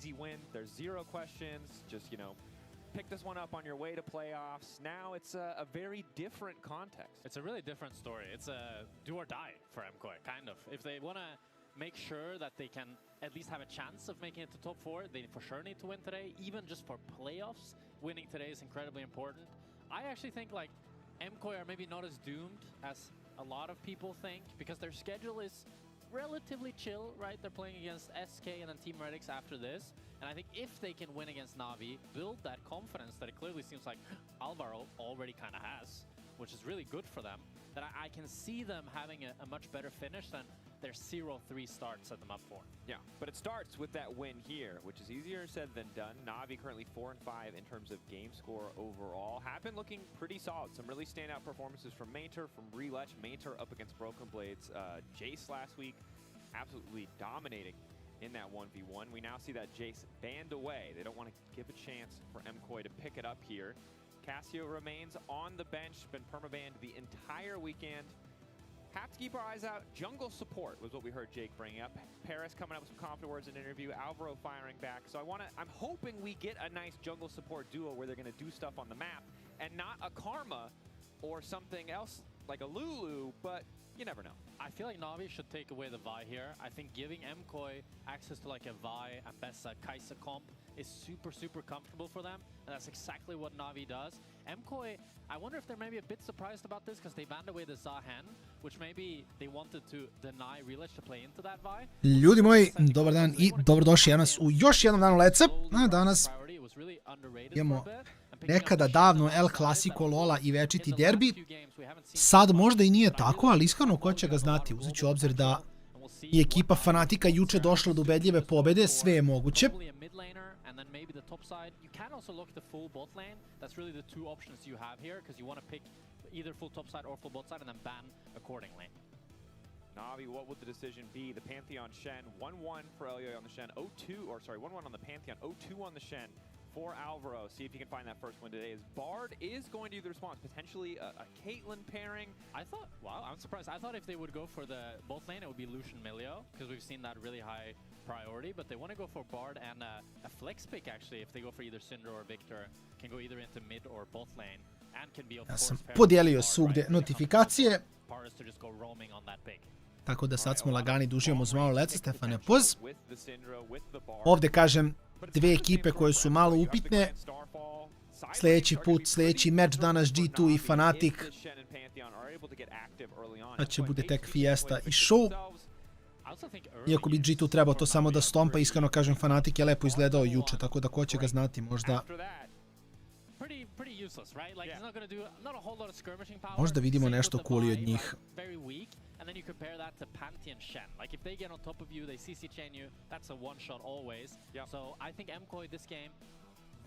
easy win. There's zero questions. Just, you know, pick this one up on your way to playoffs. Now it's a very different context. It's a really different story. It's a do or die for MKOI, kind of. If they want to make sure that they can at least have a chance of making it to top 4, they for sure need to win today. Even just for playoffs, winning today is incredibly important. I actually think like MKOI are maybe not as doomed as a lot of people think, because their schedule is relatively chill, right? They're playing against SK and then Team Redix after this. And I think if they can win against Na'Vi, build that confidence that it clearly seems like Alvaro already kind of has, which is really good for them, that I can see them having a much better finish than their 0-3 start set them up for. Yeah, but it starts with that win here, which is easier said than done. Na'Vi currently 4-5 in terms of game score overall. Have been looking pretty solid. Some really standout performances from Maynter, from Relech. Maynter up against Broken Blades. Jace last week, absolutely dominating in that 1v1. We now see that Jace banned away. They don't want to give a chance for MKOI to pick it up here. Cassio remains on the bench, been permabanned the entire weekend. Have to keep our eyes out. Jungle support was what we heard Jake bringing up. Paris coming up with some confident words in an interview. Alvaro firing back. So I'm hoping we get a nice jungle support duo where they're going to do stuff on the map and not a Karma or something else like a Lulu, but you never know. I feel like Na'Vi should take away the Vi here. I think giving MKOI access to like a Vi, Ambessa, Kai'Sa comp is super, super comfortable for them. And that's exactly what Na'Vi does. MKOI, I wonder if they're maybe a bit surprised about this because they banned away the Zahen, which maybe they wanted to deny Relech to play into that Vi. Ljudi moji, dobar dan i dobrodošli danas u još jednom danu Let's Up. Danas imamo nekada davno El Clasico Lola i večiti derbi. Sad možda i nije tako, ali iskreno ko će ga znati. Uzet ću obzir da je ekipa Fanatika juče došla do ubedljive pobede, sve je moguće. Na'Vi, what would the decision be? The Pantheon Shen, 1-1 for Elio on the Shen, 0-2, or sorry, 1-1 on the Pantheon, 0-2 on the Shen for Alvaro. See if he can find that first win today. As Bard is going to do the response, potentially a Caitlyn pairing. I thought, wow, I'm surprised. I thought if they would go for the both lane, it would be Lucian Milio, because we've seen that really high priority, but they want to go for Bard and a flex pick actually. If they go for either Syndra or Victor, can go either into mid or both lane, and can be of Ja course sam podijelio svugdje notifikacije, to just go roaming on that pick. tako da sad smo lagani da uživamo uz malo Let's, Stefane Poz. Ovdje kažem, dve ekipe koje su malo upitne. Sljedeći put, sljedeći meč danas G2 i Fnatic. Da će bude tek Fiesta i Show. Iako bi G2 trebao to samo da stompa, iskreno kažem, Fnatic je lepo izgledao juče, tako da ko će ga znati, možda... Možda vidimo nešto coolije od njih. And then you compare that to Pantheon Shen. Like if they get on top of you, they CC chain you, that's a one shot always. Yep. So I think MKOI this game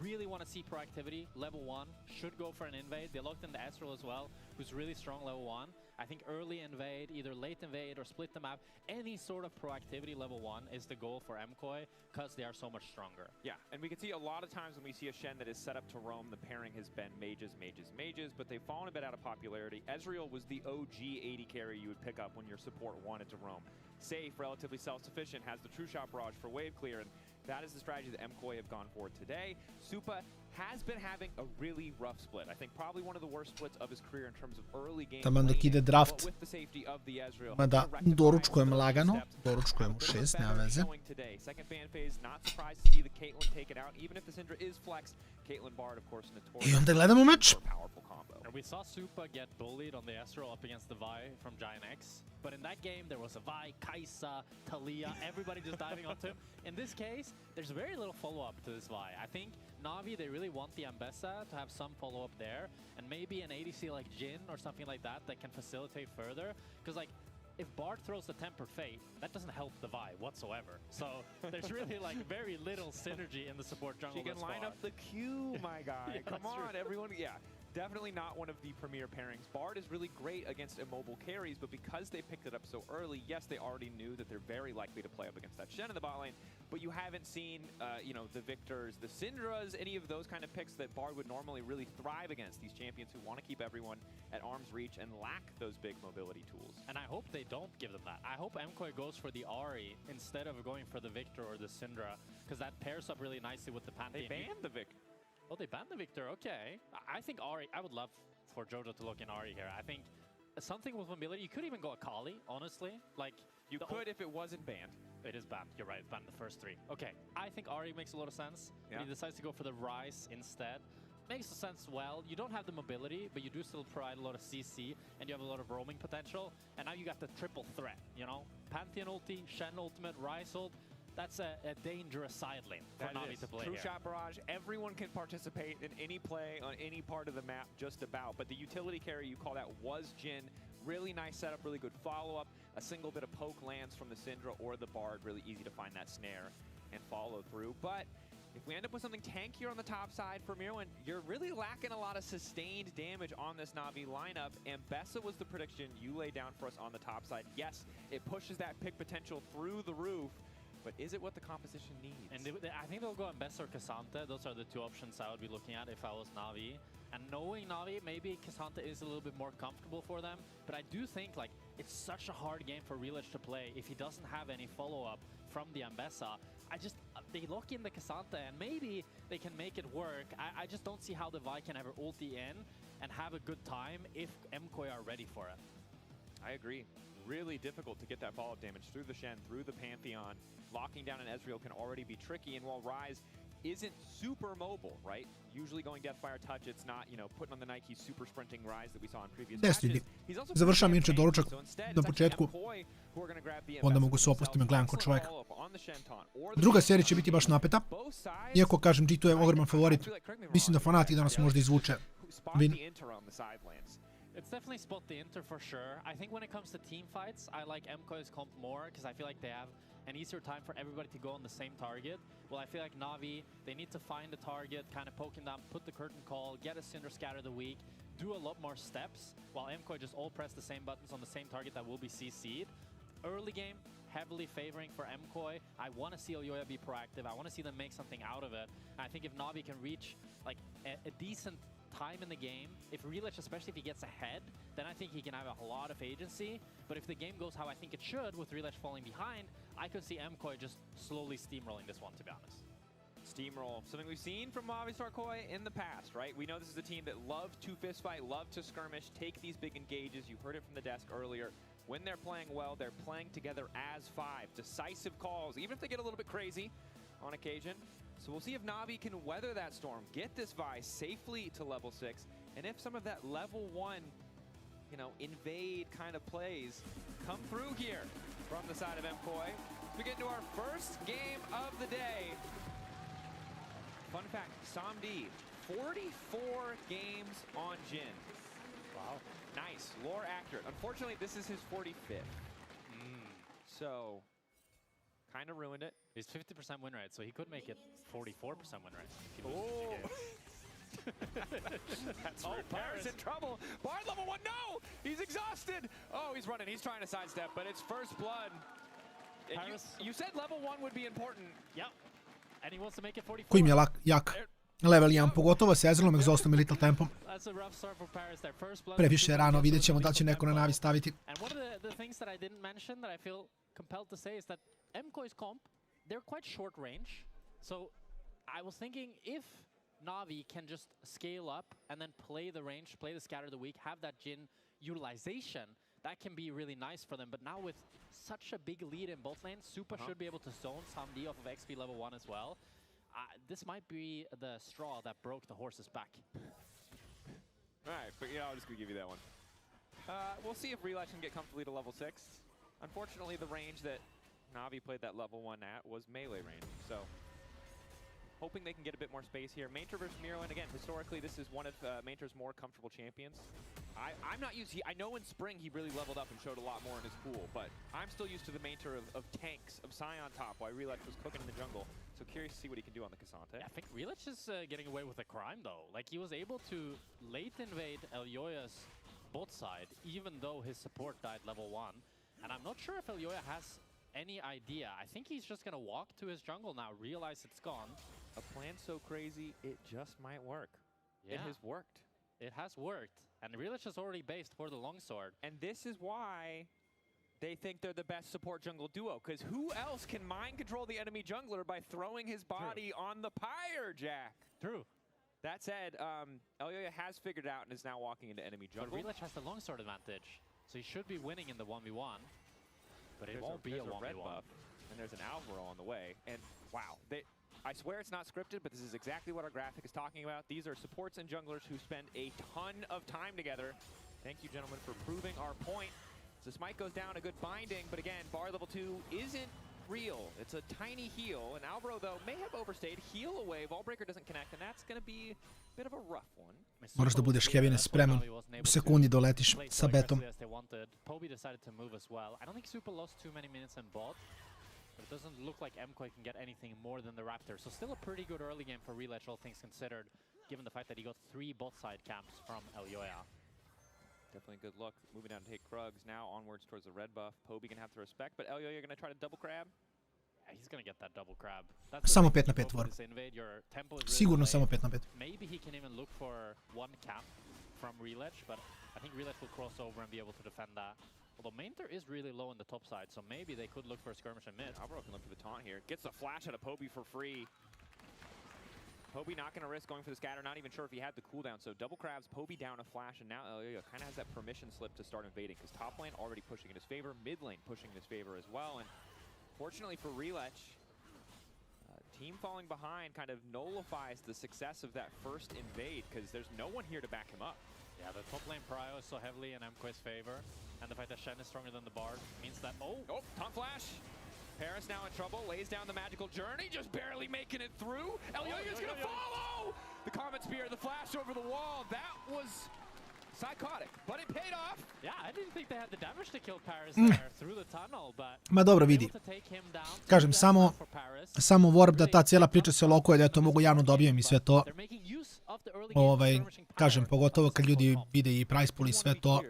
really want to see proactivity. Level 1 should go for an invade. They locked in the Ezreal as well, who's really strong level 1. I think early invade, either late invade or split the map, any sort of proactivity level 1 is the goal for MKOI because they are so much stronger. Yeah, and we can see a lot of times when we see a Shen that is set up to roam, the pairing has been mages, mages, mages, but they've fallen a bit out of popularity. Ezreal was the OG 80 carry you would pick up when your support wanted to roam. Safe, relatively self-sufficient, has the true shot barrage for wave clear, and that is the strategy that MKOI have gone for today. Supa has been having a really rough split. I think probably one of the worst splits of his career in terms of early game. Taman dok ide draft. Mada doručkujem lagano. Doručkujem u 6, nema veze. Second fan phase, not surprised to see the Caitlyn take it out, even if the Syndra is flexed. Caitlyn Bard, of course, notorious. I onda gledamo meč. We saw Supa get bullied on the Ezreal up against the Vi from Giant X. But in that game, there was a Vi, Kai'Sa, Talia, everybody just diving onto him. In this case, there's very little follow-up to this Vi. I think Na'Vi, they really want the Ambessa to have some follow-up there. And maybe an ADC like Jhin or something like that that can facilitate further. Because, like, if Bard throws the Tempered Fate, that doesn't help the Vi whatsoever. So there's really like very little synergy in the support jungle. She can line up the Q, my guy. Come on, everyone. Yeah. definitely not one of the premier pairings. Bard is really great against immobile carries, but because they picked it up so early, yes, they already knew that they're very likely to play up against that Shen in the bot lane, but you haven't seen, you know, the Victors, the Syndras, any of those kind of picks that Bard would normally really thrive against, these champions who want to keep everyone at arm's reach and lack those big mobility tools. And I hope they don't give them that. I hope MKOI goes for the Ahri instead of going for the Victor or the Syndra, because that pairs up really nicely with the Pantheon. They banned the Victor. Oh, they banned the Victor, okay. I think Ahri, I would love for Jojo to look in Ahri here. I think something with mobility, you could even go Akali, honestly. Like, you could if it wasn't banned. It is banned, you're right, it's banned the first 3. Okay, I think Ahri makes a lot of sense. Yeah. But he decides to go for the Rise instead. Makes sense well. You don't have the mobility, but you do still provide a lot of CC, and you have a lot of roaming potential. And now you got the triple threat, you know? Pantheon ulti, Shen ultimate, Rise ult. That's a dangerous side lane for Na'Vi to play True here. shot barrage. Everyone can participate in any play on any part of the map just about. But the utility carry you call that was Jhin. Really nice setup, really good follow-up. A single bit of poke lands from the Syndra or the Bard. Really easy to find that snare and follow through. But if we end up with something tankier on the top side for Mirwin, you're really lacking a lot of sustained damage on this Na'Vi lineup. And Bessa was the prediction you laid down for us on the top side. Yes, it pushes that pick potential through the roof. But is it what the composition needs? And I think they'll go on Bessa or Cassante. Those are the 2 options I would be looking at if I was Na'Vi. And knowing Na'Vi, maybe Cassante is a little bit more comfortable for them. But I do think like it's such a hard game for Relich to play if he doesn't have any follow-up from the Ambessa. They lock in the Cassante and maybe they can make it work. I just don't see how the Vi can ever ulti in and have a good time if MKOI are ready for it. I agree. Really difficult to get that follow-up damage through the Shen, through the Pantheon. Locking down an Ezreal can already be tricky, and while Ryze isn't super mobile, right? Usually going Deathfire touch, it's not, you know, putting on the Nike super sprinting Ryze that we saw in previous matches. He's also završavam inače doručak na početku, onda mogu se opustiti me gledam kod čovjeka. Druga serija će biti baš napeta, iako kažem G2 je ogroman favorit, mislim da Fnatic danas možda izvuče win. It's definitely spot the Inter for sure. I think when it comes to team fights, I like MKOI's comp more because I feel like they have an easier time for everybody to go on the same target. Well, I feel like Na'Vi, they need to find the target, kind of poke him down, put the curtain call, get a Cinder Scatter the weak, do a lot more steps, while MKOI just all press the same buttons on the same target that will be CC'd. Early game, heavily favoring for MKOI. I want to see Elyoya be proactive. I want to see them make something out of it. And I think if Na'Vi can reach like a decent time in the game, if Relich, especially if he gets ahead, then I think he can have a lot of agency. But if the game goes how I think it should, with Relich falling behind, I could see MKOI just slowly steamrolling this one, to be honest. Steamroll, something we've seen from Movistar Koi in the past, right? We know this is a team that love to fistfight, love to skirmish, take these big engages. You heard it from the desk earlier. When they're playing well, they're playing together as 5. Decisive calls, even if they get a little bit crazy on occasion. So we'll see if Na'Vi can weather that storm, get this Vi safely to level 6, and if some of that level 1, you know, invade kind of plays come through here from the side of MKOI. We get into our first game of the day. Fun fact, Samdi, 44 games on Jhin. Wow. Nice, lore accurate. Unfortunately, this is his 45th. So, kind of ruined it. He's 50% win rate, so he could make it 44% win rate. Oh! That's rude. Paris in trouble. Bard level 1, no! He's exhausted! Oh, he's running. He's trying to sidestep, but it's first blood. You said level 1 would be important. Yep. And he wants to make it 44. Koji mi je jak. Level 1, pogotovo s Ezrealom exhaustom i little tempom. Previše je rano, vidjet ćemo da li će neko na Navi staviti. And one of the things that I didn't mention that I feel compelled to say is that MKOI's comp, they're quite short range. So I was thinking if Na'Vi can just scale up and then play the range, play the scatter of the weak, have that Jhin utilization, that can be really nice for them. But now with such a big lead in both lanes, Super should be able to zone Samdi off of XP level 1 as well. This might be the straw that broke the horse's back. All right, but yeah, I'll just give you that one. We'll see if Relich can get comfortably to level 6. Unfortunately, the range that Na'Vi played that level 1 at was melee range, so hoping they can get a bit more space here. Mainter versus Miro, and again, historically, this is one of Mainter's more comfortable champions. I'm not used. I know in spring he really leveled up and showed a lot more in his pool, but I'm still used to the Mainter of tanks, of Scion top, while Relich was cooking in the jungle. So curious to see what he can do on the Cassante. Yeah, I think Relich is getting away with a crime though. Like he was able to late invade Elyoya's bot side, even though his support died level 1. And I'm not sure if Elyoya has any idea. I think he's just gonna walk to his jungle now, realize it's gone. A plan so crazy, it just might work. Yeah. It has worked. It has worked. And Relich is already based for the longsword. And this is why they think they're the best support jungle duo, because who else can mind control the enemy jungler by throwing his body on the pyre, Jack? True. That said, Elyoya has figured out and is now walking into enemy jungle. But Relich has the longsword advantage, so he should be winning in the 1v1. But it won't be a 1v1. Red buff, and there's an Alvaro on the way. And wow, I swear it's not scripted, but this is exactly what our graphic is talking about. These are supports and junglers who spend a ton of time together. Thank you, gentlemen, for proving our point. So Smite goes down, a good binding, but again, bar level 2 isn't real. It's a tiny heal, and Alvaro, though, may have overstayed. Heal away, Wallbreaker doesn't connect, and that's going to be a bit of a rough one. Moraš da budeš, Kevine, spreman. U sekundi doletiš sa betom. Poby decided to move as well. I don't think Super lost too many minutes in bot, but it doesn't look like MKOI can get anything more than the Raptor. So still a pretty good early game for Relich, all things considered, given the fact that he got 3 bot side camps from Elyoya. Definitely a good look. Moving down to take Krugs, now onwards towards the red buff. Poby gonna have to respect, but Elyoya gonna try to double crab. Yeah, he's gonna get that double crab. Samo 5 na 5 Thor. Sigurno samo 5 na 5. Maybe he can even look for one camp from Relich, but I think Relich will cross over and be able to defend that. Although Mainter is really low on the top side, so maybe they could look for a skirmish in mid. Alvaro can look for the taunt here. Gets the flash out of Poby for free. Poby not going to risk going for the scatter, not even sure if he had the cooldown. So double crabs, Poby down a flash, and now Elyoya kind of has that permission slip to start invading, because top lane already pushing in his favor, mid lane pushing in his favor as well. And fortunately for Relich, team falling behind kind of nullifies the success of that first invade, because there's no one here to back him up. Yeah, the top lane prio is so heavily in MKOI's favor, and the fact that Shen is stronger than the Bard means that... Oh, taunt flash! Paris now in trouble, lays down the magical journey, just barely making it through. Elyoya's gonna follow! The Comet Spear, the flash over the wall, that was psychotic, but it paid off. Yeah, I didn't think they had the damage to kill Paris there through the tunnel, but... Ma dobro, vidi. Kažem, samo Warp da ta cijela priča se lokuje, da ja to mogu javno dobijem i sve to. Kažem, pogotovo kad ljudi vide i price pool i sve to.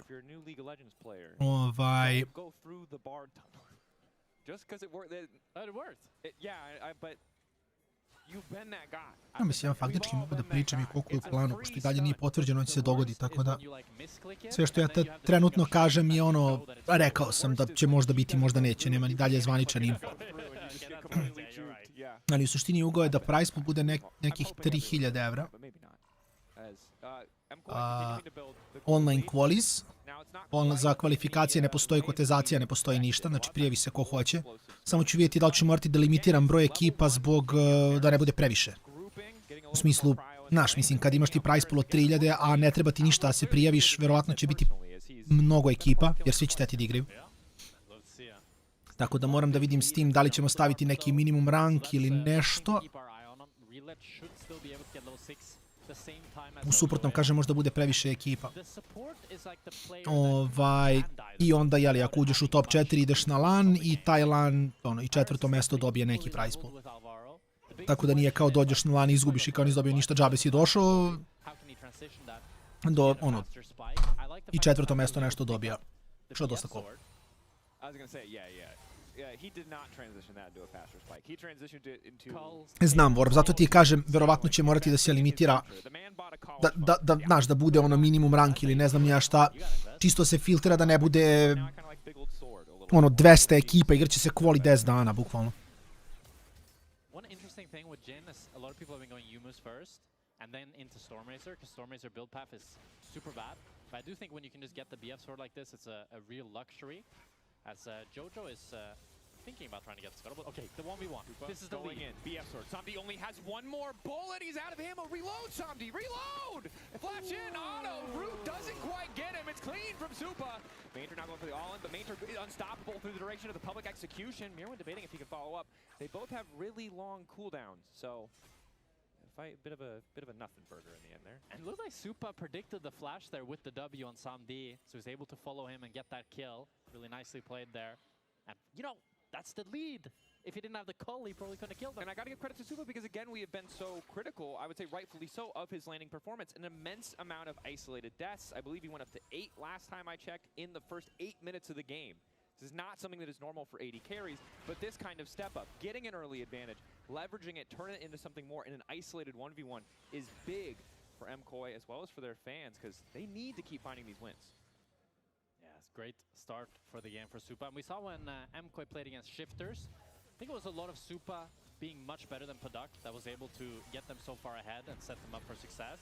Just because it worked, it worked. Yeah, but you've been that guy. Ja mislim, ja faktički mogu da pričam i koliko je u planu, pošto i dalje nije potvrđeno da će se dogodi, tako da sve što ja trenutno kažem je ono, rekao sam da će možda biti, možda neće, nema ni dalje zvaničan info. Ali u suštini ugao je da price pool bude nekih 3000 evra. Online qualis. Za kvalifikacije ne postoji, kotizacija ne postoji ništa, znači prijavi se ko hoće. Samo ću vidjeti da li ću morati da limitiram broj ekipa zbog da ne bude previše. U smislu, znaš, mislim, kad imaš ti price pool od 3000, a ne treba ti ništa da se prijaviš, verovatno će biti mnogo ekipa, jer svi će teti da igraju. Tako da moram da vidim s tim da li ćemo staviti neki minimum rank ili nešto. U suprotnom, kažem, možda bude previše ekipa. I onda, jeli, ako uđeš u top 4, ideš na LAN i taj LAN, i 4. mesto dobije neki prize pool. Tako da nije kao dođeš na LAN i izgubiš i kao nisi dobio ništa, džabe si došao, i 4. mesto nešto dobija. Što je dosta cool. Znam, Warp, zato ti kažem, verovatno će morati da se limitira, znaš, da bude ono minimum rank ili ne znam nija šta, čisto se filtrira da ne bude 200 ekipa, igraće se kvali 10 dana, bukvalno. And then into Stormracer, because Stormracer build path is super bad. But I do think when you can just get the BF sword like this, it's a real luxury. As Jojo is thinking about trying to get the scuttle. Okay, the 1v1. This is the lead. BF sword. Samdi only has one more bullet. He's out of ammo. Reload, Samdi. Reload! Flash in. Auto. Root doesn't quite get him. It's clean from Supa. Mainter now going for the all-in, but Mainter is unstoppable through the direction of the public execution. Mirwin debating if he can follow up. They both have really long cooldowns, so fight, bit of a nothing burger in the end there. And it looks like Supa predicted the flash there with the W on Samdi, so he's able to follow him and get that kill. Really nicely played there. And, you know, that's the lead. If he didn't have the cull, he probably couldn't have killed them. And I got to give credit to Supa because, again, we have been so critical, I would say rightfully so, of his landing performance. An immense amount of isolated deaths. I believe he went up to 8 last time I checked in the first 8 minutes of the game. This is not something that is normal for AD carries, but this kind of step up, getting an early advantage, leveraging it, turning it into something more in an isolated 1v1 is big for MKOI as well as for their fans because they need to keep finding these wins. Yeah, it's a great start for the game for Supa. And we saw when MKOI played against Shifters, I think it was a lot of Supa being much better than Product that was able to get them so far ahead and set them up for success.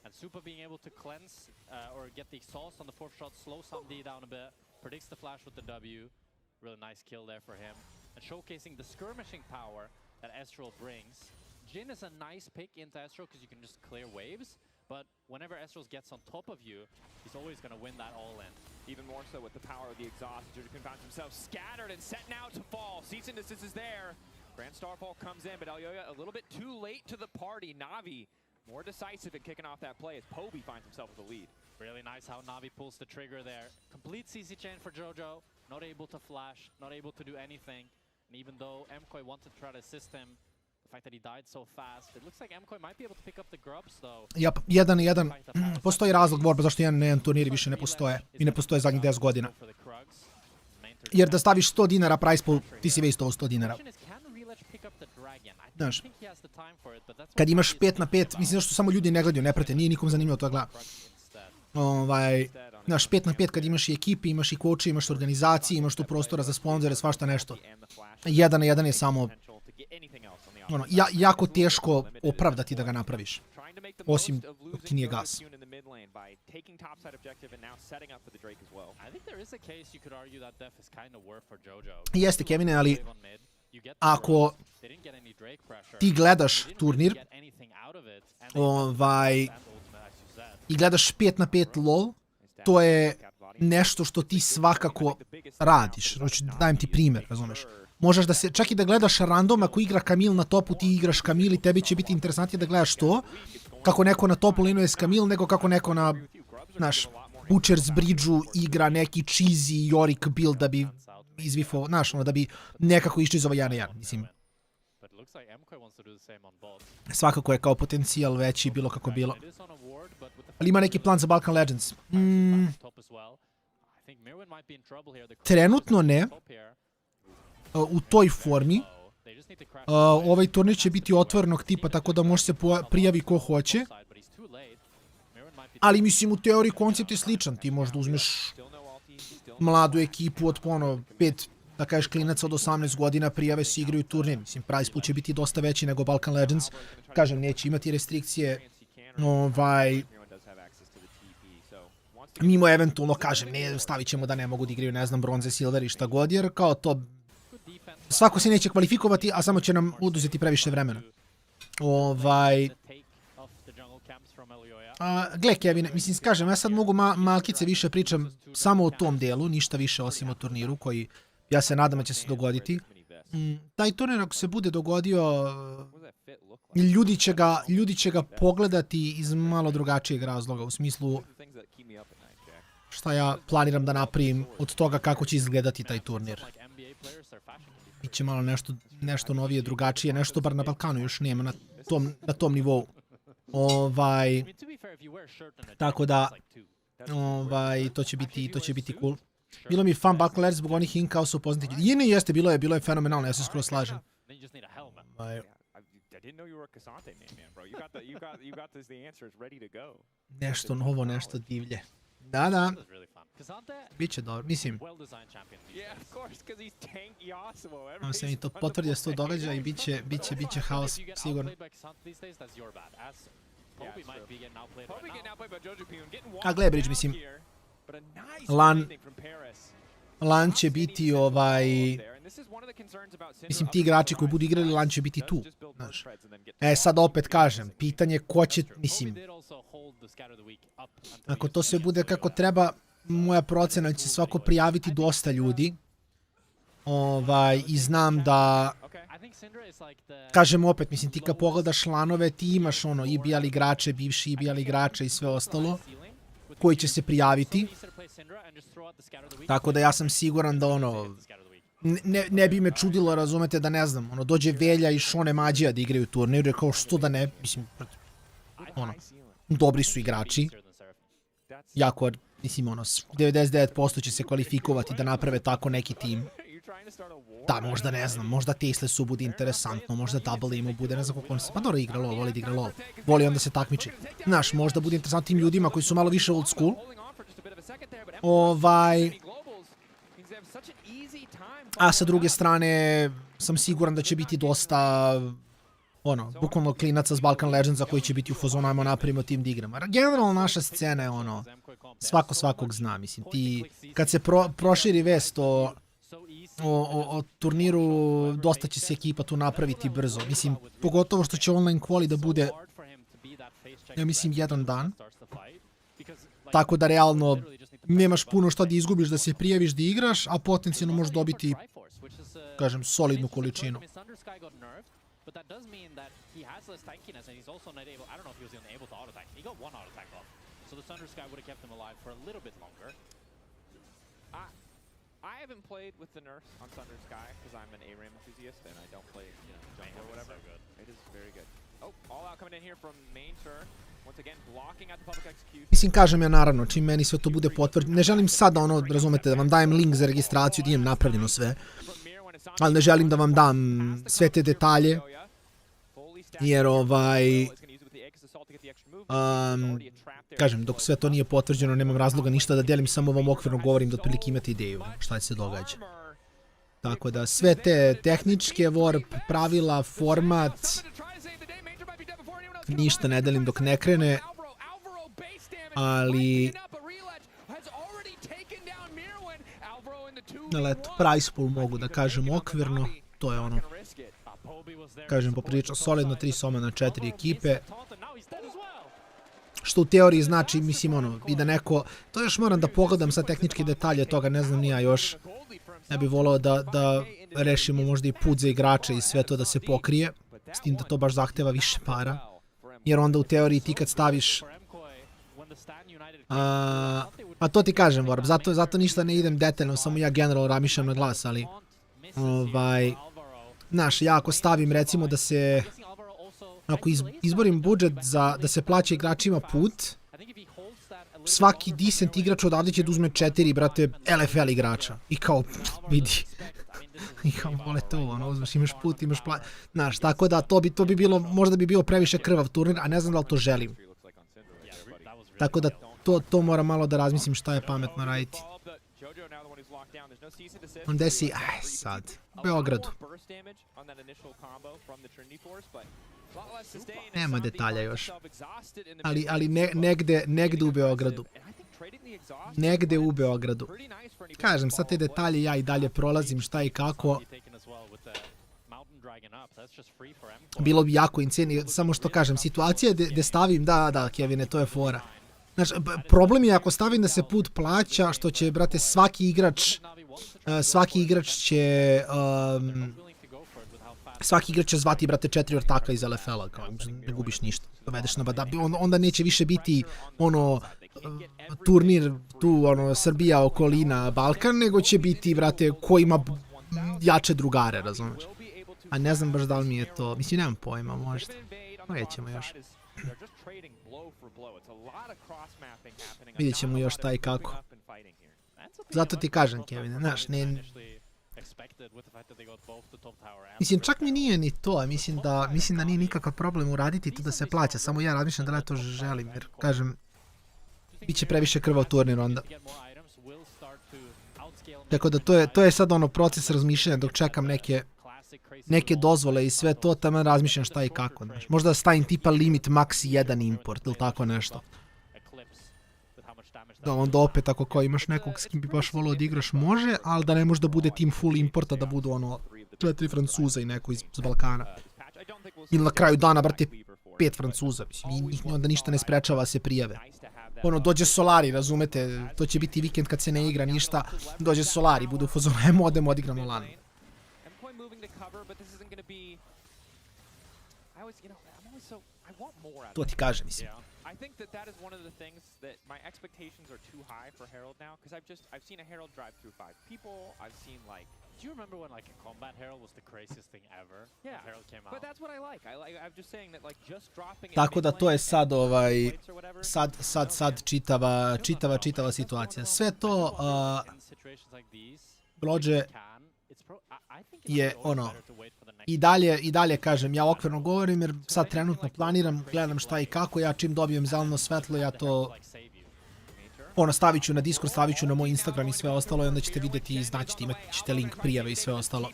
And Supa being able to cleanse or get the exhaust on the 4th shot, slow some D down a bit, predicts the flash with the W. Really nice kill there for him. And showcasing the skirmishing power that Estral brings. Jhin is a nice pick into Estral because you can just clear waves. But whenever Estral gets on top of you, he's always going to win that all-in. Even more so with the power of the exhaust. Jujukun finds himself scattered and set now to fall. Cease and desist is there. Grand Starfall comes in, but Elyoya a little bit too late to the party. Na'Vi more decisive at kicking off that play as Poby finds himself with the lead. Really nice how Na'Vi pulls the trigger there. Complete CC chain for Jojo. Not able to flash, not able to do anything. And even though MKOI wanted to try to assist him, the fact that he died so fast, it looks like MKOI might be able to pick up the grubs though. Jep, 1-1. Postoji razlog borba zašto jedan turniri više ne postoje. I ne postoje zadnjih 10 godina. Jer da staviš 100 dinara price pool, ti si već 100 dinara. Znaš, kad imaš 5 na 5, mislim zašto samo ljudi ne gledaju, ne prate, nije nikom zanimljivo to gleda. Znaš, 5 na 5 kad imaš i ekipi, imaš i coache, imaš organizacije, imaš tu prostora za sponzore, svašta nešto. 1-1 je samo jako teško opravdati da ga napraviš. Osim dok ti nije gas. Jeste, Kevine, ali ako ti gledaš turnir i gledaš 5 na 5 LoL, to je nešto što ti svakako radiš. Znači, dajem ti primjer, razumeš? Možeš da se, čak i da gledaš random, ako igra Kamil na topu, ti igraš Kamil i tebi će biti interesantnije da gledaš to, kako neko na topu linuje s Kamil, nego kako neko na, znaš, Butcher's Bridge-u igra neki cheesy Yorick build da bi izvifo, znaš, ono, da bi nekako išli iz ovo 1-1, mislim. Svakako je kao potencijal veći bilo kako bilo. Ali ima neki plan za Balkan Legends? Trenutno ne. U toj formi. Ovaj turnir će biti otvorenog tipa, tako da može se prijavi ko hoće. Ali mislim u teoriji koncept je sličan. Ti možda uzmeš mladu ekipu od 5, da kažeš, klinaca od 18 godina, prijave se, igraju turnir. Mislim, price pool će biti dosta veći nego Balkan Legends. Kažem, neće imati restrikcije. Mimo eventualno, kažem, ne, stavit ćemo da ne mogu da igraju, ne znam, bronze, silver i šta god, jer kao to svako se neće kvalifikovati, a samo će nam oduzeti previše vremena. Gle, Kevine, mislim, kažem, ja sad mogu malkice više pričam samo o tom delu, ništa više osim o turniru koji ja se nadam da će se dogoditi. Taj turnir ako se bude dogodio, ljudi će ga pogledati iz malo drugačijeg razloga, u smislu šta ja planiram da napravim od toga kako će izgledati taj turnir. Biće malo nešto novije, drugačije, nešto bar na Balkanu još nema na tom nivou. Tako da, to će biti cool. Bilo mi je fan Balkan Legends zbog onih in-kao-sa upoznatih ljudi. I jeste, bilo je fenomenalno, ja se skoro slažem. Nešto novo, nešto divlje. Da. Biće dobro, mislim. Ono se mi to potvrdio s to događa i biće haos, sigurno. A gle, Bridge, mislim, LAN će biti mislim, ti igrači koji budu igrali LAN će biti tu, znaš. Sad opet kažem, pitanje ko će, mislim, ako to sve bude kako treba, moja procena će svako prijaviti dosta ljudi. I znam da, kažem opet, mislim, ti kad pogledaš lanove, ti imaš ono, IBL igrače, bivši IBL igrače i sve ostalo, koji će se prijaviti. Tako da ja sam siguran da ono, ne bi me čudilo, razumete, da ne znam, ono, dođe Velja i Šone Mađija da igraju turnir, jer kao što da ne, mislim, ono, dobri su igrači, jako, mislim, ono, 99% će se kvalifikovati da naprave tako neki tim. Da, možda ne znam, možda Tastelessu bude interesantno, možda Double Aimu bude, ne znam kako on se, pa dobro igra LoL, voli da igra LoL, voli onda se takmiči. Znaš, možda bude interesantno tim ljudima koji su malo više old school. A sa druge strane, sam siguran da će biti dosta, ono, bukvalno klinaca s Balkan Legendsa koji će biti u fazonu, ajmo napravimo tim da igramo. Generalno naša scena je ono, svako svakog zna, mislim, ti, kad se proširi vest o turniru, dosta će se ekipa tu napraviti brzo. Mislim, pogotovo što će online quali da bude, ja mislim, jedan dan. Tako da realno nemaš puno šta da izgubiš da se prijaviš da igraš, a potencijalno možeš dobiti, kažem, solidnu količinu. I haven't played with the nerf on Thunder Sky because I'm an ARAM enthusiast and I don't play, you know, jungle or whatever. It is very good. Oh, all out coming in here from main turn. Once again, blocking at the public execution. Mislim, kažem ja naravno, čim meni sve to bude potvrđeno. Ne želim sada, ono, razumete, da vam dajem link za registraciju, da imam napravljeno sve. Ali ne želim da vam dam sve te detalje. Jer, kažem, dok sve to nije potvrđeno, nemam razloga ništa da delim, samo vam okvirno govorim da otprilike imate ideju šta se događa. Tako da sve te tehničke, warp, pravila, format, ništa ne delim dok ne krene, ali eto, price pool mogu da kažem okvirno, to je ono, kažem poprilično solidno, 3 soma na 4 ekipe. Što u teoriji znači, mislim, ono, i da neko, to još moram da pogledam sa tehničke detalje toga, ne znam ni ja još. Ja bih volao da rešimo možda i put za igrače i sve to da se pokrije, s tim da to baš zahteva više para. Jer onda u teoriji ti kad staviš, pa to ti kažem, Vorb, zato ništa ne idem detaljno, samo ja generalno ramišljam na glas, ali, znaš, ja ako stavim recimo da se, ako izborim budžet da se plaća igračima put, svaki decent igrač odavde će da uzme 4, brate, LFL igrača. I kao, vidi. I kao, vole to, ono, uzmeš, imaš put, imaš plaća. Znaš, tako da to bi bilo, možda bi bio previše krvav turnir, a ne znam da li to želim. Tako da to moram malo da razmislim šta je pametno raditi. Onda si, sad, u Beogradu. Nema detalja još. Ali negde u Beogradu. Negde u Beogradu. Kažem, sad te detalje ja i dalje prolazim šta i kako. Bilo bi jako insane, samo što kažem, situacija gde stavim, da, Kevine, to je fora. Znači, problem je ako stavim da se put plaća, što će, brate, svaki igrač će zvati, brate, 4 ortaka iz LFL-a, kao ne gubiš ništa, dovedeš na bada, onda neće više biti, ono, turnir tu, ono, Srbija, okolina, Balkan, nego će biti, brate, ko ima jače drugare, razumiješ? A ne znam baš da li mi je to, mislim, nemam pojma, možda, nećemo još. Vidjet ćemo još taj kako. Zato ti kažem, Kevin, znaš, mislim, čak mi nije ni to, mislim da nije nikakav problem uraditi to da se plaća, samo ja razmišljam da li ja to želim, jer, kažem, bit će previše krvav turnir onda. Tako da to je sad ono proces razmišljanja dok čekam neke dozvole i sve to, tamo razmišljam šta i kako, znaš. Možda stavim tipa limit max 1 import ili tako nešto. Da, onda opet ako kao imaš nekog s kim bi baš volio da igraš može, ali da ne može da bude tim full importa, da budu ono 4 Francuza i neko iz Balkana. Ili na kraju dana, brate, 5 Francuza, mislim, njih onda ništa ne sprečava se prijave. Ono, dođe Solari, razumete, to će biti vikend kad se ne igra ništa, dođe Solari, budu u fazonu, odemo, odigramo LAN. To ti kaže, mislim. I think that is one of the things that my expectations are too high for Herald now because I've seen a Herald drive through 5 people. I've seen like Do you remember when like a combat herald was the craziest thing ever? Yeah, When herald came out. but that's what I like. I'm just saying that like just dropping it Tako da mid to je lane sad and ovaj, plates or whatever. sad čitava situacija. Sve to In situations like these, Blođe can, it's I think it's je always ono, better to wait for the next i dalje kažem, ja okvirno govorim jer sad trenutno planiram, gledam šta i kako, ja čim dobijem zeleno svetlo, ja to ono stavit ću na Discord, stavit ću na moj Instagram i sve ostalo i onda ćete vidjeti i znaćete, imat ćete link prijave i sve ostalo.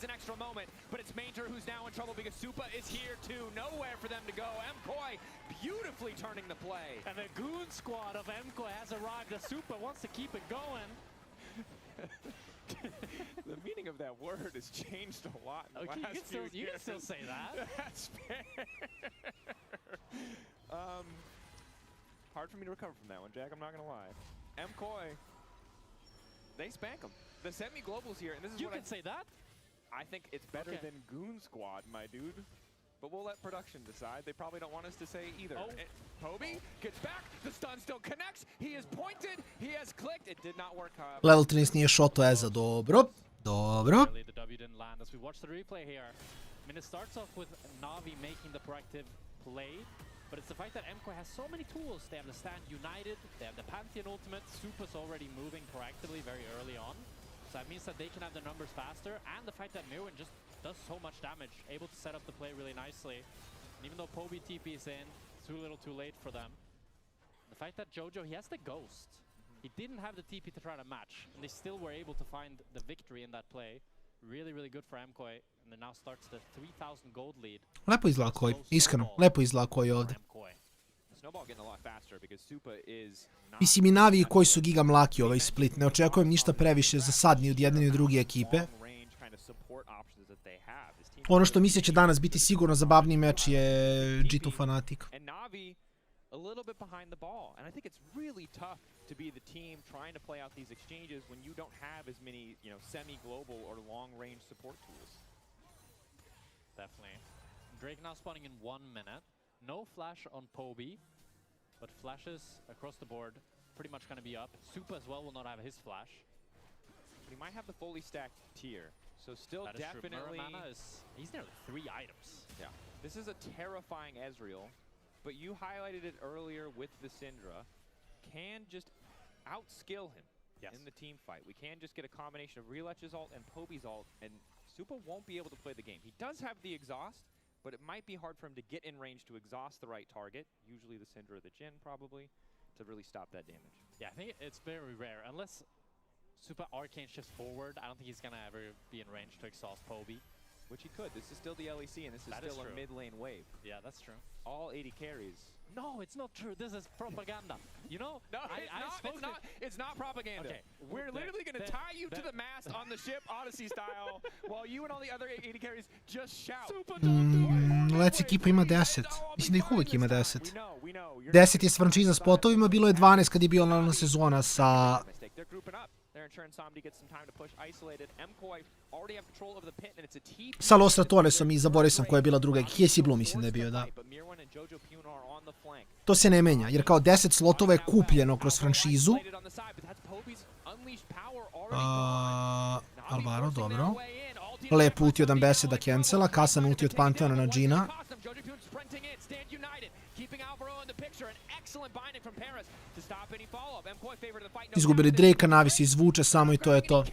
An extra moment, but it's Maynter who's now in trouble because Supa is here too. Nowhere for them to go. MKOI beautifully turning the play. And the goon squad of MKOI has arrived as Supa wants to keep it going. The meaning of that word has changed a lot in the last few years. You can still say that. That's fair. Hard for me to recover from that one, Jack. I'm not going to lie. MKOI, they spank them. The semi-globals here, and this is you what can say that? I think it's better than Goon Squad, my dude. But we'll let production decide. They probably don't want us to say either. Oh. Poby gets back. The stun still connects. He is pointed. He has clicked. It did not work, however. Level 13 nije shoto Eza, dobro. Really, the W didn't land as we watch the replay here. I mean, it starts off with Na'Vi making the proactive play, but it's the fact that MKOI has so many tools. They have the Stand United, they have the Pantheon Ultimate, Supa's already moving proactively very early on. So that means that they can have their numbers faster, and the fact that Mirwin just does so much damage, able to set up the play really nicely. And even though Poby TP is in, too little too late for them. The fact that Jojo, he has the Ghost. He didn't have the TP to try to match, and they still were able to find the victory in that play. Really, really good for MKOI, and then now starts the 3,000 gold lead. Lepo izgleda koji, iskreno, lepo izgleda koji ovdje. Snowball getting a lot faster because Supa is not... Mislim i Na'Vi koji su giga mlaki ovaj split, ne očekujem ništa previše za sad ni od jedne ni od druge ekipe. Ono što misle će danas biti sigurno zabavniji meč je G2 Fnatic. And Na'Vi a little bit behind the ball, and I think it's really tough to be the team trying to play out these exchanges when you don't have as many, semi-global or long-range support tools. Definitely. Drake now spawning in 1 minute. No flash on Poby, but flashes across the board pretty much going to be up. Supa as well will not have his flash. But he might have the fully stacked tier, so still that definitely... He's nearly 3 items. Yeah. This is a terrifying Ezreal, but you highlighted it earlier with the Syndra. Can just outskill him in the team fight. We can just get a combination of Relech's ult and Poby's ult, and Supa won't be able to play the game. He does have the exhaust, but it might be hard for him to get in range to exhaust the right target, usually the Syndra or the Jhin probably, to really stop that damage. Yeah, I think it's very rare. Unless Supa Arcane shifts forward, I don't think he's going to ever be in range to exhaust Poby. Which he could. This is still the LEC, and this is still a mid-lane wave. Yeah, that's true. All 80 carries. No, it's not true. This is propaganda. You know, no, it's not propaganda. Okay. We're literally going to tie you to the mast on the ship, Odyssey style, while you and all the other 80 carries just shout. Lec ekipa ima 10. Mislim da ih uvijek ima 10. 10 je s franšiza spotovima, bilo je 12 kad je bila ona sezona sa... Sa Los Ratonesom i zaboravio sam koja je bila druga. Kiesi Blue mislim da je bio, da. To se ne menja, jer kao 10 slotova je kupljeno kroz franšizu. Alvaro, dobro. Lep ulti od Ambassadora cancela, kasan ulti od Pantheona na Džina. Izgubili Drakea, Na'Vi se izvuče samo i to je to.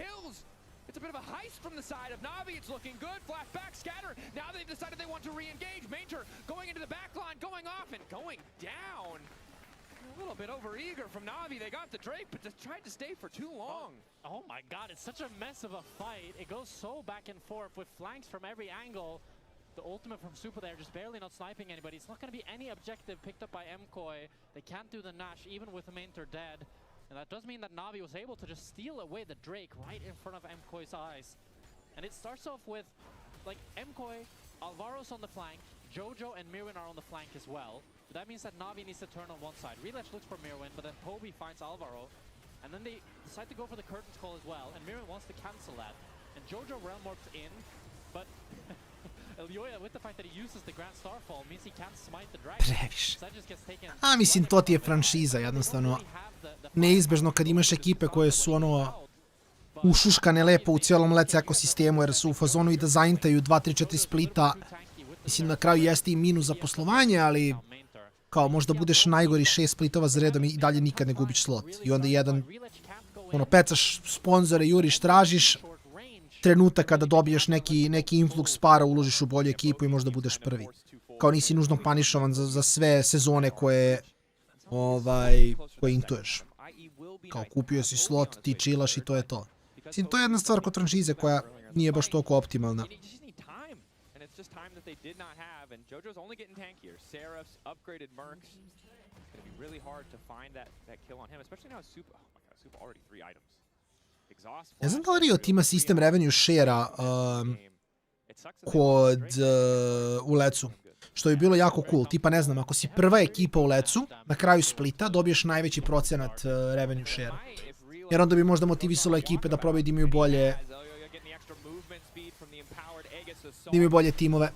A little bit over eager from Na'Vi. They got the Drake, but just tried to stay for too long. Oh my god, it's such a mess of a fight. It goes so back and forth with flanks from every angle. The ultimate from Supa there, just barely not sniping anybody. It's not going to be any objective picked up by MKOI. They can't do the Nash, even with the Maynter dead. And that does mean that Na'Vi was able to just steal away the Drake right in front of MKOI's eyes. And it starts off with, like, MKOI, Alvaro's on the flank, Jojo and Mirwin are on the flank as well. But that means that Na'Vi needs to turn on one side. Relech looks for Mirwin, but then Poby finds Alvaro. And then they decide to go for the Curtains call as well, and Mirwin wants to cancel that. And Jojo realm warps in, but Previše. A mislim, to ti je franšiza, jednostavno. Neizbežno kad imaš ekipe koje su ono ušuškane lepo u cijelom LEC ekosistemu jer su u fazonu i da zaintaju 2, 3, 4 splita. Mislim, na kraju jeste i minus za poslovanje, ali kao možda budeš najgori 6 splitova za redom i dalje nikad ne gubiš slot. I onda jedan, ono, pecaš sponzore, juriš, tražiš, trenutak kada dobiješ neki influx para, uložiš u bolju ekipu i možda budeš prvi. Kao nisi nužno panišovan za sve sezone koje intuješ. Kao kupio si slot, ti chillaš i to je to. Mislim, to je jedna stvar kod franšize koja nije baš toliko optimalna. Ne znam da li Riot ima sistem revenue share-a u LEC-u, što bi bilo jako cool. Tipa, ne znam, ako si prva ekipa u LEC-u, na kraju splita dobiješ najveći procenat revenue share. Jer onda bi možda motivisalo ekipe da probaju da imaju bolje timove.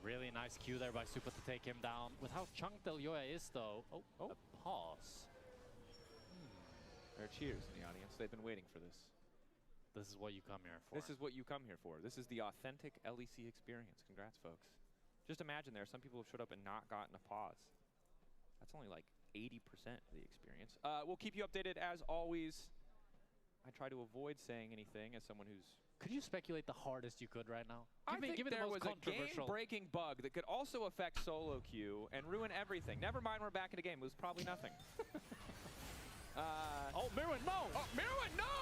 Really nice cue there by Super to take him down. With how chunked Elyoya is, though. Oh, a pause. There are cheers in the audience. They've been waiting for this. This is what you come here for. This is what you come here for. This is the authentic LEC experience. Congrats, folks. Just imagine there are some people who showed up and not gotten a pause. That's only like 80% of the experience. We'll keep you updated as always. I try to avoid saying anything as someone who's... Could you speculate the hardest you could right now? I think there was a game-breaking bug that could also affect solo queue and ruin everything. Never mind, we're back in the game. It was probably nothing. Oh, Mirwin, no! Oh, Mirwin, no!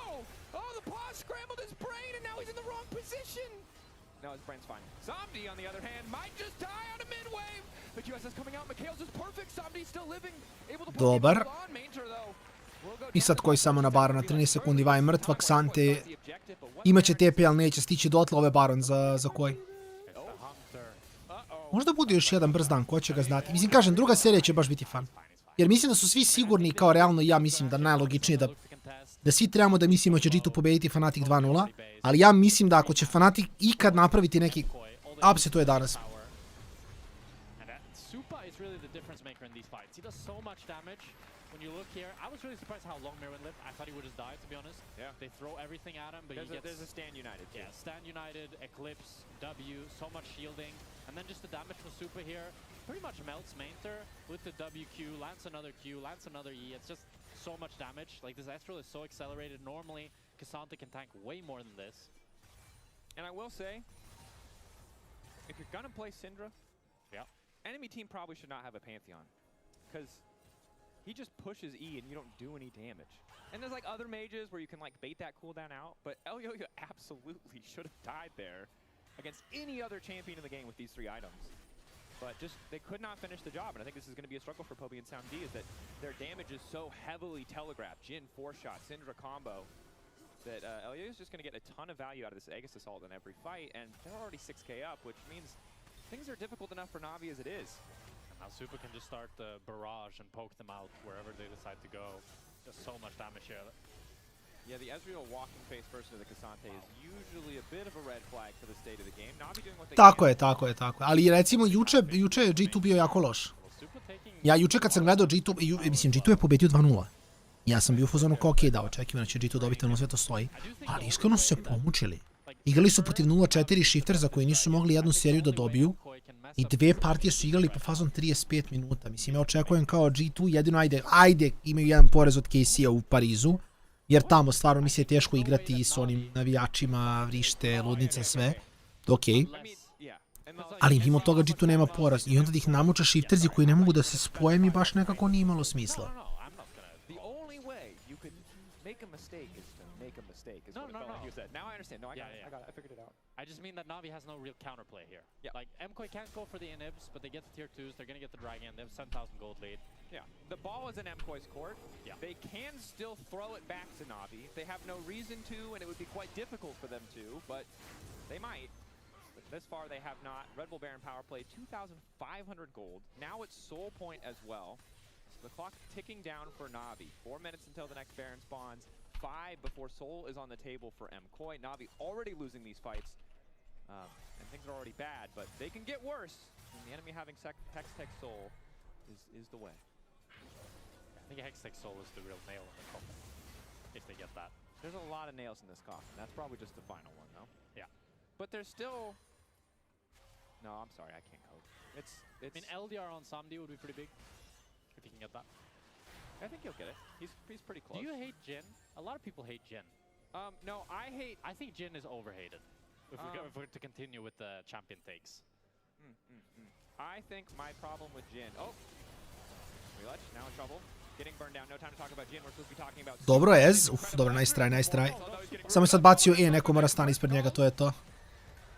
Oh, the pause scrambled his brain, and now he's in the wrong position. No, his brain's fine. Somebody, on the other hand, might just die on a mid-wave. But USS coming out. Mikhail's is perfect. Somebody's still living. Able to put people on Mainter, though. I sad koji samo na Baron na 13 sekundi vaj mrtva, Xante imaće TP, ali neće stići dotle, ove Baron za koji. Možda bude još jedan brz dan, ko će ga znati. Mislim, kažem, druga serija će baš biti fan. Jer mislim da su svi sigurni, kao realno ja mislim da najlogičnije da svi trebamo da mislimo će G2 pobediti Fnatic 2-0, ali ja mislim da ako će Fnatic ikad napraviti neki upset, to je danas. When you look here, I was really surprised how long Mirwin lived. I thought he would just die, to be honest. Yeah. They throw everything at him, but there's a Stand United. Yeah, Stand United, Eclipse, W, so much shielding. And then just the damage from Super here pretty much melts Mainter with the WQ, lands another Q, lands another E. It's just so much damage. Like, this Astral is so accelerated. Normally, Cassante can tank way more than this. And I will say, if you're gonna play Syndra, enemy team probably should not have a Pantheon. Because he just pushes E and you don't do any damage. And there's like other mages where you can like bait that cooldown out, but Elyoya absolutely should have died there against any other champion in the game with these 3 items. But just, they could not finish the job, and I think this is going to be a struggle for Poby and Sound D, is that their damage is so heavily telegraphed. Jhin 4-shot, Syndra combo, that Elyoya is just going to get a ton of value out of this Aegis Assault in every fight, and they're already 6k up, which means things are difficult enough for Na'Vi as it is. Now Super can just start the barrage and poke them out wherever they decide to go. Just so much damage here. Yeah, the Ezreal walking face versus the Cassante is usually a bit of a red flag for the state of the game. Na'Vi doing what they can. Tako je. Ali recimo juče je G2 bio jako loš. Ja juče kad sam gledao G2, mislim G2 je pobedio 2-0. Ja sam bio u fazonu kao okej, da očekivano će G2 dobiti, ono sve to stoji. Ali iskreno su se pomučili. Igrali su protiv 0-4 shifter za koji nisu mogli jednu seriju da dobiju. I 2 partije su igrali po fazom 35 minuta. Mislim, ja očekujem kao G2 jedino ajde imaju jedan porez od KC-a u Parizu. Jer tamo stvarno mi se je teško igrati s onim navijačima, vrište, ludnica, sve. Okej. Ali mimo toga G2 nema poraz. I onda da ih namuča shifterzi koji ne mogu da se spoje mi baš nekako nije imalo smisla. Now I understand. No, I got it. I figured it out. I just mean that Na'Vi has no real counterplay here. Yeah. Like, MKOI can't go for the inhibs, but they get the tier 2s, they're gonna get the dragon, they have 7,000 gold lead. Yeah. The ball is in MKOI's court. Yeah. They can still throw it back to Na'Vi. They have no reason to, and it would be quite difficult for them to, but they might. This far they have not. Red Bull Baron power play, 2,500 gold. Now it's Soul Point as well. So the clock ticking down for Na'Vi. 4 minutes until the next Baron spawns. 5 before Soul is on the table for MKOI. Na'Vi already losing these fights. And things are already bad, but they can get worse. And the enemy having Hex-Tech Soul is the way. I think Hex-Tech Soul is the real nail in the coffin, if they get that. There's a lot of nails in this coffin. That's probably just the final one, though. Yeah. But there's still... No, I'm sorry, I can't code. It's I mean, LDR on Samdi would be pretty big, if you can get that. I think he'll get it. He's pretty close. Do you hate Jhin? A lot of people hate Jhin. No, I think Jhin is overhated. If we're to continue with the champion takes. I think my problem with Jhin... Oh! Reletch, now in trouble. Getting burned down. No time to talk about Jhin. We're supposed to be talking about... Dobro, Ez. Uf, dobro, nice try, nice try. Samo je sad bacio neko mora stani ispred njega, to je to.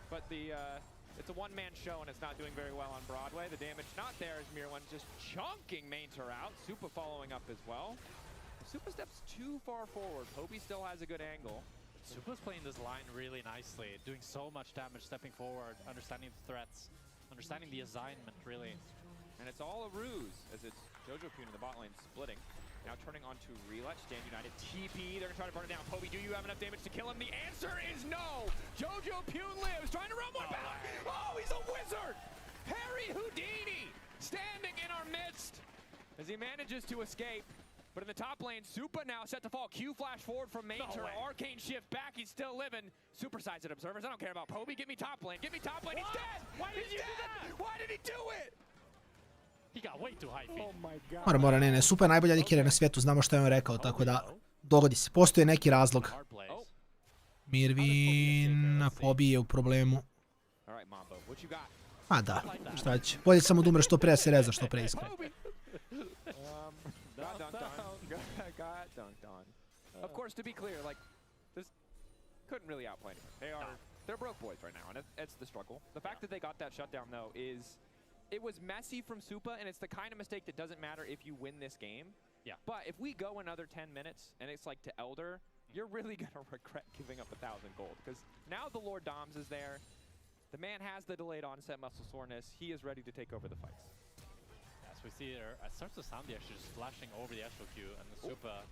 But it's a one-man show and it's not doing very well on Broadway. The damage not there as Mirwan just chunking Mainter out. Supa following up as well. Supa steps too far forward. Poby still has a good angle. Supa's playing this line really nicely, doing so much damage, stepping forward, understanding the threats, understanding the assignment, really. And it's all a ruse, as it's Jojo Pune in the bot lane splitting. Now turning on to Reletch, Stand United, TP, they're gonna try to burn it down. Poby, do you have enough damage to kill him? The answer is no! Jojo Pune lives, trying to run one back! Oh, he's a wizard! Harry Houdini, standing in our midst, as he manages to escape. But in the top lane, Supa now set to fall. Q flash forward from Mainter. Arcane shift back. He's still living. Super sides observers. I don't care about Poby. Give me top lane. Give me top lane. He's dead. Why did you do that? Why did he do it? He got way too high feet. Oh my god. Mora, ne. Supa je najbolja dikira na svijetu. Znamo što je on rekao, tako da dogodi se. Postoji neki razlog. Mirvin, Poby je u problemu. A da, šta će. Bolje samo da umre što pre, se reza što pre iskre. Got dunked on. Of course, to be clear, like, this couldn't really outplay anyone. They're broke boys right now, and it's the struggle. The fact that they got that shutdown, though, is... It was messy from Supa, and it's the kind of mistake that doesn't matter if you win this game. Yeah. But if we go another 10 minutes, and it's like to Elder, you're really going to regret giving up 1,000 gold. Because now the Lord Doms is there. The man has the delayed onset muscle soreness. He is ready to take over the fights. We see there, it starts to sound actually just flashing over the Astral Q, and the Supa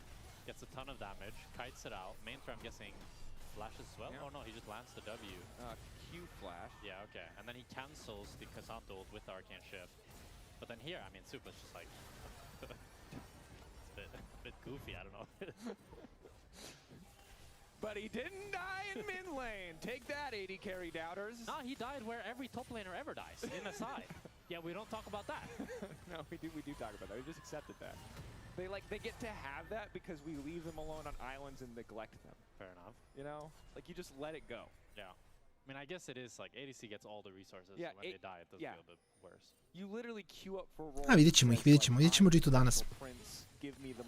gets a ton of damage, kites it out. Mainter, I'm guessing, flashes as well? Yeah. Oh no, he just lands the W. Q flash. Yeah, okay. And then he cancels the Kazanto ult with the Arcane Shift. But then here, I mean, Supa's just like... it's a bit goofy, I don't know. But he didn't die in mid lane. Take that, 80 carry doubters. No, he died where every top laner ever dies, in the side. Yeah, we don't talk about that. No, we do talk about that. We just accepted that. They get to have that because we leave them alone on islands and neglect them. Fair enough. You know? Like, you just let it go. Yeah. I mean, I guess it is like ADC gets all the resources, so when they die, it does feel a bit worse. You literally queue up for roll. A, vidjet ćemo ih, vidjet ćemo G2 danas.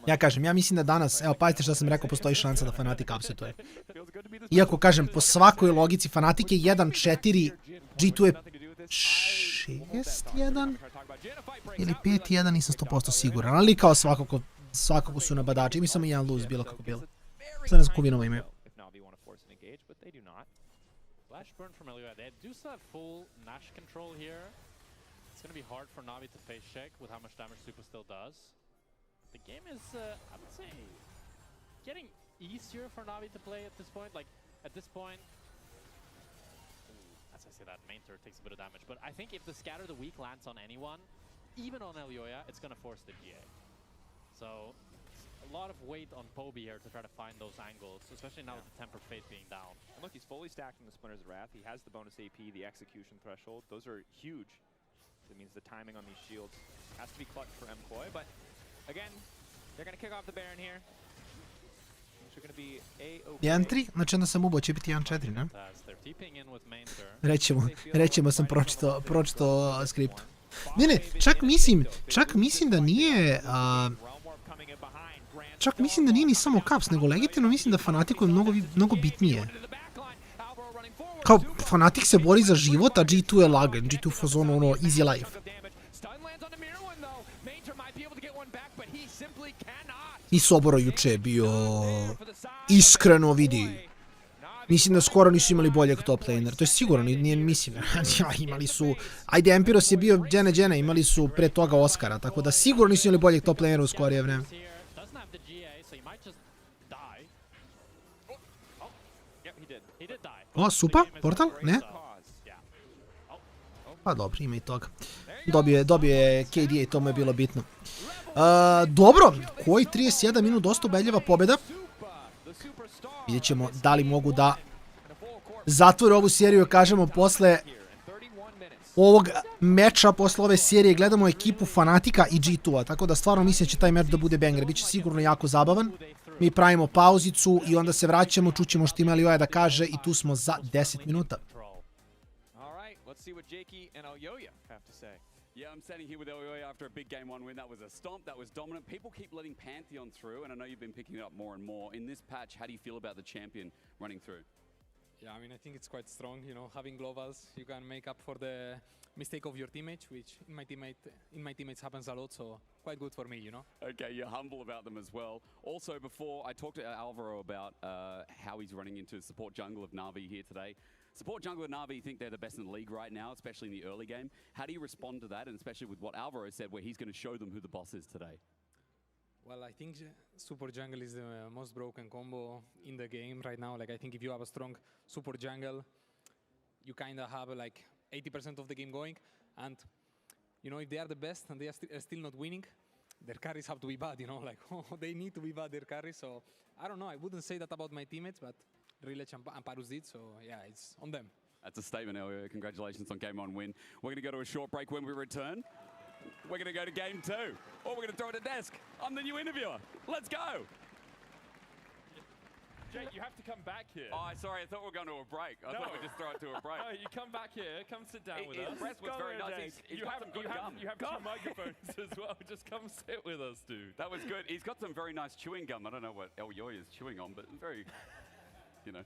Ja kažem, ja mislim da danas, evo pazite što sam rekao, postoji šansa da Fnatic upsetuje. Iako kažem, po svakoj logici Fnatic je 1-4, G2 je 6-1 ili 5-1, nisam 100% siguran, ali kao svakako su nabadači, mi samo jedan lose bilo kako bilo. Sad ne znam ko vinova imaju. Flash burn from Elio. They do still have full Nash control here. It's going to be hard for Na'Vi to face check with how much damage Supa still does. The game is, I would say, getting easier for Na'Vi to play at this point. Like, at this point, as I say that, Mainter takes a bit of damage. But I think if the Scatter the Weak lands on anyone, even on Elioya, it's going to force the GA. So, a lot of weight on Poby here to try to find those angles, especially now with the Tempered Fate being down. And look, he's fully stacked in the Splinter's Wrath. He has the bonus AP, the execution threshold. Those are huge. That means the timing on these shields has to be clutched for MKOI. But again, they're going to kick off the Baron here. Which are going to be A-OK. 1-3, znači onda sam ubao će biti 1-4, ne? Rećemo sam pročito skriptu. Ne, čak mislim da nije... Čak mislim da nije ni samo Caps, nego legitimno mislim da Fnaticу je mnogo bitnije. Kao, Fnatic se bori za život, a G2 je lagan. G2 fazonu, ono, easy life. I Soboro juče je bio... Iskreno vidi. mislim da skoro nisu imali boljeg top lanera. To je sigurno, nije mislim. Imali su, ajde, Empiros je bio džene, imali su pre toga Oscara, tako da sigurno nisu imali boljeg top lanera u skorije vreme. O, supa, portal? Ne? Pa dobro, ima i toga. Dobio je KD i to mu je bilo bitno. Dobro, koji 31 minut dosta ubedljiva pobjeda. Vidjet ćemo da li mogu da zatvore ovu seriju, kažemo, posle ovog meča, posle ove serije gledamo ekipu Fanatika i G2-a, tako da stvarno mislim da će taj meč da bude banger, bit će sigurno jako zabavan. Mi pravimo pauzicu i onda se vraćamo, čućemo što ima Elioja da kaže i tu smo za 10 minuta. Yeah, I'm standing here with Elioya after a big game one win. That was a stomp, that was dominant. People keep letting Pantheon through, and I know you've been picking it up more and more. In this patch, how do you feel about the champion running through? Yeah, I mean, I think it's quite strong, you know, having globals, you can make up for the mistake of your teammates, which in my teammates happens a lot, so quite good for me, you know. Okay, you're humble about them as well. Also, before I talked to Alvaro about how he's running into support jungle of Na'Vi here today. Support jungle and Na'Vi think they're the best in the league right now, especially in the early game. How do you respond to that, and especially with what Alvaro said, where he's going to show them who the boss is today? Well, I think support jungle is the most broken combo in the game right now. Like, I think if you have a strong support jungle, you kind of have like 80% of the game going. And, you know, if they are the best and they are still not winning, their carries have to be bad, you know, like, they need to be bad, their carries. So, I don't know, I wouldn't say that about my teammates, but Rilech and Parus did, so yeah, it's on them. That's a statement, Elio. Congratulations on game one win. We're going to go to a short break. When we return, we're going to go to game two. Or we're going to throw it at desk. I'm the new interviewer. Let's go. Jake, you have to come back here. Oh, sorry, I thought we were going to a break. I thought we'd just throw it to a break. No, you come back here, come sit down with us. His breath was very nice. You have two microphones as well. Just come sit with us, dude. That was good. He's got some very nice chewing gum. I don't know what Elio is chewing on, but very, you know.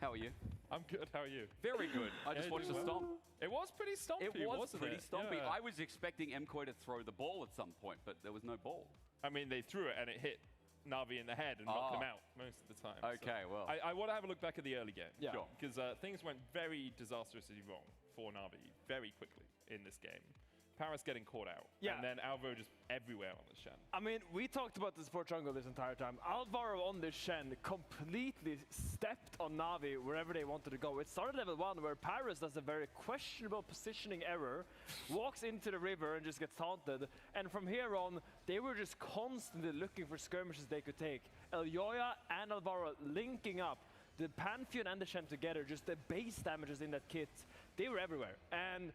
How are you? I'm good, how are you? Very good. I just watched the stomp. It was pretty stompy, wasn't it? Pretty stompy. Yeah. I was expecting MKOI to throw the ball at some point, but there was no ball. I mean, they threw it and it hit Na'Vi in the head and knocked them out most of the time. Okay, so well. I want to have a look back at the early game. Yeah. Sure. Because things went very disastrously wrong for Na'Vi very quickly in this game. Paris getting caught out. Yeah. And then Alvaro just everywhere on the Shen. I mean, we talked about the support jungle this entire time. Alvaro on the Shen completely stepped on Na'Vi wherever they wanted to go. It started level 1 where Paris does a very questionable positioning error, walks into the river and just gets taunted. And from here on, they were just constantly looking for skirmishes they could take. Elioya and Alvaro linking up. The Pantheon and the Shen together, just the base damages in that kit, they were everywhere. And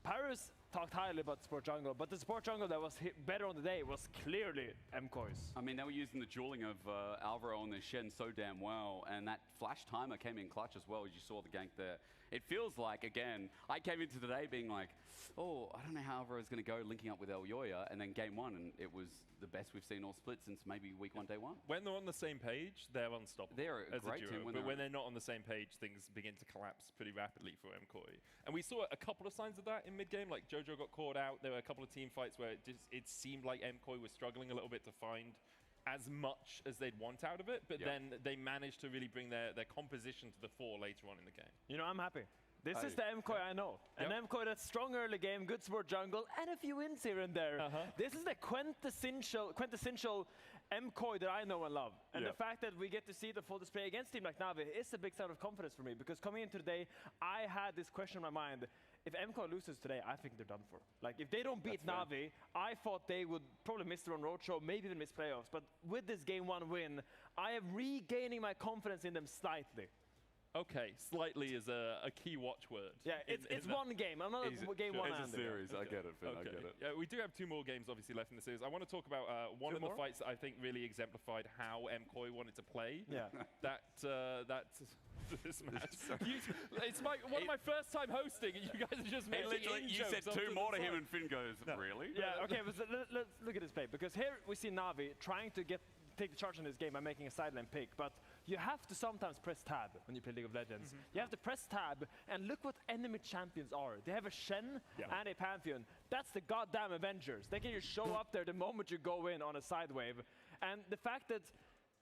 Paris talked highly about the support jungle, but the support jungle that was hit better on the day was clearly MKOI's. I mean, they were using the dueling of Alvaro on their Shen so damn well, and that flash timer came in clutch as well, as you saw the gank there. It feels like, again, I came into today being like, oh, I don't know how Alvaro's going to go linking up with Elioya, and then game one, and it was the best we've seen all split since maybe week 1, day 1. When they're on the same page, they're unstoppable. They're a great duo, team. But when they're not on the same page, things begin to collapse pretty rapidly for MKOI. And we saw a couple of signs of that in mid-game, like Jojo got caught out. There were a couple of team fights where it seemed like MKOI was struggling a little bit to find as much as they'd want out of it, but then they managed to really bring their composition to the fore later on in the game. You know, I'm happy. This is the MKOI I know. An MKOI that's strong early game, good support jungle, and a few wins here and there. This is the quintessential MKOI that I know and love. And the fact that we get to see the full display against team like Na'Vi is a big sign of confidence for me, because coming into the day, I had this question in my mind. If MKOI loses today, I think they're done for. Like, if they don't beat Na'Vi, I thought they would probably miss their own roadshow, maybe even miss playoffs. But with this game 1 win, I am regaining my confidence in them slightly. Okay, slightly is a key watch word. Yeah, it's one game. I'm not a game one. It's a series. Okay. I get it, Finn. Okay. I get it. Yeah, we do have 2 more games obviously left in the series. I want to talk about one of the fights that I think really exemplified how MKOI wanted to play. Yeah. This match. It's one of my first time hosting, and you guys are just making you said 2 more to him, and Finn goes, really? Yeah. Okay. But let's look at this play, because here we see Na'Vi trying to take the charge in this game by making a sideline pick, but you have to sometimes press tab when you play League of Legends. You have to press tab, and look what enemy champions are. They have a Shen and a Pantheon. That's the goddamn Avengers. They can just show up there the moment you go in on a side wave. And the fact that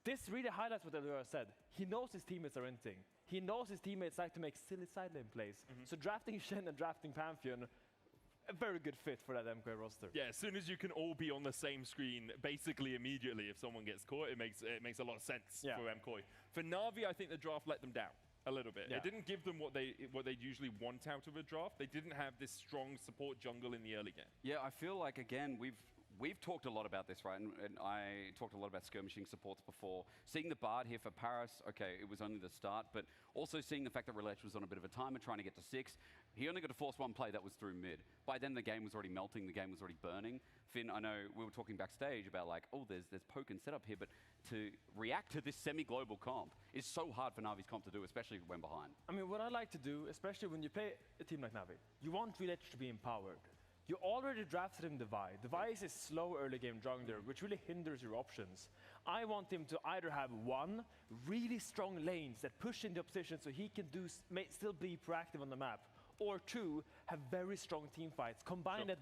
this really highlights what Elioya said. He knows his teammates are inting. he knows his teammates like to make silly side lane plays. So drafting Shen and drafting Pantheon, a very good fit for that MK roster. Yeah, as soon as you can all be on the same screen, basically immediately, if someone gets caught, it makes a lot of sense for MKOI. For Na'Vi, I think the draft let them down a little bit. It didn't give them what they'd usually want out of a draft. They didn't have this strong support jungle in the early game. Yeah, I feel like, again, we've talked a lot about this, right? And I talked a lot about skirmishing supports before. Seeing the Bard here for Paris, okay, it was only the start, but also seeing the fact that Relech was on a bit of a timer trying to get to 6. He only got to force one play, that was through mid. By then, the game was already melting, the game was already burning. Finn, I know we were talking backstage about like, oh, there's poke and setup here, but to react to this semi-global comp is so hard for Navi's comp to do, especially when behind. I mean, what I like to do, especially when you play a team like Na'Vi, you want Relech to be empowered. You already drafted him Devi. Devi is a slow early game jungler, which really hinders your options. I want him to either have one, really strong lanes that push into opposition so he can still be proactive on the map, or 2, have very strong team fights. Combine it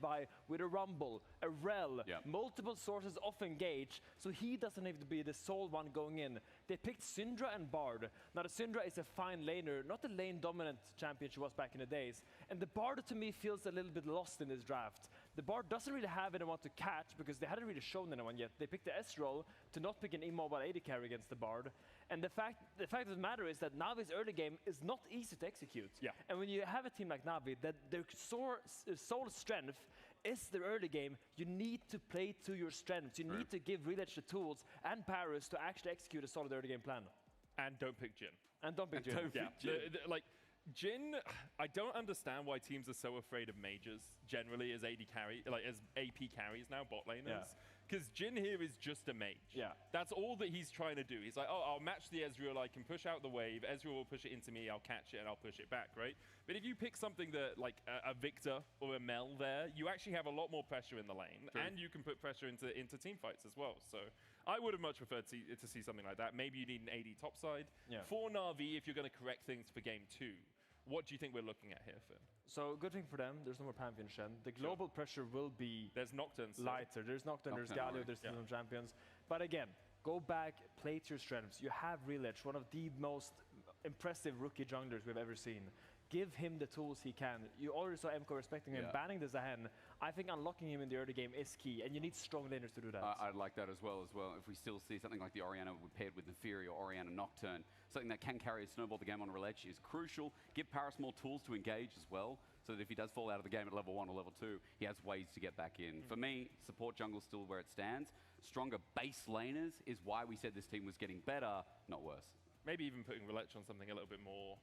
with a Rumble, a Rel, multiple sources of engage, so he doesn't have to be the sole one going in. They picked Syndra and Bard. Now the Syndra is a fine laner, not the lane dominant champion she was back in the days. And the Bard to me feels a little bit lost in this draft. The Bard doesn't really have anyone to catch because they hadn't really shown anyone yet. They picked the S-roll to not pick an immobile AD carry against the Bard. And the fact of the matter is that Navi's early game is not easy to execute. And when you have a team like Na'Vi, that their sole strength is their early game, you need to play to your strengths. You need to give Relech the tools and Paris to actually execute a solid early game plan. And don't pick Jhin. And don't pick Jhin. Like, Jhin, I don't understand why teams are so afraid of mages generally as AD carry, like as AP carries now, bot laners. Because Jhin here is just a mage. That's all that he's trying to do. He's like, oh, I'll match the Ezreal, I can push out the wave, Ezreal will push it into me, I'll catch it, and I'll push it back, right? But if you pick something that, like a Victor or a Mel there, you actually have a lot more pressure in the lane, and you can put pressure into team fights as well. So I would have much preferred to see something like that. Maybe you need an AD topside. For Na'Vi, if you're going to correct things for game 2, what do you think we're looking at here, Finn? So good thing for them, there's no more Pantheon Shen. The global pressure will be lighter. There's Nocturne, there's Galio, there's still some champions. But again, go back, play to your strengths. You have Relech, one of the most impressive rookie junglers we've ever seen. Give him the tools he can. You already saw MKOI respecting him, banning the Zahen. I think unlocking him in the early game is key, and you need strong laners to do that. I'd like that as well. If we still see something like the Orianna paired with Neferi or Orianna Nocturne, something that can carry a snowball the game on Relech is crucial. Give Paris more tools to engage as well, so that if he does fall out of the game at level 1 or level 2, he has ways to get back in. For me, support jungle's still where it stands. Stronger base laners is why we said this team was getting better, not worse. Maybe even putting Relech on something a little bit more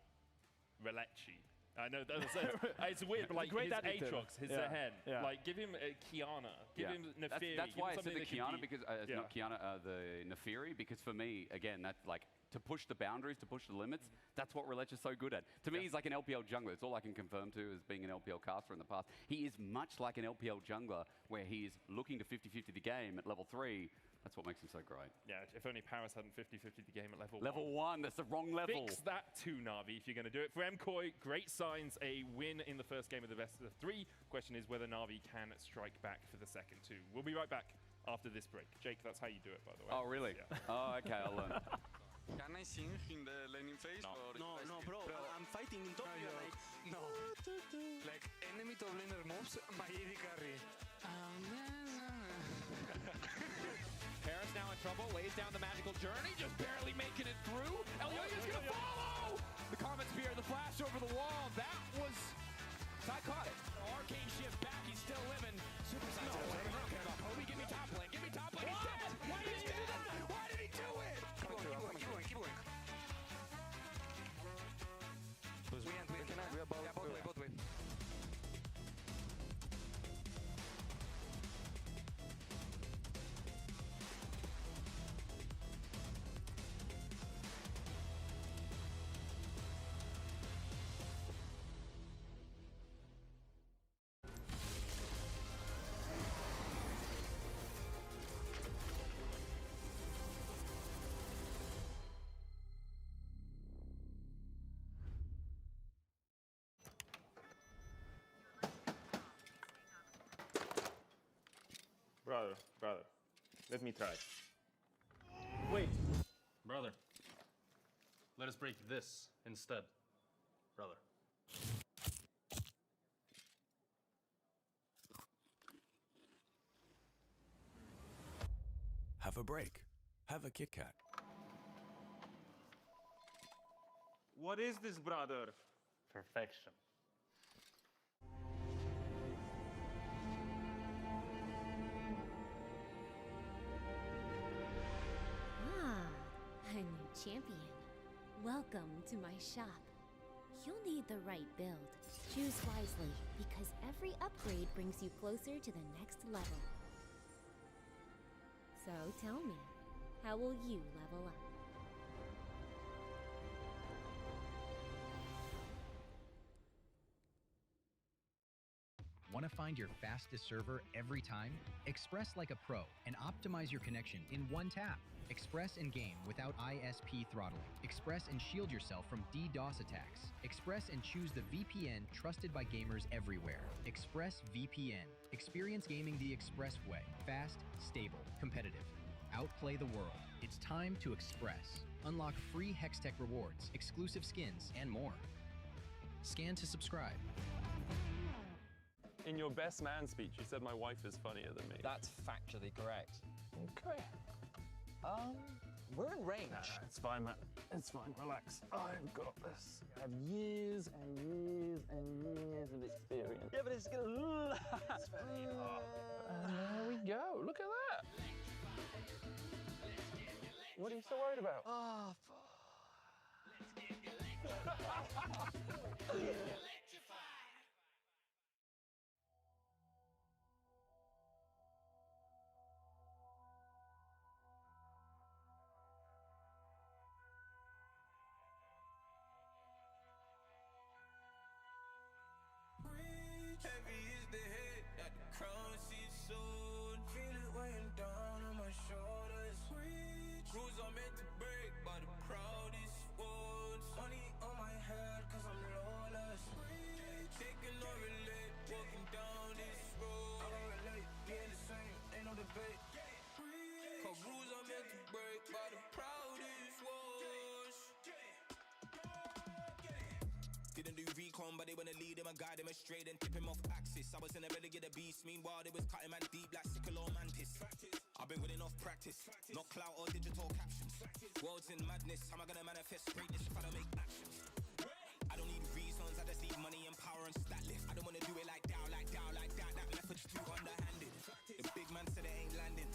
Relech-y. I know it's weird, but like his Aatrox, his Zahen, like give him Kiana, give him Neferi. That's why I said the Kiana because not Kiana, the Neferi, because for me, again, that's like to push the boundaries, to push the limits. That's what Relech is so good at. To me, he's like an LPL jungler. It's all I can confirm to as being an LPL caster in the past. He is much like an LPL jungler, where he is looking to 50-50 the game at level 3. That's what makes him so great. Yeah, if only Paris hadn't 50-50 the game at level 1. Level 1, that's the wrong level. Fix that too, Na'Vi, if you're going to do it. For MKOI, great signs, a win in the first game of the best of 3. Question is whether Na'Vi can strike back for the second 2. We'll be right back after this break. Jake, that's how you do it, by the way. Oh, really? Yeah. Oh, okay, I'll learn. Can I sing in the laning phase? No, bro. I'm fighting in top lane. Like, no. Like, enemy top laner moves, my AD carry. Paris now in trouble, lays down the magical journey, just barely making it through. Elioya's gonna follow! The Comet Spear, the flash over the wall, that was psychotic. Arcane shift back, he's still living. Super Saiyan. No, Kobe, give me top lane, give me top lane. He's dead! Why did he do that? Why did he do it? Keep going. We are bot way. Brother, let me try. Wait. Brother, Let us break this instead, brother. Have a break. Have a Kit Kat. What is this, brother? Perfection. A new champion. Welcome to my shop. You'll need the right build. Choose wisely, because every upgrade brings you closer to the next level. So tell me, how will you level up? Want to find your fastest server every time? Express like a pro and optimize your connection in one tap. Express and game without ISP throttling. Express and shield yourself from DDoS attacks. Express and choose the VPN trusted by gamers everywhere. Express VPN. Experience gaming the Express way. Fast, stable, competitive. Outplay the world. It's time to Express. Unlock free Hextech rewards, exclusive skins, and more. Scan to subscribe. In your best man speech, you said my wife is funnier than me. That's factually correct. Okay. We're in range. Nah, it's fine, man. It's fine. Relax. I've got this. I have years and years and years of experience. Yeah, but it's gonna last very hard. And there we go. Look at that. What are you so worried about? Oh, Heavy is the head that the crown seats soon. Feel it weighing down on my shoulders. Rules are meant to break by the proudest ones. Money on my head cause I'm lawless. Taking no relate, walking down this road. I don't relate, being the same, ain't no debate. Cause rules are meant to break by the proudest ones. Didn't do recon, but they wanna lead him and guide him straight and tip him off axis. I was in the belly of the beast, meanwhile they was cutting man deep like sickle or mantis. I've been winning off practice, not clout or digital captions. World's in madness, how am I gonna manifest greatness if I don't make actions? I don't need reasons, I just need money and power and stat lift. I don't wanna do it like that, that method's too underhanded. The big man said it ain't landing,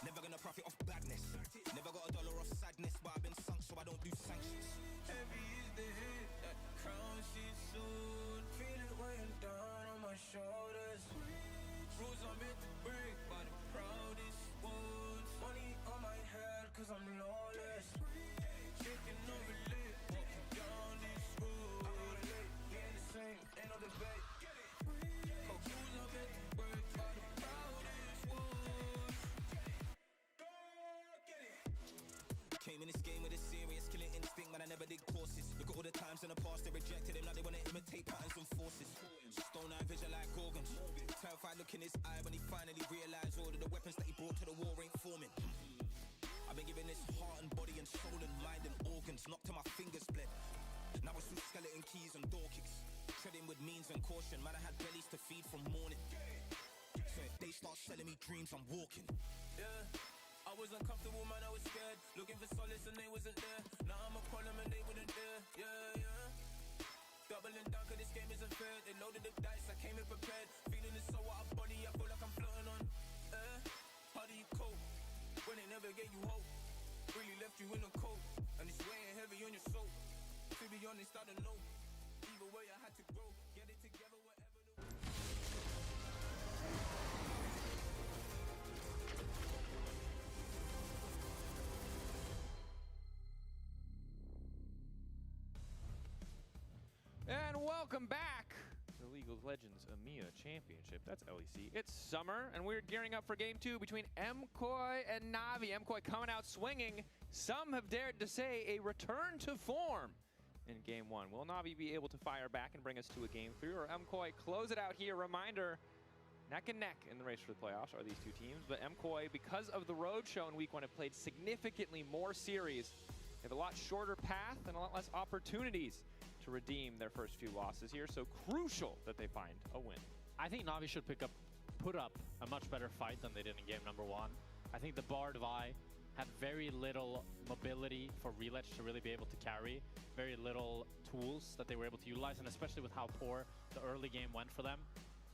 never gonna profit off badness. Never got a dollar off sadness, but I've been sunk so I don't do sanctions. Heavy is the head that the crown seats soon. Feel it weighing down on my shoulders. Rules are meant to break by the proudest ones. Money on my head cause I'm lawless. Taking no relate, walking down this road. I don't relate, being the same, ain't no debate. Cause rules are meant to break by the proudest ones. Came in this game with a serious killing instinct, man, I never did courses. Look at all the times in the past they rejected him, now they wanna imitate patterns and forces. Stone eye vision like Gorgons. Terrified look in his eye when he finally realized all of the weapons that he brought to the war ain't forming. I've been giving this heart and body and soul and mind and organs, knocked to my fingers bled. Now it's through skeleton keys and door kicks. Treading with means and caution, man, I had bellies to feed from morning. So if they start selling me dreams, I'm walking. Yeah. I was uncomfortable, man, I was scared. Looking for solace and they wasn't there. Now I'm a problem and they wouldn't dare. Yeah. Doubling down cause this game isn't fair. They loaded the dice, I came in prepared. Feeling it so out of body, I feel like I'm floating on air. How do you cope when they never gave you hope? Really left you in a cold, and it's weighing heavy on your soul. To be honest, I don't know. Either way I had to grow. Get it together whatever the And welcome back to the League of Legends EMEA Championship. That's LEC. It's summer, and we're gearing up for Game 2 between MKOI and Navi. MKOI coming out swinging. Some have dared to say a return to form in Game 1. Will Navi be able to fire back and bring us to a Game 3, or MKOI close it out here? Reminder, neck and neck in the race for the playoffs are these two teams, but MKOI, because of the road show in Week 1, have played significantly more series have a lot shorter path and a lot less opportunities to redeem their first few losses here, so crucial that they find a win. I think Na'Vi should put up a much better fight than they did in game number 1. I think the Bard Vi had very little mobility for Reletch to really be able to carry, very little tools that they were able to utilize, and especially with how poor the early game went for them,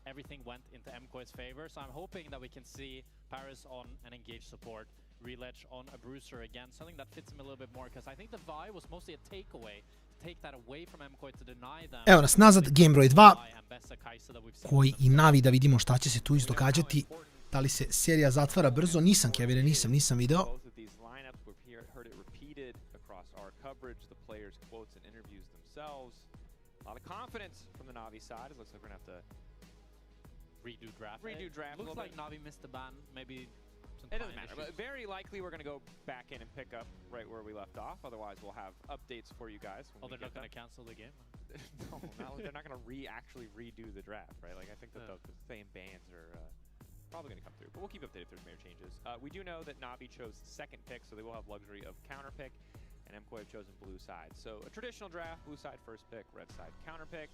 everything went into MKOI's favor. So I'm hoping that we can see Paris on an engaged support, Reletch on a bruiser again, something that fits him a little bit more, because I think the Vi was mostly a takeaway, to take that away from MKOI, to deny them. Evo nas nazad, game broj 2, koji i Navi, da vidimo šta će se tu izdogađati. Da li se serija zatvara brzo? Nisam, Kevine, nisam video. Redo draft. Looks like Na'Vi missed the ban, maybe. It doesn't matter, but very likely we're going to go back in and pick up right where we left off. Otherwise, we'll have updates for you guys. Oh, they're not going to cancel the game? No, they're not going to actually redo the draft, right? Like, I think that the same bans are probably going to come through, but we'll keep updated if there's major changes. We do know that Na'Vi chose second pick, so they will have luxury of counter pick, and MKOI have chosen blue side. So a traditional draft, blue side first pick, red side counter pick.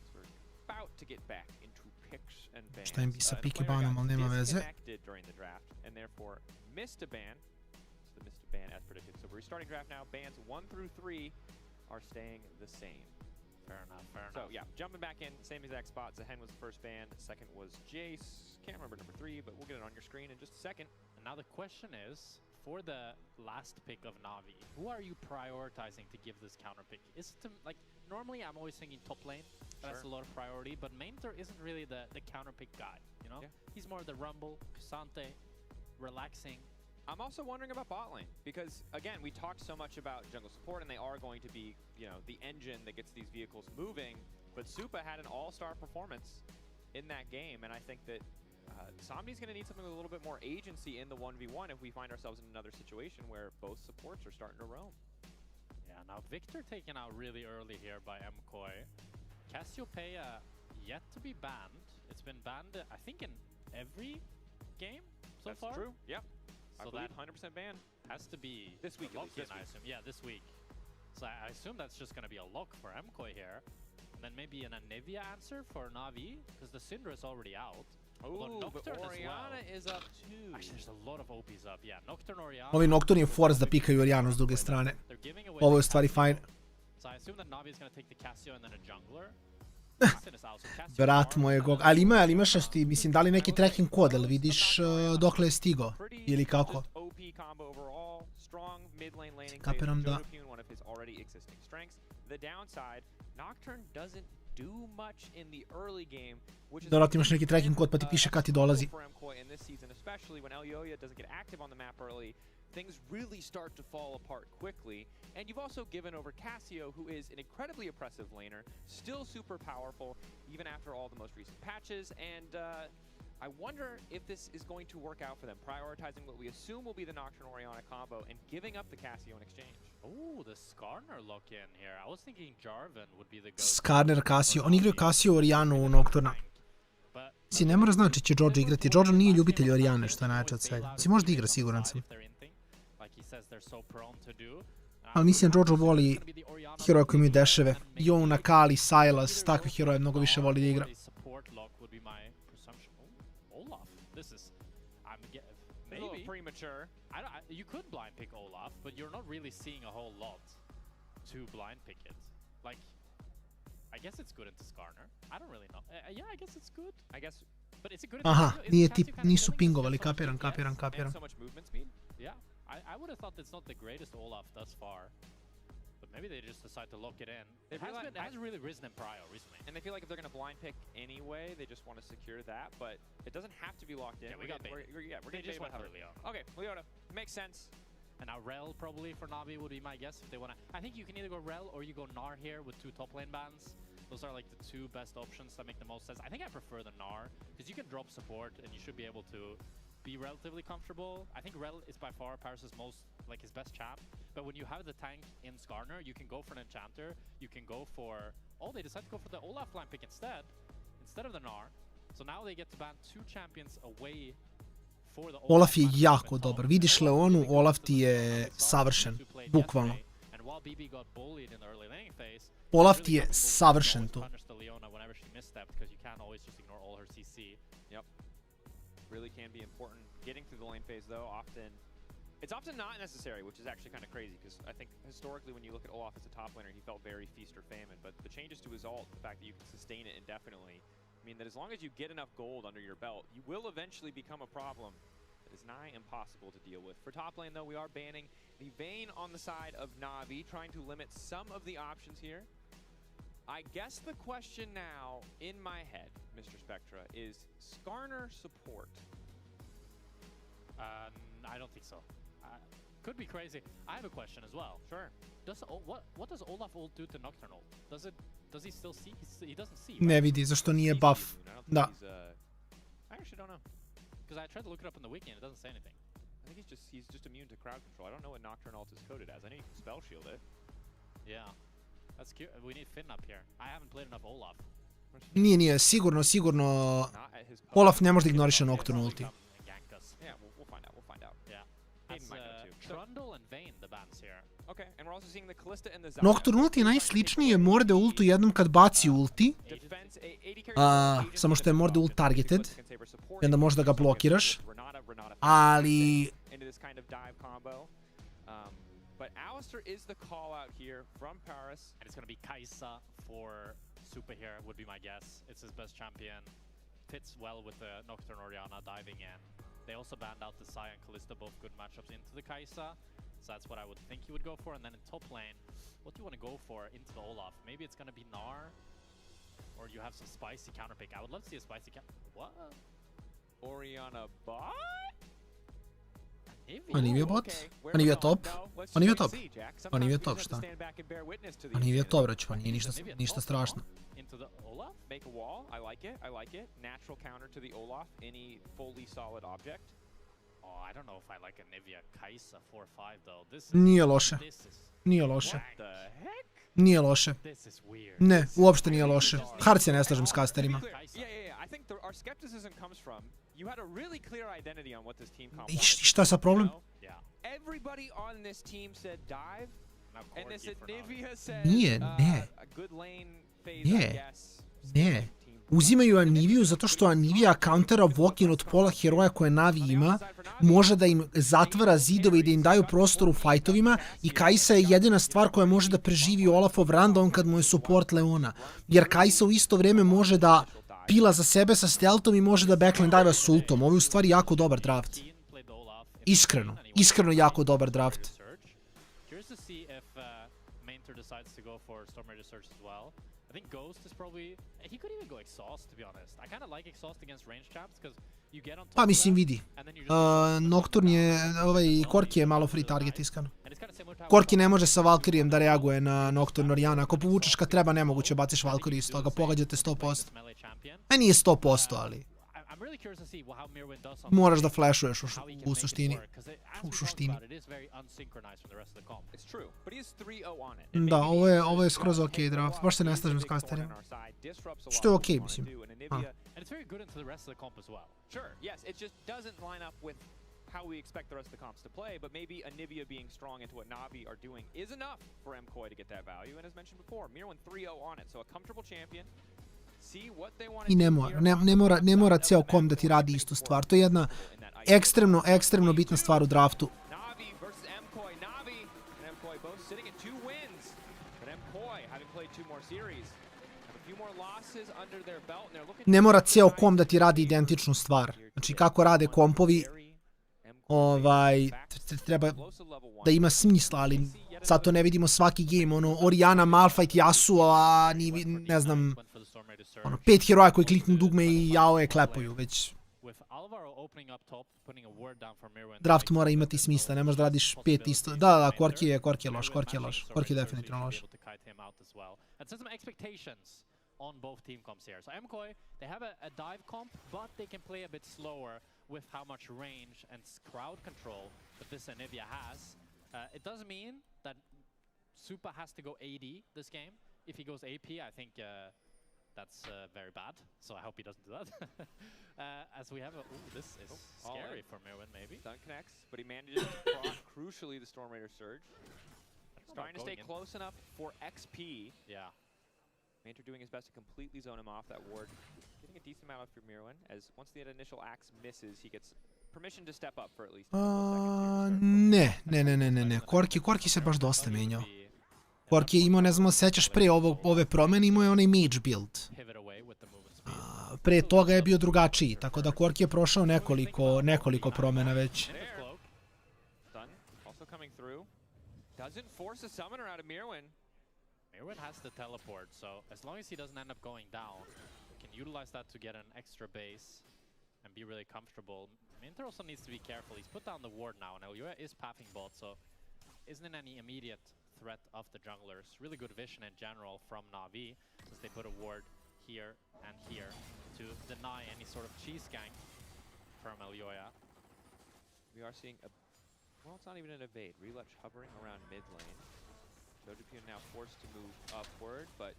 So we're about to get back into picks and bans. Šta im bi sa pike banom, ali nema veze. During the draft, and therefore missed a ban. So the missed a ban as predicted. So we're restarting draft now. Bans 1 through 3 are staying the same. Fair enough. So yeah, jumping back in, same exact spot. Zahen was the first ban, second was Jace. Can't remember number 3, but we'll get it on your screen in just a second. And now the question is, for the last pick of Na'Vi, who are you prioritizing to give this counter pick? Is it to, like, normally I'm always thinking top lane. That's a lot of priority, but Mainter isn't really the counter pick guy, you know? Yeah. He's more the Rumble, Cassante, relaxing. I'm also wondering about bot lane, because again, we talked so much about jungle support, and they are going to be, you know, the engine that gets these vehicles moving, but Supa had an all-star performance in that game, and I think that Somni's going to need something with a little bit more agency in the 1v1 if we find ourselves in another situation where both supports are starting to roam. Yeah, now Victor taken out really early here by MKOI. Cassiopeia yet to be banned. It's been banned, I think, in every game so far. That's true, yeah. So I believe 100% ban. Has to be this week, I assume. Yeah, this week. So I assume that's just going to be a lock for MKOI here. And then maybe an Anivia answer for Na'Vi, because the Syndra is already out. Ooh, but Orianna is up too. Actually, there's a lot of OPs up. Yeah, Nocturne, Orianna. Ovi Nocturne je force da pikaju Oriannu s druge strane. Ovo je u stvari fajn. So I assume that Na'Vi is going to take the Cassio and then a jungler. Brat mojeg, ali ima što ti, mislim, da li neki tracking kod, ali vidiš dokle je stigo, ili kako? Kapiram da... Dobro, ti imaš neki tracking kod pa ti piše kad ti dolazi. Things really start to fall apart quickly, and you've also given over Cassio, who is an incredibly oppressive laner, still super powerful, even after all the most recent patches, and I wonder if this is going to work out for them, prioritizing what we assume will be the Nocturne Orianna combo and giving up the Cassio in exchange. Ooh, the Skarner lock-in here. I was thinking Jarvan would be the go. Skarner, Cassio. Oni igraju Cassio, Oriannu, Nocturna. Si ne mora znači će Jojo igrati. Jojo nije ljubitelj Orianne, što je najjače od svega. Si možda igra, siguran sam. Ali mislim Jojo voli heroje koji imaju deševe. Yona, Kali, Sylas, takve heroje mnogo više voli da igra. You could blind pick Olaf, but you're not really seeing a whole lot to blind pick it. Like, I guess it's good into Skarner. I don't really know. Yeah, I guess it's good. I guess, but is it good? Aha, nisu pingovali, kapiram. Yeah, I would have thought it's not the greatest Olaf thus far. But maybe they just decide to lock it in. It has really risen in prio recently. And they feel like if they're going to blind pick anyway, they just want to secure that, but it doesn't have to be locked in. Yeah, we got bait. We're just went for Leona. Okay, Leona. Makes sense. And now Rel probably for Na'Vi would be my guess if they want to. I think you can either go Rel or you go Gnar here with 2 top lane bans. Those are like the 2 best options that make the most sense. I think I prefer the Gnar, because you can drop support and you should be able to be relatively comfortable. I think Rel is by far Paris' most, like his best champ. But when you have the tank in Skarner, you can go for an Enchanter, you can go for... Oh, they decide to go for the Olaf line pick instead of the Gnar. So now they get to ban 2 champions away for the Olaf je jako dobar. Vidiš Leonu, Olaf ti je savršen. Bukvalno. Olaf ti je savršen tu. Yep. Really can be important. Getting through the lane phase, though, it's often not necessary, which is actually kind of crazy, because I think historically when you look at Olaf as a top laner, he felt very feast or famine, but the changes to his ult, the fact that you can sustain it indefinitely, mean that as long as you get enough gold under your belt, you will eventually become a problem that is nigh impossible to deal with. For top lane, though, we are banning the Vayne on the side of Na'Vi, trying to limit some of the options here. I guess the question now, in my head, Mr. Spectra, is Skarner support? I don't think so. Could be crazy. I have a question as well. Sure. What does Olaf ult do to Nocturnal? Does he still see? He doesn't see. Right? Ne vidi, zašto nije buff. Da. I actually don't know. Because I tried to look it up in the wiki and it doesn't say anything. I think he's just immune to crowd control. I don't know what Nocturne ult is coded as. I know you can spell shield it. Yeah. That's cute. We need Finn up here. I haven't played enough Olaf. Nije, sigurno. Olaf ne može da ignoriše Nocturne ulti. Yeah, we'll find out. Yeah. That's Trundle and Vayne, the bans here. Okay, and we're also seeing the Callista and the Zarya. Nocturne ulti najsličnije Morde ultu jednom kad baci ulti. Samo što je Morde ult targeted. I onda možda ga blokiraš. Ali... But Alistair is the call out here from Paris. And it's going to be Kai'Sa for Super here, would be my guess. It's his best champion. Fits well with the Nocturne Orianna diving in. They also banned out the Sai and Callista, both good matchups into the Kai'Sa. So that's what I would think you would go for. And then in top lane, what do you want to go for into the Olaf? Maybe it's going to be Gnar. Or you have some spicy counterpick. I would love to see a spicy What? Orianna bot? Anivia bot? Anivia top? Anivia top? Anivia top, šta? Anivia top, reći, pa nije ništa strašno. Make a wall. I like it. Natural counter to the Olaf. Any fully solid object. Oh, I don't know if I like Anivia Kai'Sa 4-5 though. Nije loše. Nije loše. Nije loše. Ne, uopšte nije loše. Hard se ne slažem s casterima. I think our skepticism comes from you had a really clear identity on what this team comp I šta je sa problem? Everybody on this team said dive, and they said Nivea said Nije, ne. a good lane phase, Ne. I guess. Ne. Uzimaju Aniviju zato što Anivija countera walk-in od pola heroja koje Navi ima, može da im zatvara zidove i da im daju prostor u fajtovima i Kai'Sa je jedina stvar koja može da preživi Olafov random kad mu je support Leona. Jer Kai'Sa u isto vrijeme može da pila za sebe sa stealthom i može da backline dive s ultom. Ovo je u stvari jako dobar draft. Iskreno jako dobar draft. I think Ghost is probably... He could even go Exhaust, to be honest. I kind of like Exhaust against range champs, because you get on top Pa mislim vidi. Nocturne je, Korki je malo free target iskreno. Korki ne može sa Valkyrijem da reaguje na Nocturne Orianna. Ako povučeš kad treba, nemoguće baciš Valkyrie iz toga, pogađate 100%. Nije 100%, ali... Moraš da flashuješ u suštini. U suštini. Da, ovo je skroz okej draft. Baš se ne slažem s casterima. Što je okej, mislim. How we expect the rest of the comps to play, but maybe Anivia being strong into what Na'Vi are doing is enough for MKOI to get that value, and as mentioned before, Mirwin 3-0 on it, so a comfortable champion. I ne mora ceo kom da ti radi istu stvar. To je jedna ekstremno bitna stvar u draftu. Ne mora ceo kom da ti radi identičnu stvar. Znači kako rade kompovi, treba da ima smisla, ali sad to ne vidimo svaki game. Orianna, Malphite, Yasuo, a ne znam... 5 heroja koji kliknu dugme i AOE klepuju, već... Draft mora imati smisla, ne možeš da radiš 5 isto... Da, Korki je loš, Korki je definitivno loš. On both team comps here. So MKOI, they have a dive comp, but they can play a bit slower with how much range and crowd control that this Anivia has. It does mean that Super has to go AD this game. If he goes AP, I think that's very bad. So I hope he doesn't do that. As we have a... Ooh, this is scary for Mirwin, maybe. Stun connects, but he manages to proc crucially the Storm Raider Surge. Trying to stay close enough for XP. Yeah. Manter doing his best to completely zone him off that ward. Getting a decent amount for Mirwin, as once the initial axe misses, he gets permission to step up for at least a couple seconds. Ne. Korki se baš dosta menjao. Korki je imao, ne znam, sećaš pre ove promene, imao je onaj mage build. Pre toga je bio drugačiji, tako da Korki je prošao nekoliko promena već. Doesn't force a summoner out of Mirwin. Mirwin has the teleport, so as long as he doesn't end up going down, he can utilize that to get an extra base and be really comfortable. Minter also needs to be careful. He's put down the ward now, and Elioya is pathing bot, so isn't in any immediate threat of the junglers. Really good vision in general from Na'Vi, since they put a ward here and here to deny any sort of cheese gank from Elioya. We are seeing a... Well, it's not even an evade. Relutch hovering around mid lane. Jojopian now forced to move upward, but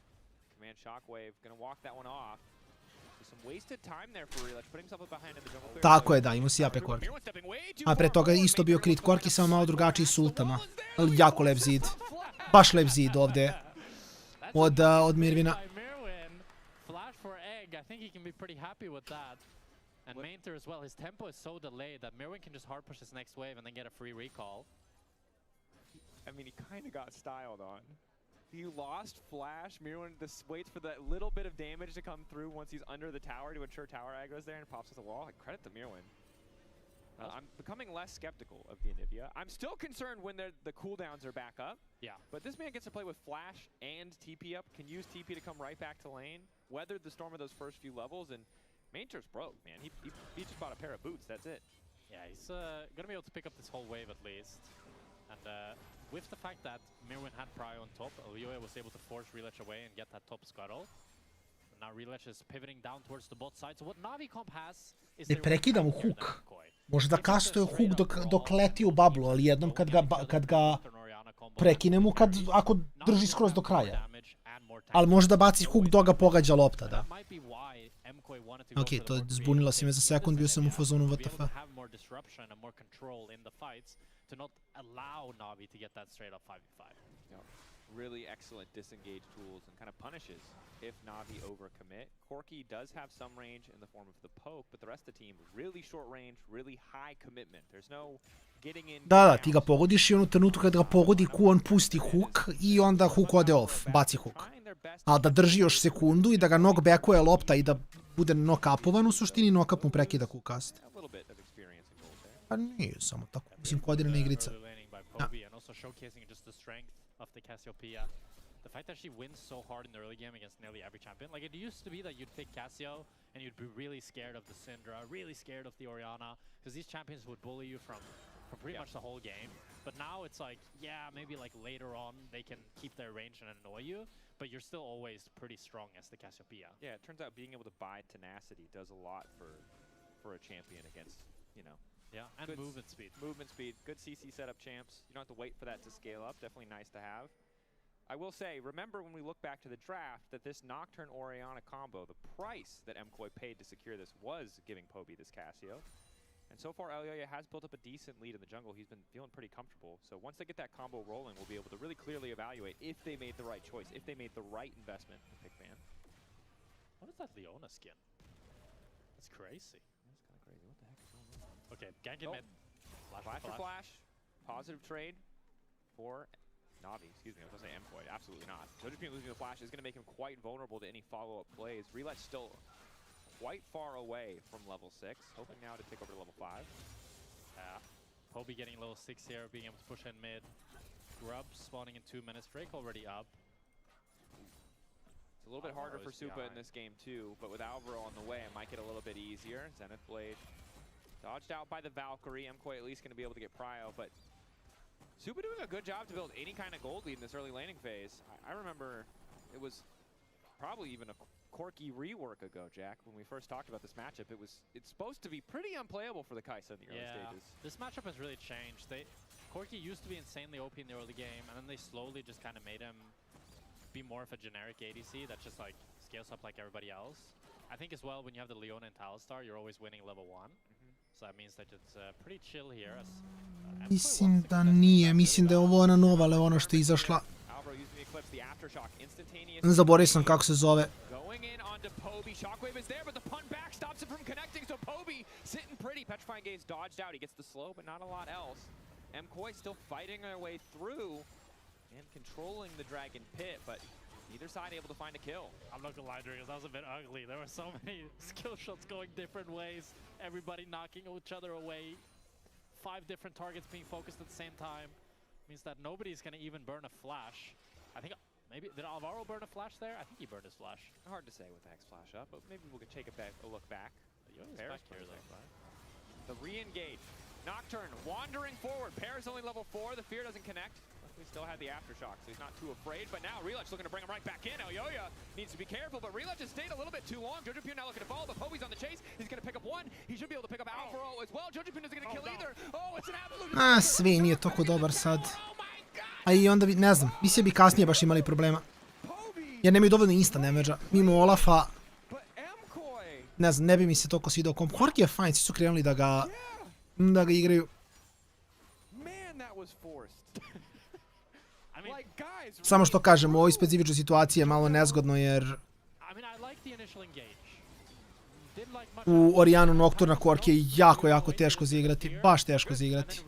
Command Shockwave gonna walk that one off. There's some wasted time there for Relutch, putting himself behind in the jungle. Tako je, da, imao si AP Korki. A pre toga isto bio crit Korki, samo malo drugačiji s ultama. Ali jako lep zid. Baš lep zid ovde. Od Mirwina. Flash for egg, I think he can be pretty happy with that. And Mainter as well, his tempo is so delayed that Mirwin can just hard push his next wave and then get a free recall. I mean, he kind of got styled on. He lost flash. Mirwin just waits for that little bit of damage to come through once he's under the tower to ensure tower aggro's there and pops at the wall. Like, credit to Mirwin. I'm becoming less skeptical of the Anivia. I'm still concerned when the cooldowns are back up. Yeah. But this man gets to play with flash and TP up, can use TP to come right back to lane, weathered the storm of those first few levels, and Mainter's broke, man. He just bought a pair of boots, that's it. Yeah, he's gonna be able to pick up this whole wave at least. And with the fact that Mirwin had Prio on top, Elioya was able to force Relutch away and get that top scuttle. And now Relutch is pivoting down towards the bot side. So what Na'Vi comp has is Ne prekida mu hook. Može da kastuje hook dok leti u bablu, ali jednom kad ga prekine mu ako drži skroz do kraja. Ali može da baci hook dok ga pogađa lopta, da. Ok, to je zbunilo si me za sekund, bio sam u fazonu WTF. To not allow Na'Vi to get that straight up 5v5. Really excellent disengage tools and kind of punishes if Na'Vi overcommit. Corki does have some range in the form of the poke, but the rest of the team really short range, really high commitment. There's no getting in. Da, ti ga pogodiš i u trenutku kad ga pogodi Q, on pusti hook i onda hook ode off, baci hook. Ali da drži još sekundu i da ga knockbackuje lopta i da bude knock-upovan, u suštini knock-up mu prekida Q cast. Pa nije samo tako, mislim kodirana igrica. The fact that she wins so hard in the early game against nearly every champion. Like, it used to be that you'd pick Cassio and you'd be really scared of the Syndra, really scared of the Orianna, because these champions would bully you from pretty much the whole game. But now it's like, yeah, maybe like later on they can keep their range and annoy you, but you're still always pretty strong as the Cassiopeia. Yeah, it turns out being able to buy tenacity does a lot for a champion against, you know. Yeah, and good movement speed. Movement speed, good CC setup champs. You don't have to wait for that to scale up. Definitely nice to have. I will say, remember when we look back to the draft that this Nocturne Orianna combo, the price that MKOI paid to secure this was giving Poby this Cassio. And so far, Elioya has built up a decent lead in the jungle. He's been feeling pretty comfortable. So once they get that combo rolling, we'll be able to really clearly evaluate if they made the right choice, if they made the right investment in Pickman. What is that Leona skin? That's crazy. That's kind of crazy. What the heck is going on? Okay, gank in mid. Flash for flash. Positive trade for Na'Vi. Excuse me, I was going to say MKOI. Absolutely not. Jojopian losing the flash is going to make him quite vulnerable to any follow-up plays. Relutch still quite far away from level 6, hoping now to take over to level 5. Poby getting level 6 here, being able to push in mid. Grub spawning in 2 minutes. Drake already up. It's a little bit harder for Supa in this game too, but with Alvaro on the way, it might get a little bit easier. Zenith Blade dodged out by the Valkyrie. MKOI at least going to be able to get Prio, but Supa doing a good job to build any kind of gold lead in this early laning phase. I remember it was probably even a Corki rework ago, Jack, when we first talked about this matchup. It's supposed to be pretty unplayable for the Kai'Sa in the early stages. This matchup has really changed. Corki used to be insanely OP in the early game, and then they slowly just kind of made him be more of a generic ADC that just like scales up like everybody else. I think as well, when you have the Leona and Talistar, you're always winning level 1. So that means that it's pretty chill here. As, Mislim da nije, mislim da je ovo ona nova Leona što je izašla. Zaboravio sam kako se zove. Shockwave is there, but the punt back stops it from connecting, so Poby sitting pretty. Petrifying Gaze dodged out. He gets the slow, but not a lot else. MKOI still fighting their way through and controlling the Dragon Pit, but neither side able to find a kill. I'm not gonna lie, Driggers, that was a bit ugly. There were so many skill shots going different ways, everybody knocking each other away. 5 different targets being focused at the same time. Means that nobody's gonna even burn a flash. I think maybe, did Alvaro burn a flash there? I think he burned his flash. Hard to say with X flash up, but maybe we'll take a look back. Back here, though. The re-engage. Nocturne wandering forward. Pair's only level 4. The fear doesn't connect. He still had the aftershock, so he's not too afraid. But now Relutch looking to bring him right back in. Elyoya needs to be careful, but Relutch has stayed a little bit too long. Jojopun now looking to follow, but Poby's on the chase. He's going to pick up one. He should be able to pick up Alvaro as well. Jojopun isn't going to kill either. Oh, it's an absolute... Sve nije toliko dobar sad. A i onda bi, ne znam, mislim bi kasnije baš imali problema. Jer nemaju dovoljno instant damage-a. Mimo Olafa, ne znam, ne bi mi se toliko svidao komp. Horki je fajn, svi su krenuli da ga igraju. Samo što kažem, u ovoj specifičnoj situaciji je malo nezgodno jer u Orianu Nocturna Korki je jako teško za igrati, baš teško za igrati.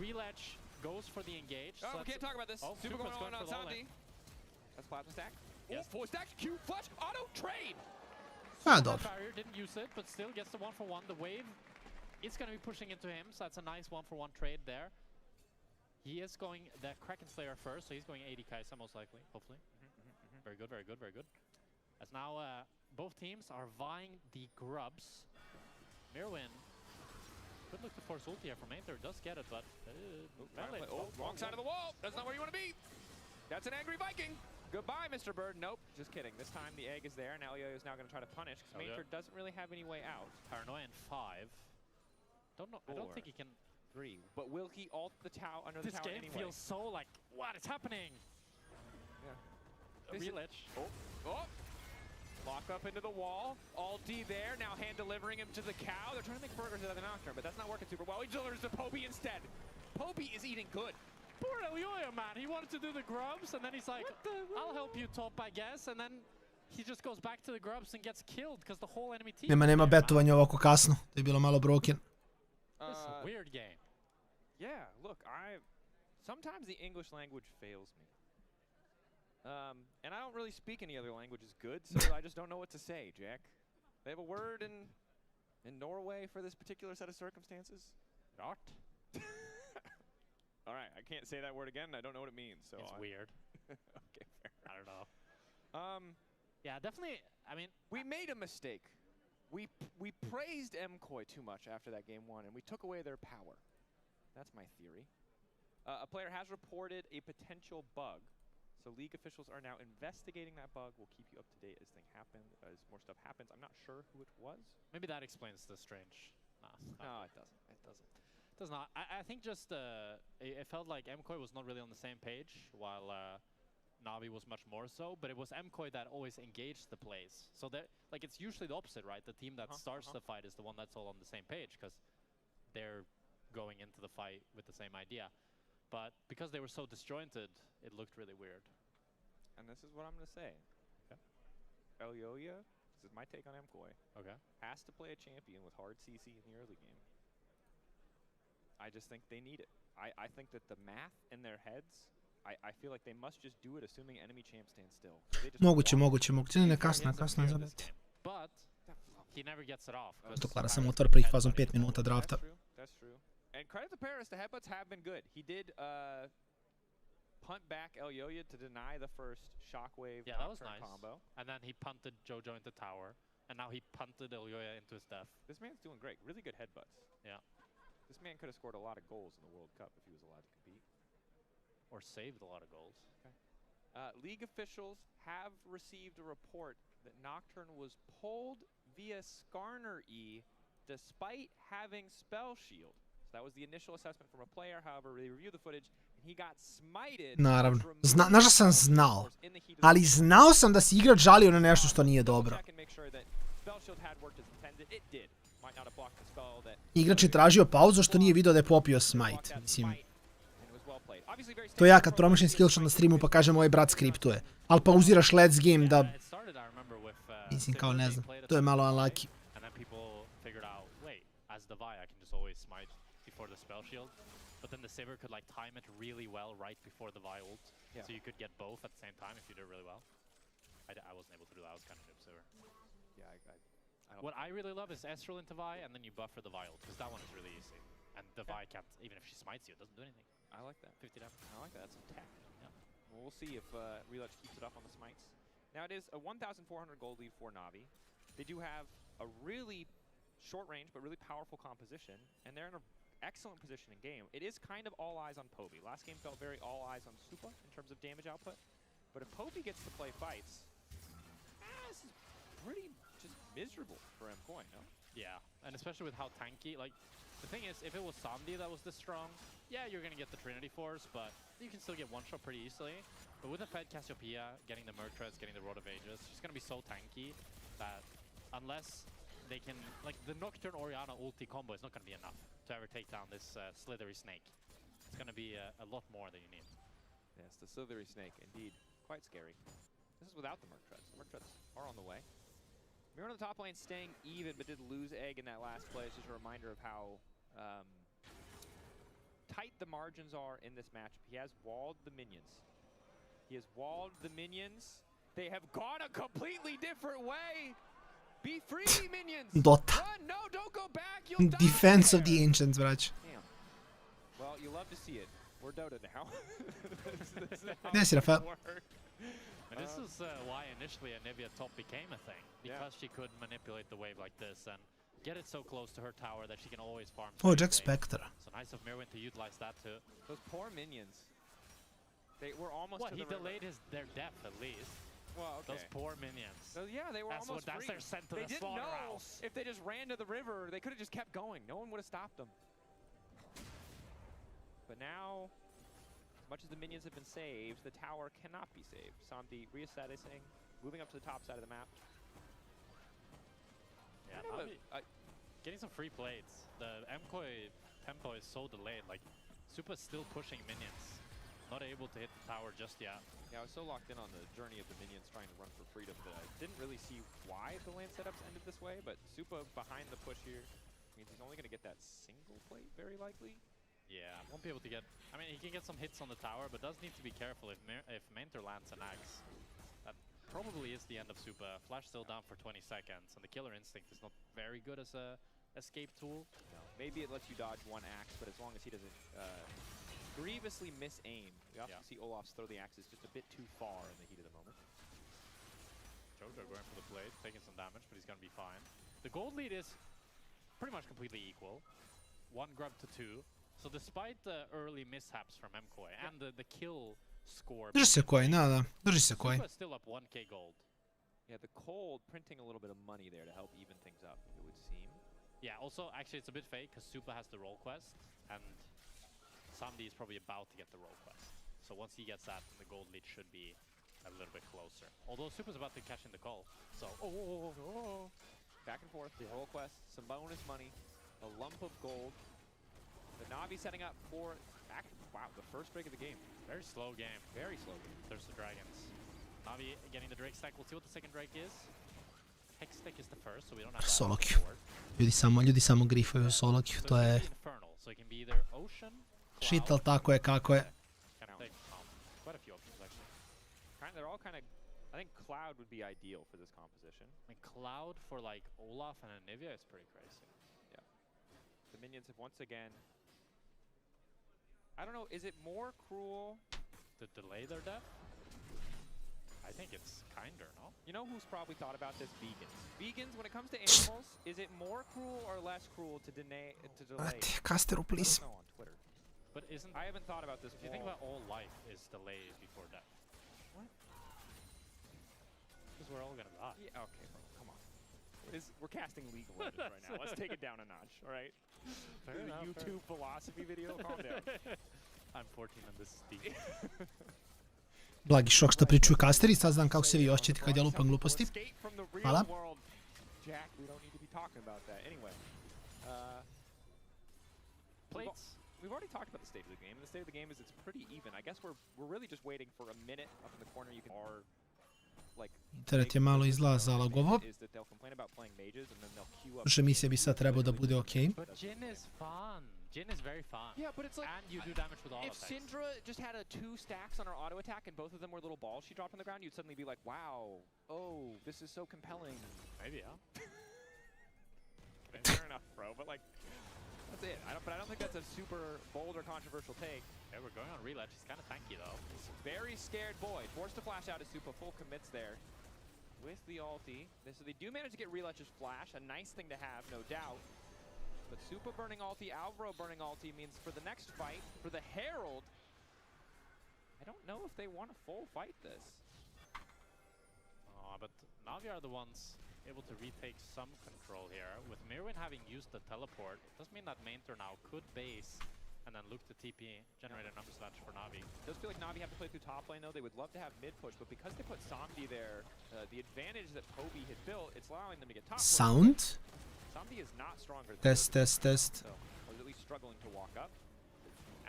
A, dobro. It's going to be pushing into him, so that's a nice 1-for-1 trade there. He is going the Kraken Slayer first, so he's going 80 Kaisa most likely, hopefully. Very good, very good, very good. As now both teams are vying the grubs. Mirwin could look to force ulti here from Aether, does get it, but... wrong side of the wall! That's not where you want to be! That's an angry Viking! Goodbye, Mr. Bird. Nope, just kidding. This time the egg is there. Now Elyoya is now going to try to punish, because Mater doesn't really have any way out. Paranoia in 5. Don't know. 4. I don't think he can... 3. But will he ult the tower under the tower anyway? This game feels so like, what is happening? Yeah. Relutch. Oh! Lock up into the wall. Ulti there. Now hand delivering him to the cow. They're trying to make burgers out of the Nocturne, but that's not working super well. He delivers to Poby instead. Poby is eating good. Poor Elyoya, man. He wanted to do the grubs, and then he's like, I'll help you top, I guess. And then he just goes back to the grubs and gets killed because the whole enemy team... Nema betovanja ovako kasno. To je bilo malo broken. This is a weird game. Yeah, look, sometimes the English language fails me. And I don't really speak any other languages good, so I just don't know what to say, Jack. They have a word in Norway for this particular set of circumstances? Rart. All right, I can't say that word again. I don't know what it means. So it's weird. Okay, fair. I don't know. Yeah, definitely. I mean, we made a mistake. We praised MKOI too much after that game 1, and we took away their power. That's my theory. A player has reported a potential bug, so league officials are now investigating that bug. We'll keep you up to date as more stuff happens. I'm not sure who it was. Maybe that explains the strange. No, it doesn't. It doesn't. It does not. I think just it felt like MKOI was not really on the same page, while Navi was much more so. But it was MKOI that always engaged the plays. So that, like, it's usually the opposite, right? The team that starts the fight is the one that's all on the same page because they're going into the fight with the same idea. But because they were so disjointed, it looked really weird. And this is what I'm going to say. Okay. Elyoya, this is my take on MKOI. Okay. Has to play a champion with hard CC in the early game. I just think they need it. I think that the math in their heads, I feel like they must just do it assuming enemy champ stands still. Moguće. Ne, kasno je zabiti. But he never gets it off. To Klara sam otvor prvih fazom 5 minuta drafta. That's true. And credit to Paris, the headbutts have been good. He did punt back Elyoya to deny the first shockwave combo. And then he punted Jojo into tower. And now he punted Elyoya into his death. This man's doing great. Really good headbutts. Yeah. This man could have scored a lot of goals in the World Cup if he was allowed to compete. Or saved a lot of goals. Okay. League officials have received a report that Nocturne was pulled via Skarner E despite having Spell Shield. So that was the initial assessment from a player. However, they reviewed the footage and he got smited. Naravno. Znaš da sam znao. Ali znao sam da si igrač žalio na nešto što nije dobro. might not have blocked the spell that Igrač je tražio pauzu što nije video da je popio smite. Mislim, to ja kad promišljam skillshot na streamu pa kažem ovaj brat skriptuje. Ali pauziraš let's game da... Mislim kao ne znam, to je malo unlucky. But then the Saber could like time it really well right before the Vi ult. So you could get both at the same time if you did it really well. I wasn't able to do that, I was kind of noob Saber. Yeah, I don't. What I really love is Estral into Vi and then you buffer the Vi ult, because that one is really easy. And the Vi can't, even if she smites you, it doesn't do anything. I like that. 50 damage. I like that, that's some tech. Yeah. Well, we'll see if Relatch keeps it up on the smites. Now it is a 1,400 gold lead for Na'Vi. They do have a really short range but really powerful composition, and they're in an excellent position in game. It is kind of all eyes on Poby. Last game felt very all eyes on Supa in terms of damage output, but if Poby gets to play fights, this is pretty just miserable for MKOI, no? Yeah, and especially with how tanky, like, the thing is, if it was Samdi that was this strong, yeah, you're gonna get the Trinity Force, but you can still get one-shot pretty easily. But with the Fed Cassiopeia, getting the Murtreds, getting the Rod of Ages, it's just gonna be so tanky that unless they can, like, the Nocturne Orianna ulti combo is not gonna be enough to ever take down this slithery snake. It's gonna be a lot more than you need. Yes, the slithery snake, indeed. Quite scary. This is without the Murtreds. The Murtreds are on the way. Mirror on the top lane staying even, but did lose Egg in that last play. It's just a reminder of how tight the margins are in this match. He has walled the minions. He has walled the minions. They have gone a completely different way. Be free, minions! Dota. Run! No, don't go back! You'll die Defense there. of the Ancients, brać. Damn. Well, you love to see it. We're Dota now. this is how Ne si, Rafael. it works. And this is why initially Anivia top became a thing, because she could manipulate the wave like this and get it so close to her tower that she can always farm. Oh, Jack Spectre. So nice of Mirwin to utilize that too. Those poor minions. They were almost What, to he the delayed their death at least. Well, okay. Those poor minions. So, yeah, they were almost that's free. their sent to they the didn't know slaughterhouse. if they just ran to the river, they could have just kept going. No one would have stopped them. But now, as much as the minions have been saved, the tower cannot be saved. Samdi reassessing, moving up to the top side of the map. Yeah, getting some free plates. The MKOI tempo is so delayed. Like, Supa's still pushing minions. Not able to hit the tower just yet. Yeah, I was so locked in on the journey of the minions trying to run for freedom that I didn't really see why the land setups ended this way, but Supa behind the push here means he's only going to get that single plate, very likely. Yeah, won't be able to get... I mean, he can get some hits on the tower, but does need to be careful if Mentor lands an axe. That probably is the end of Supa. Flash still down for 20 seconds, and the Killer Instinct is not very good as a escape tool. No, maybe it lets you dodge one axe, but as long as he doesn't grievously miss-aim. We often see Olaf's throw the axes just a bit too far in the heat of the moment. Jojo going for the blade, taking some damage, but he's going to be fine. The gold lead is pretty much completely equal. 1 grub to 2. So despite the early mishaps from MKOI and the kill score... Drži se koji, da. Drži se koji. Supa is still up 1k gold. Yeah, the cold printing a little bit of money there to help even things up, it would seem. Yeah, also, actually, it's a bit fake because Supa has the roll quest, and Samdi is probably about to get the roll quest. So once he gets that, the gold lead should be a little bit closer. Although Supa's about to catch in the call, so... Back and forth, the roll quest, some bonus money, a lump of gold. The Na'Vi setting up for... Wow, the first break of the game. Very slow game. Very slow game. There's the dragons. Na'Vi getting the Drake stack. We'll see what the second Drake is. Hex stack is the first, so we don't have that. Solo queue. Ljudi samo grifaju solo queue, to je... So it can be either Ocean, shit, ali tako je kako je. Quite a few options actually. They're all kind of... I think Cloud would be ideal for this composition. I mean, Cloud for like Olaf and Anivia is pretty crazy. Yeah. The minions have once again... I don't know, is it more cruel to delay their death? I think it's kinder, no? You know who's probably thought about this? Vegans. Vegans, when it comes to animals, is it more cruel or less cruel to delay? Casteru, please. On Twitter. But isn't... I haven't thought about this. If you think about all life is delayed before death. What? Because we're all gonna die. Yeah, okay, bro, come on. We're casting legal legends right now. Let's take it down a notch, all right? Fair enough, YouTube philosophy video, calm down. I'm 14 and this is deep. Blagi šok što pričuju kasteri, sad znam kako se vi osjećate kad ja lupam gluposti. Hvala. Jack. We don't need to be talking about that. Anyway. Plates. We've already talked about the state of the game. And the state of the game is it's pretty even. I guess we're really just waiting for a minute up in the corner. You can Internet je malo izgleda zalagovo. Že misija bi sad trebao da bude okej. But Jin is fun. Jin is very fun. Yeah, but it's like, and you do damage with all if Syndra just had 2 stacks on her auto attack and both of them were little balls she dropped on the ground, you'd suddenly be like, wow, oh, this is so compelling. Maybe, yeah. Fair enough, bro, but like, that's it. But I don't think that's a super bold or controversial take. Yeah, we're going on relatch. He's kind of tanky though. He's a very scared boy. Forced to flash out his super, full commits there with the ulti. So they do manage to get relatch's flash, a nice thing to have, no doubt. But super burning ulti, Alvaro burning ulti means for the next fight, for the Herald, I don't know if they want to full fight this. But Na'Vi are the ones able to retake some control here. With Mirwin having used the teleport, it does mean that Mainter now could base and then look to TP, generate a numbers match for Na'Vi. It does feel like Na'Vi have to play through top lane though. They would love to have mid push, but because they put Somdi there, the advantage that Poby had built, it's allowing them to get top lane. Sound? Somdi is not stronger than Test. so, or at least struggling to walk up.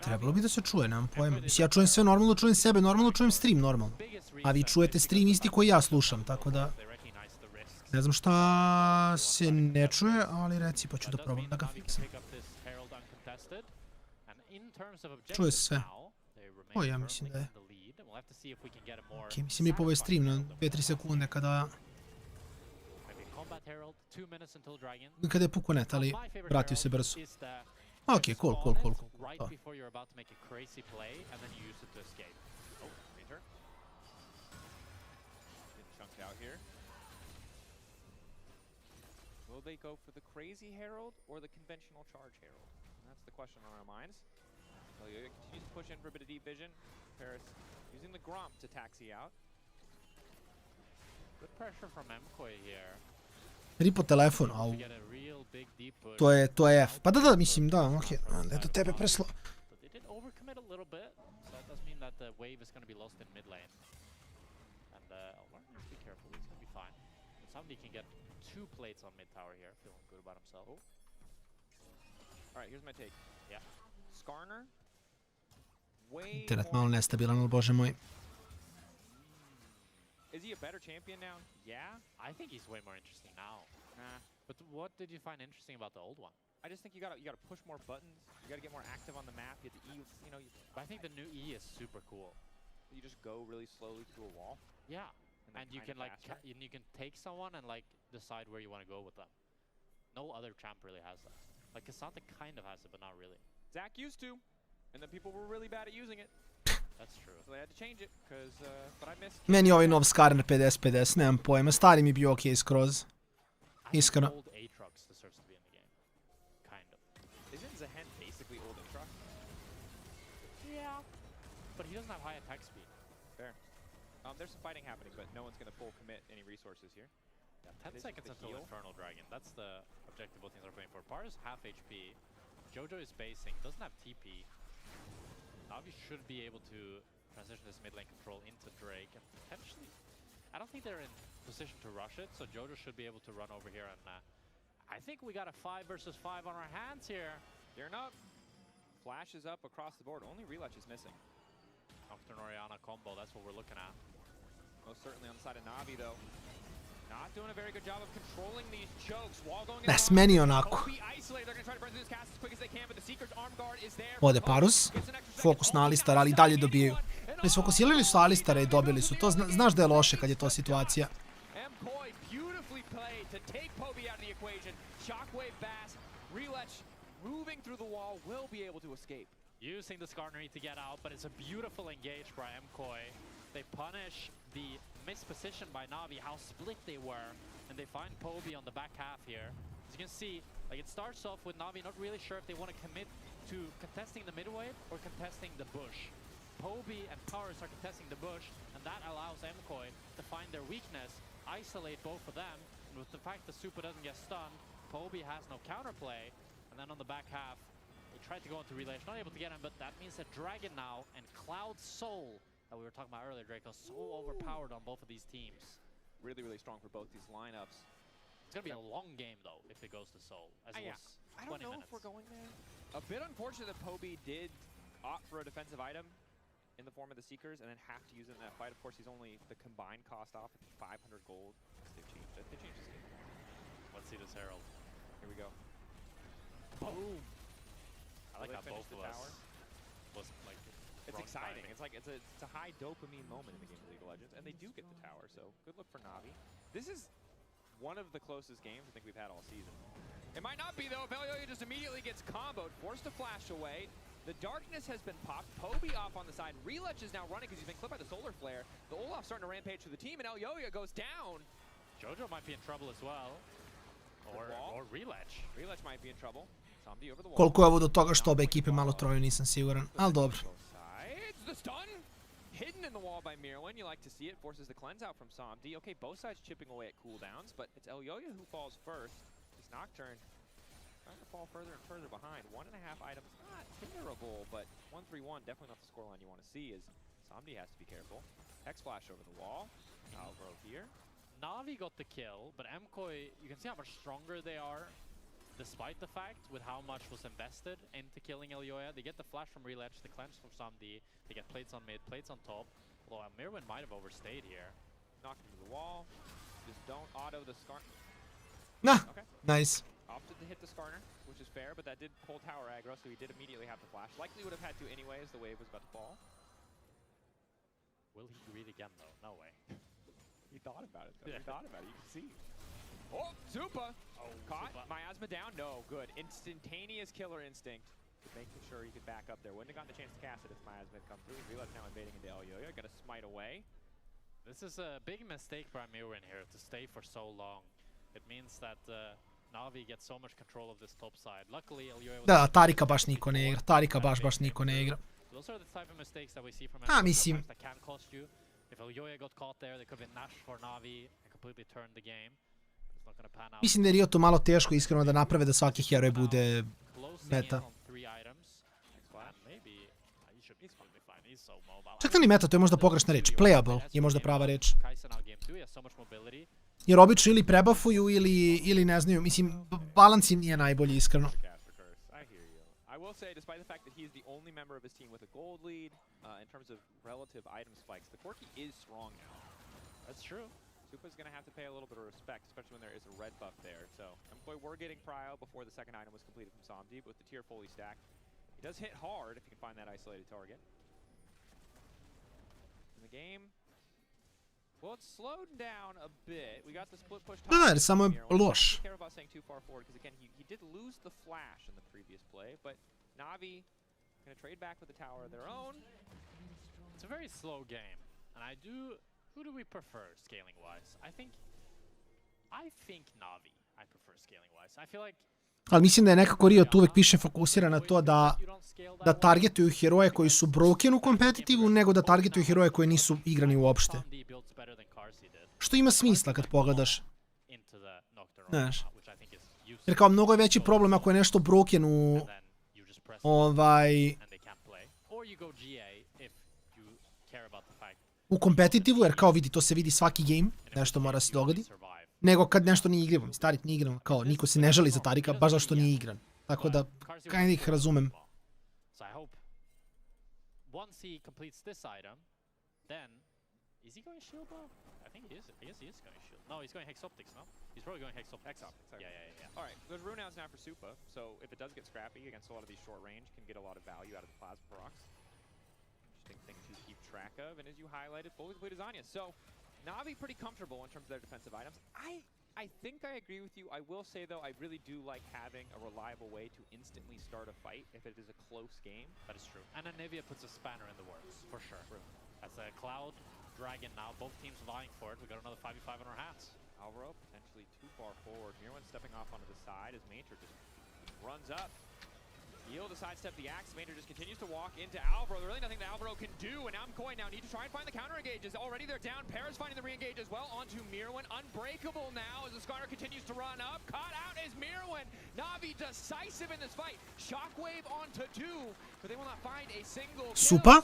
Trebalo bi da se čuje, nemam pojma. Mislim, ja čujem sve normalno, čujem sebe normalno, čujem stream normalno. A vi čujete stream isti koji ja slušam, tako da... Ne znam šta se ne čuje, ali reci pa ću da probam da ga fiksam. Čuje se sve. O, ja mislim da je. Ok, mislim je po ovaj stream na 2-3 sekunde kada je puko net, ali vratio se brzo. Ok, cool. Right before you're about to make a crazy play, and then you use it to escape. Oh, Mainter. Getting chunked out here. Will they go for the crazy Herald or the conventional charge Herald? And that's the question on our minds. So you continues to push in for a bit of deep vision. Paris using the Gromp to taxi out. Good pressure from MKOI here. Ripo telefon, au. To je F. Pa da, mislim da, ok. Da je do tebe preslo. They did overcommit a little bit, so that does mean that the wave is going to be lost in mid lane. And Warner's be careful, he's going to be fine. But somebody can get 2 plates on mid tower here, feeling good about himself. Oh. Alright, here's my take. Yeah. Skarner. Way Internet malo nestabilan, ali bože moj. Is he a better champion now? Yeah. I think he's way more interesting now. But what did you find interesting about the old one? I just think you gotta push more buttons. You gotta get more active on the map. You have to E, you know. But I think the new E is super cool. You just go really slowly through a wall. Yeah. And you can like you can take someone and like decide where you want to go with them. No other champ really has that. Like Cassandra kind of has it, but not really. Zach used to, and then people were really bad at using it. That's true. So they had to change it, but I missed. Meni ovaj nov Skarner 50-50, nemam pojma. Stari mi bio okej skroz. Iskreno. Old Aatrox deserves to be in the game. Kind of. Isn't Zehen basically old Aatrox? Yeah. But he doesn't have high attack speed. Fair. There's some fighting happening, but no one's gonna full commit any resources here. Yeah, 10 seconds until Infernal Dragon. That's the objective both teams are playing for. Par is half HP. Jojo is basing, doesn't have TP. Na'Vi should be able to transition this mid lane control into Drake and potentially... I don't think they're in position to rush it, so Jojo should be able to run over here and I think we got a 5 versus 5 on our hands here. Gearing up. Flash is up across the board. Only Relatch is missing. Nocturne Orianna combo, that's what we're looking at. Most certainly on the side of Na'Vi though. Not doing a very good job of controlling these chokes. Wall going in. Bez meni onako. Ode Parus. Fokus na Alistar, ali dalje dobijaju. Sfokusirali su Alistara i dobili su. To znaš da je loše kad je to situacija. Using the Skarner to get out, but it's a beautiful engage by MKOI. They punish the missed position by Na'Vi, how split they were, and they find Poby on the back half here. As you can see, like it starts off with Na'Vi not really sure if they want to commit to contesting the mid wave or contesting the bush. Poby and Powers are contesting the bush, and that allows MKOI to find their weakness, isolate both of them, and with the fact that Super doesn't get stunned, Poby has no counterplay, and then on the back half, they tried to go into relay, not able to get him, but that means that Dragon now and Cloud Soul that we were talking about earlier, Draco, so overpowered on both of these teams. Really, really strong for both these lineups. It's going to be a long game, though, if it goes to Seoul. As it was I don't 20 know minutes. if we're going there. A bit unfortunate that Poby did opt for a defensive item in the form of the Seekers and then have to use it in that fight. Of course, he's only the combined cost off at 500 gold. They've changed it. They changed the scheme. Let's see this Herald. Here we go. Boom! I like Will how they both finish of the us tower? was like. It's exciting. It's like it's a high dopamine moment in the game of League of Legends, and they do get the tower. So good look for Navi. This is one of the closest games I think we've had all season. It might not be though. Velioya just immediately gets comboed, forced to flash away. The darkness has been popped. Poby off on the side. Relech is now running because he's been clipped by the solar flare. The Olaf starting to rampage through the team, and Elyoya goes down. Jojo might be in trouble as well. Or Relech. Relech might be in trouble. Samdi over the wall. Koliko je ovo do toga što obe ekipe malo troju, nisam siguran, ali dobro. The stun! Hidden in the wall by Mirwin. You like to see it. Forces the cleanse out from Samdi. Okay, both sides chipping away at cooldowns, but it's Elyoya who falls first. This Nocturne trying to fall further and further behind. 1.5 items, not terrible, but 1-3-1, definitely not the scoreline you want to see as Samdi has to be careful. Hex flash over the wall. Alvaro here. Navi got the kill, but MKOI, you can see how much stronger they are, despite the fact with how much was invested into killing Elyoya. They get the flash from Relech, the cleanse from Samdi. They get plates on mid, plates on top. Although Mirwin might have overstayed here. Knocked into the wall. Just don't auto the Scar. Nah, okay. Nice. Opted to hit the Skarner, which is fair, but that did pull tower aggro, so he did immediately have to flash. Likely would have had to anyway as the wave was about to fall. Will he greed again though? No way. He thought about it though. Yeah. He thought about it, you can see. Oh, Zupa! Oh, caught. Zupa. Miasma down? No, good. Instantaneous killer instinct. Making sure he could back up there. Wouldn't have gotten a chance to cast it if Miasma had come through. Relech now invading into Elyoya. Gonna smite away. This is a big mistake by Mirwin here to stay for so long. It means that Navi gets so much control of this top side. Luckily, Elyoya was... Da, Tarika baš niko ne igra. Tarika baš niko ne igra. Those are the type of mistakes that we see from mislim. that can cost you. If Elyoya got caught there, they could have been Nash for Navi and completely turned the game. It's not going to pan out. Mislim da je Riotu malo teško iskreno da naprave da svaki heroj bude meta. Čak da li meta, to je možda pogrešna reč. Playable je možda prava reč. Jer obično ili prebufuju ili ne znaju. Mislim, balans im nije najbolji iskreno. I will say, despite the fact that he is the only member of his team with a gold lead, in terms of relative item spikes, the Corki is strong now. That's true. Supa's going to have to pay a little bit of respect, especially when there is a red buff there. So, MKOI were getting prio before the second item was completed from Samdi, but with the tier fully stacked, he does hit hard if you can find that isolated target. In the game, well, it's slowed down a bit. We got the split push. Da, samo je loš. Care about saying too far forward because again, he did lose the flash in the previous play, but Navi gonna trade back with the tower of their own. It's a very slow game, and who do we prefer scaling wise? I think Navi. I prefer scaling wise. I feel like. Ali mislim da je nekako Riot uvek više fokusira na to da targetuju heroje koji su broken u kompetitivu, nego da targetuju heroje koji nisu igrani uopšte. Što ima smisla kad pogledaš. Znaš. Jer kao mnogo je veći problem ako je nešto broken u kompetitivu, jer kao vidi, to se vidi svaki game, nešto mora se dogodi. Nego kad nešto nije igran, Tarik nije igran, kao niko se ne žali za Tarika, baš zašto nije igran. Tako da, kaj ih razumem. Is he going shield though? I think he is. I guess he is going shield. No, he's going Hex Optics, no? He's probably going Hex Optics. Yeah. Alright, there's runouts now for Supa, so if it does get scrappy against a lot of these short range, can get a lot of value out of the Plasma procs. Interesting thing to keep track of, and as you highlighted, fully depleted Zanya. So, Navi pretty comfortable in terms of their defensive items. I think I agree with you. I will say, though, I really do like having a reliable way to instantly start a fight if it is a close game. That is true. And then Nevia puts a spanner in the works, for sure. That's a Cloud Dragon now. Both teams vying for it. We got another 5v5 on our hands. Alvaro potentially too far forward. Mirwin stepping off onto the side as Mater just runs up. Yield to sidestep the axe. Mater just continues to walk into Alvaro. There's really nothing that Alvaro can do, and now MKOI now need to try and find the counter engages. Already they're down. Paris finding the re-engage as well onto Mirwin. Unbreakable now as the Skarner continues to run up. Caught out is Mirwin. Navi decisive in this fight. Shockwave onto two, but they will not find a single kill. Supa?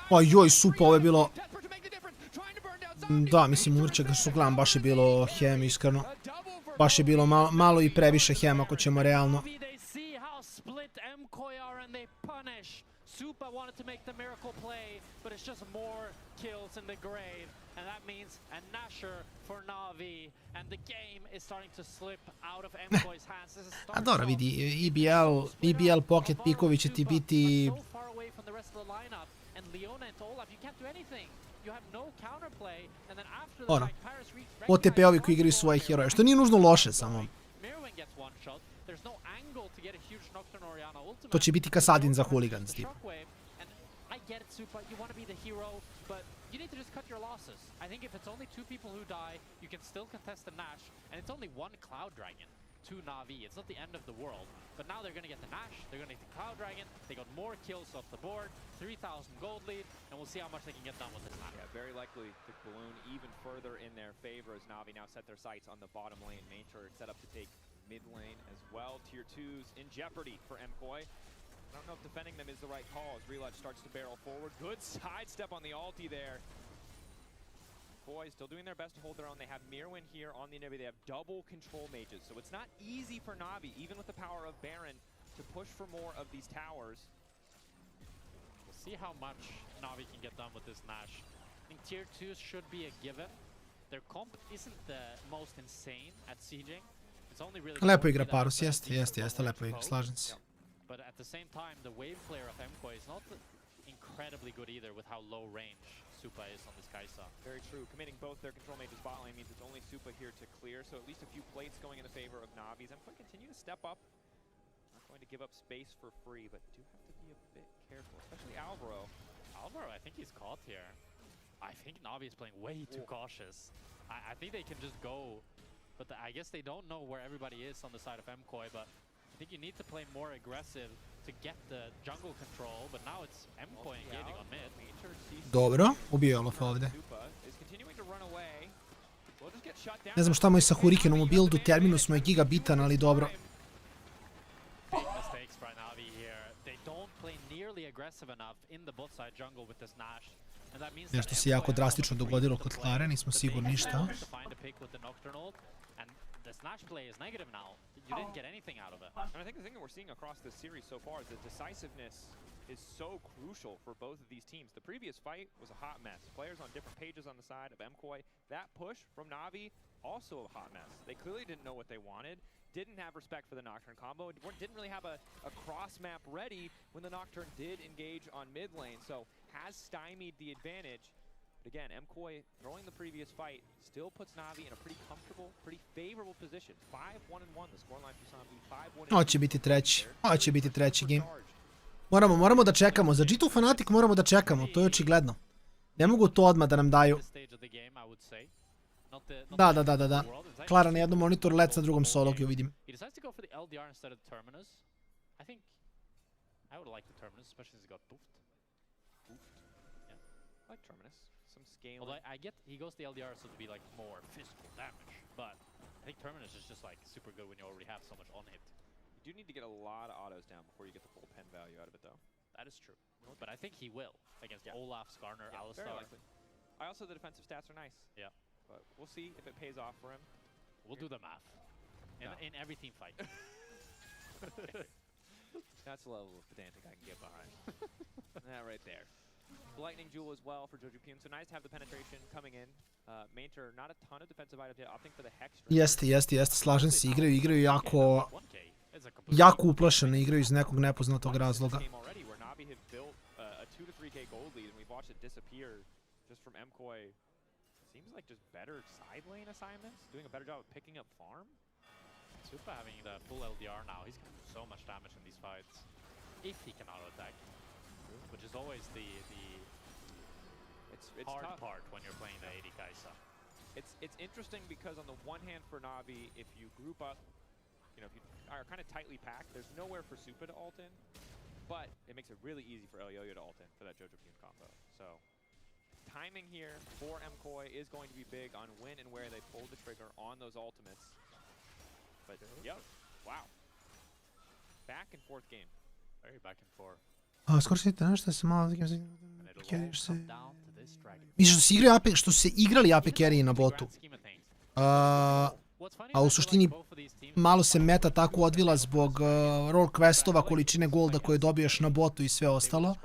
Ojoj, Supa, ovo je bilo... Da, mislim, umrće ga što gledam, baš je bilo hem, iskreno. baš je bilo malo i previše hem ako ćemo realno. Supa wanted to make the miracle play, but it's just more kills in the grave, and that means a Nasher for Na'Vi, and the game is starting to slip out of MKOI's hands. This is A dobro, vidi, EBL Pocket Pikovi će ti biti... so far away from the rest of the lineup, and Leona and Olaf, you can't do anything. You have no counterplay, and then after the fact, Paris reached OTP-ovi koji igraju svoje heroje, što nije nužno loše samo. Mirwin gets one shot. There's no angle to get a huge Nocturne Orianna ultimate. To će biti Kasadin za huligans, tip. I get it, Supa, you want to be the hero, but you need to just cut your losses. I think if it's only 2 people who die, you can still contest the Nash, and it's only 1 Cloud Dragon, 2 Na'Vi. It's not the end of the world, but now they're going to get the Nash, they're going to get the Cloud Dragon, they got more kills off the board, 3,000 gold lead, and we'll see how much they can get done with this Nash. Yeah, very likely to balloon even further in their favor as Na'Vi now set their sights on the bottom lane. Mater set up to take mid lane as well. Tier 2's in jeopardy for MKOI. I don't know if defending them is the right call as Relatch starts to barrel forward. Good sidestep on the ulti there. Boys still doing their best to hold their own. They have Mirwin here on the inhibitor. They have double control mages. So it's not easy for Na'Vi, even with the power of Baron, to push for more of these towers. We'll see how much Na'Vi can get done with this Nash. I think tier 2s should be a given. Their comp isn't the most insane at sieging. It's only really... Lepo igra Parus, jeste, lepo igra, slažem se. But at the same time, the wave player of MKOI is not incredibly good either with how low range Supa is on this Kai'Sa. Very true. Committing both their control mages bot lane means it's only Supa here to clear, so at least a few plates going in the favor of Na'Vi's. MKOI continue to step up. Not going to give up space for free, but do have to be a bit careful, especially Alvaro. Alvaro, I think he's caught here. I think Na'Vi is playing way too cautious. I think they can just go, but I guess they don't know where everybody is on the side of MKOI, but I think you need to play more aggressive to get the jungle control, but now it's MKOI engaging on mid. Dobro, ubio je Olaf ovde. Ne znam šta mu je sa Hurricaneom u buildu, Terminus mu je gigabitan, ali dobro. Big mistakes by Na'Vi here. They don't play nearly aggressive enough in the bot side jungle with this Nash. Nešto se jako drastično dogodilo kod Klare, nismo sigurni ništa. The Nash play is negative now. You didn't get anything out of it. And I think the thing that we're seeing across this series so far is that decisiveness is so crucial for both of these teams. The previous fight was a hot mess. Players on different pages on the side of MKOI. That push from Na'Vi, also a hot mess. They clearly didn't know what they wanted, didn't have respect for the Nocturne combo, didn't really have a cross map ready when the Nocturne did engage on mid lane, so has stymied the advantage. But again, MKOI, throwing the previous fight, still puts Na'Vi in a pretty comfortable, pretty favorable position. 5-1-1, the scoreline for Na'Vi, 5-1. Ovo će biti treći game. Moramo da čekamo, za G2 Fnatic moramo da čekamo, to je očigledno. Ne mogu to odmah da nam daju. Da. Klara na jednom monitoru, Lec na drugom sologiju, vidim. Although I get he goes the LDR so to be like more physical damage, but I think Terminus is just like super good when you already have so much on hit. You do need to get a lot of autos down before you get the full pen value out of it though. That is true. But I think he will against Olaf, Skarner, Alistar. Very likely. I also the defensive stats are nice. Yeah. But we'll see if it pays off for him. We'll do the math. In every team fight. That's the level of pedantic I can get behind. That right there. Lightning Jewel as well for Jojo Pyun, so nice to have the penetration coming in. Mater, not a ton of defensive items yet, opting for the Hex. Jeste, slažem se, igraju jako uplašeno, igraju iz nekog nepoznatog razloga. Na'Vi have built a 2 to 3k gold lead and we've watched it disappear just from MKOI. Seems like just better side lane assignments, doing a better job of picking up farm. Supa having the full LDR now, he's going to do so much damage in these fights. If he can auto-attack. Which is always the it's hard tough. part when you're playing the AD Kai'Sa. It's interesting because on the one hand for Na'Vi, if you group up, you know, if you are kind of tightly packed, there's nowhere for Supa to ult in, but it makes it really easy for Elyoyo to ult in for that Jojo Pyun combo. So timing here for MKOI is going to be big on when and where they pull the trigger on those ultimates. But yeah, wow. Back and forth game. Very back and forth. Skoro se te nešto se malo... Mislim što se igrali AP carry na botu. A u suštini malo se meta tako odvila zbog roll questova, količine golda koje dobiješ na botu i sve ostalo.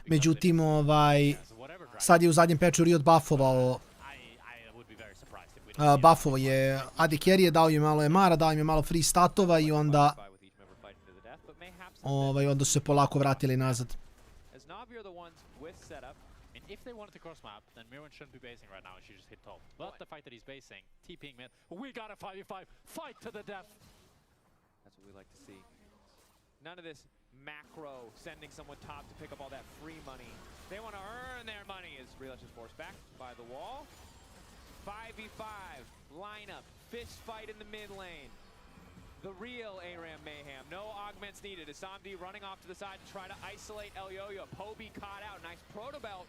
Međutim, sad je u zadnjem patchu Riot buffovao je AD carry, dao je malo MR-a, dao im je malo free statova i onda onda su se polako vratili nazad. If they wanted to cross map, then Mirwin shouldn't be basing right now. She just hit top. But the fact that he's basing, TPing mid, we got a 5v5 fight to the death. That's what we like to see. None of this macro sending someone top to pick up all that free money. They want to earn their money as Relutch is forced back by the wall. 5v5 lineup, fist fight in the mid lane. The real ARAM mayhem. No augments needed. Asamdi running off to the side to try to isolate Elyoyo. Poby caught out. Nice proto belt.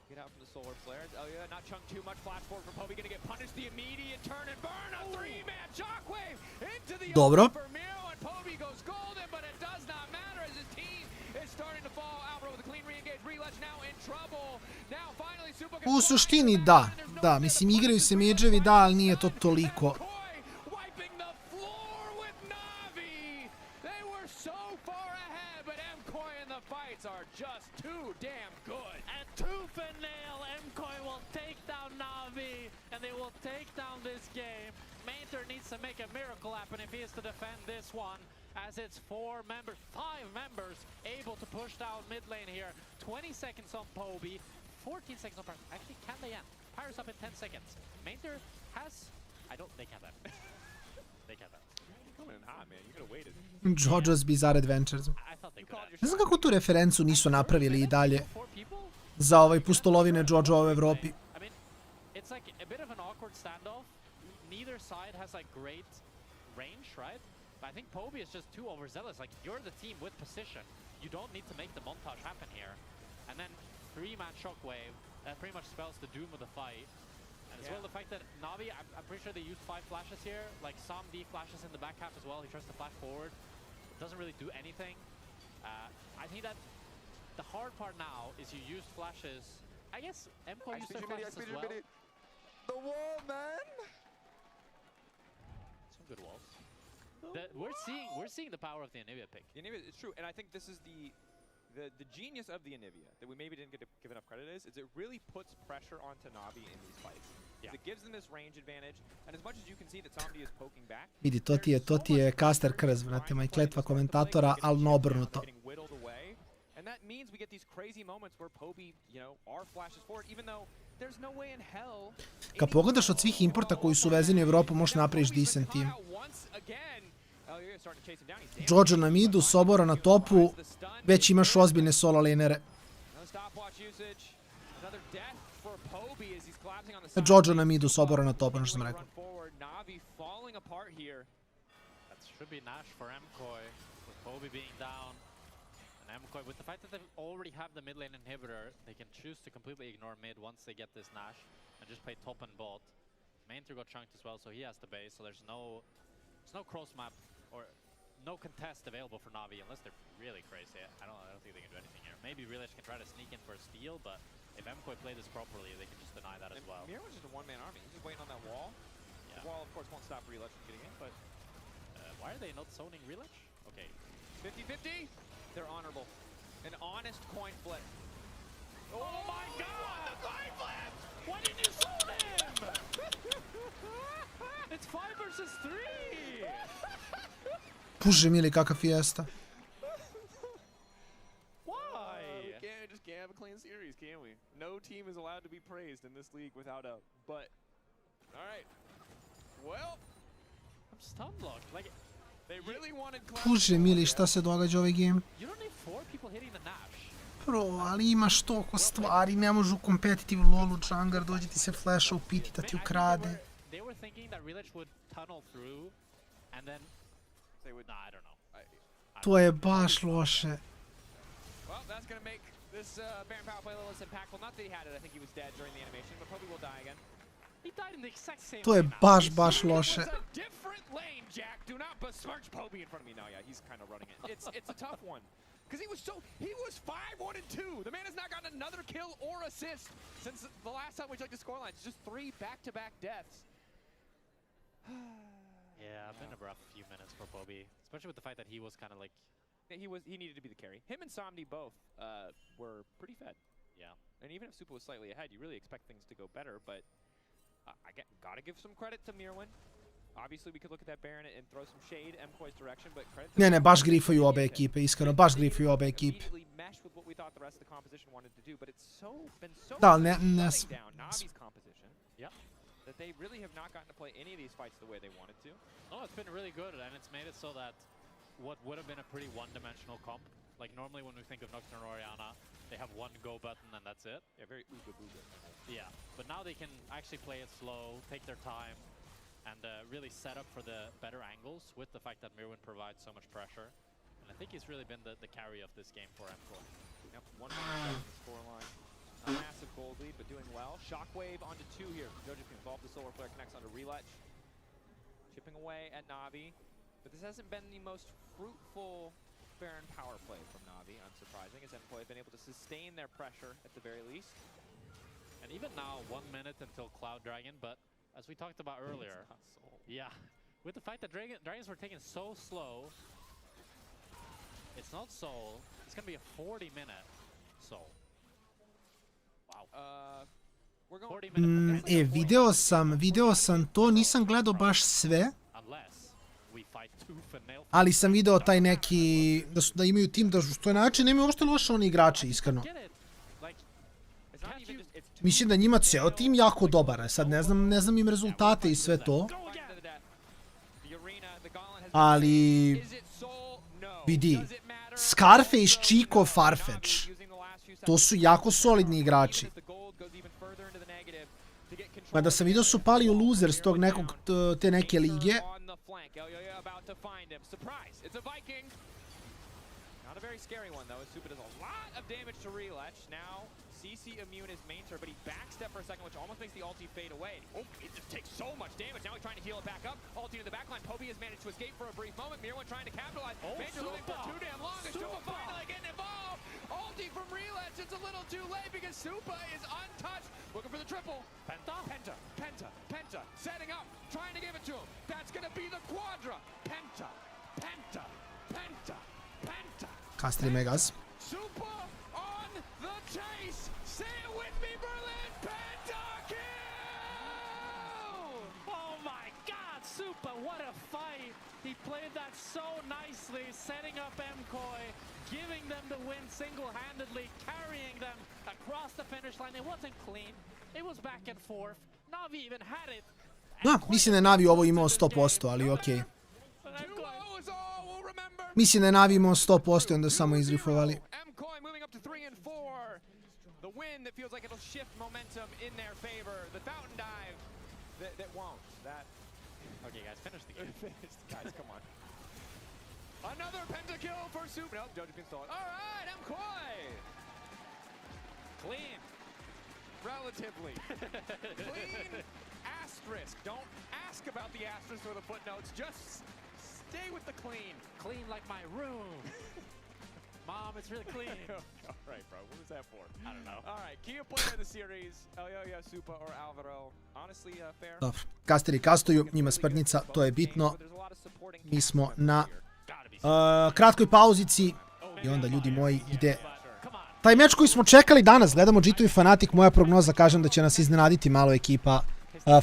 Get out from the solar flares. Elyoyo not chunked too much. Flash forward for Poby. Gonna get punished. The immediate turn and burn. A three-man shockwave into the open for Miro. And Poby goes golden, but it does not matter as his team is starting to fall. Alvaro with a clean re-engage. Relutch now in trouble. Now finally Super... U suštini da. Mislim, igraju se međevi, da, ali nije to toliko. Are just too damn good. And tooth and nail, MKOI will take down Na'Vi, and they will take down this game. Mainter needs to make a miracle happen if he is to defend this one, as it's 5 members able to push down mid lane here. 20 seconds on Poby, 14 seconds on Pyrus. Actually, can they end? Pyrus up in 10 seconds. Mainter has... they can't end. They can't end. JoJo's Bizarre Adventures. Ne znam kako tu referencu nisu napravili i dalje za pustolovine JoJo u Evropi. It's like a bit of an awkward standoff. Neither side has like great range, right? But I think Poby is just too overzealous. Like, you're the team with position. You don't need to make the montage happen here. And then 3-man shockwave that pretty much spells the doom of the fight. And as well, the fact that Na'Vi, I'm pretty sure they used 5 flashes here. Like, some D flashes in the back half as well. He tries to flash forward. It doesn't really do anything. I think that the hard part now is you use flashes. I guess MKOI used their flashes as well. The wall, man! Some good walls. We're seeing the power of the Anivia pick. The Anivia, it's true, and I think this is the genius of the Anivia that we maybe didn't give enough credit is it really puts pressure onto Na'Vi in these fights. It gives them this range advantage, and as much as you can see that Somdi is poking back. Vidi, to ti je caster krz, brate, ma i kletva komentatora, ali na obrnuto. And that means we get these crazy moments where Poby, our flashes forward, even though there's no way in hell. Kad pogledaš od svih importa koji su vezani u Evropu, možeš napraviš decent team. JoJo na midu, Sobora na topu, već imaš ozbiljne solo lanere. JoJo na midu, Sobora na topu, ono što sam rekao. That should be Nash for MKOI, with Poby being down. And MKOI, with the fact that they already have the mid lane inhibitor, they can choose to completely ignore mid once they get this Nash and just play top and bot. Mainter got chunked as well, so he has the base, so there's no cross map or no contest available for Na'Vi unless they're really crazy. I don't think they can do anything here. Maybe Relutch can try to sneak in for a steal, but if MKOI play this properly, they can just deny that as well. Mirwin's just a one-man army. He's just waiting on that wall. Yeah. The wall, of course, won't stop Relutch from getting in, but... why are they not zoning Relutch? Okay. 50-50. They're honorable. An honest coin flip. Oh my god! The coin flip! Why didn't you zone him? It's 5 versus 3! Puže mili, kakav fiesta. Why? We just can't have a clean series, can we? No team is allowed to be praised in this league without a but. Alright. Well. I'm stun blocked. Like, they really wanted Puže mili, šta se događa ovaj game? You don't need 4 people hitting the Nash. Bro, ali imaš toliko stvari, ne može u competitive lolu jungler, dođe ti se flasha u piti da ti ukrade. They were thinking that Relutch would tunnel through and then they would. Nah, I don't know. To je baš loše. Well, that's gonna make this Baron power play a little less impactful. Not that he had it. I think he was dead during the animation, but probably will die again. He died in the exact same To je baš loše. It's a different lane, Jack. Do not besmirch Poby in front of me. No, yeah, he's kind of running it. It's a tough one. Because he was 5-1-2. The man has not gotten another kill or assist since the last time we checked the scorelines. Just 3 back-to-back deaths. Yeah, been a rough few minutes for Bobby, especially with the fact that he was kind of like... He needed to be the carry. Him and Somni both were pretty fed. Yeah. And even if Super was slightly ahead, you really expect things to go better, but gotta give some credit to Mirwin. Obviously, we could look at that Baron and throw some shade MKOI's direction, but credit to... Ne, baš grifaju obe ekipe, iskreno, baš grifaju obe ekipe. Da, ali ne... That they really have not gotten to play any of these fights the way they wanted to. Oh, it's been really good, and it's made it so that what would have been a pretty one-dimensional comp, like normally when we think of Nocturne or Orianna, they have one go button and that's it. Yeah, very ooga-booga. Yeah, but now they can actually play it slow, take their time, and really set up for the better angles with the fact that Mirwin provides so much pressure. And I think he's really been the carry of this game for MKOI. Yep, 1 on the scoreline. A massive gold lead, but doing well. Shockwave onto 2 here. Jojokin involved. The Solar Flare connects onto Reletch. Chipping away at Na'Vi. But this hasn't been the most fruitful Baron power play from Na'Vi, unsurprising, as MKOI have been able to sustain their pressure at the very least. And even now, 1 minute until Cloud Dragon, but as we talked about earlier, yeah, with the fact that Dragons were taken so slow, it's not Soul, it's going to be a 40-minute Soul. Video sam to, nisam gledao baš sve, ali sam video taj neki, da imaju tim, da što je način, nemaju uopšte loše oni igrači, iskreno. Mislim da njima ceo tim jako dobar, sad ne znam im rezultate i sve to. Ali, vidi, Scarface, Chico, Farfetch, to su jako solidni igrači. Mada sam vidio su pali u losers tog nekog, te neke lige. CC immune is Mainter, but he backstep for a second, which almost makes the ulti fade away. Oh, it just takes so much damage. Now he's trying to heal it back up. Ulti to the backline. Poby has managed to escape for a brief moment. Mirwin trying to capitalize. Mainter living for too damn long. Supa finally getting involved. Ulti from Reletch. It's a little too late because Supa is untouched. Looking for the triple. Penta. Setting up. Trying to give it to him. That's going to be the quadra. Penta. Kastri Megas. Supa on the chase. Say it with me, Berlin. Pentakill! Oh my God, Supa, what a fight! He played that so nicely, setting up MKOI, giving them the win single-handedly, carrying them across the finish line. It wasn't clean. It was back and forth. Na'Vi even had it. Da, mislim da je Na'Vi ovo imao 100%, ali okej. Mislim da je Na'Vi imao 100% i onda samo izrifovali. The win that feels like it'll shift momentum in their favor. The fountain dive that won't. Okay, guys, finish the game. Guys, come on. Another pentakill for Soup. Nope, Jojokin stole it. All right, MKOI. Clean. Relatively. Clean. Asterisk. Don't ask about the asterisk or the footnotes. Just stay with the clean. Clean like my room. Mom, it's really clean. All right, bro. What was that for? I don't know. All right, key player of the series, Elyoya, Supa, or Alvaro. Honestly, fair. Dobro, kasteri kastuju, njima sprdnica, to je bitno. Mi smo na kratkoj pauzici i onda, ljudi moji, ide taj meč koji smo čekali danas. Gledamo G2 i Fnatic, moja prognoza, kažem da će nas iznenaditi malo ekipa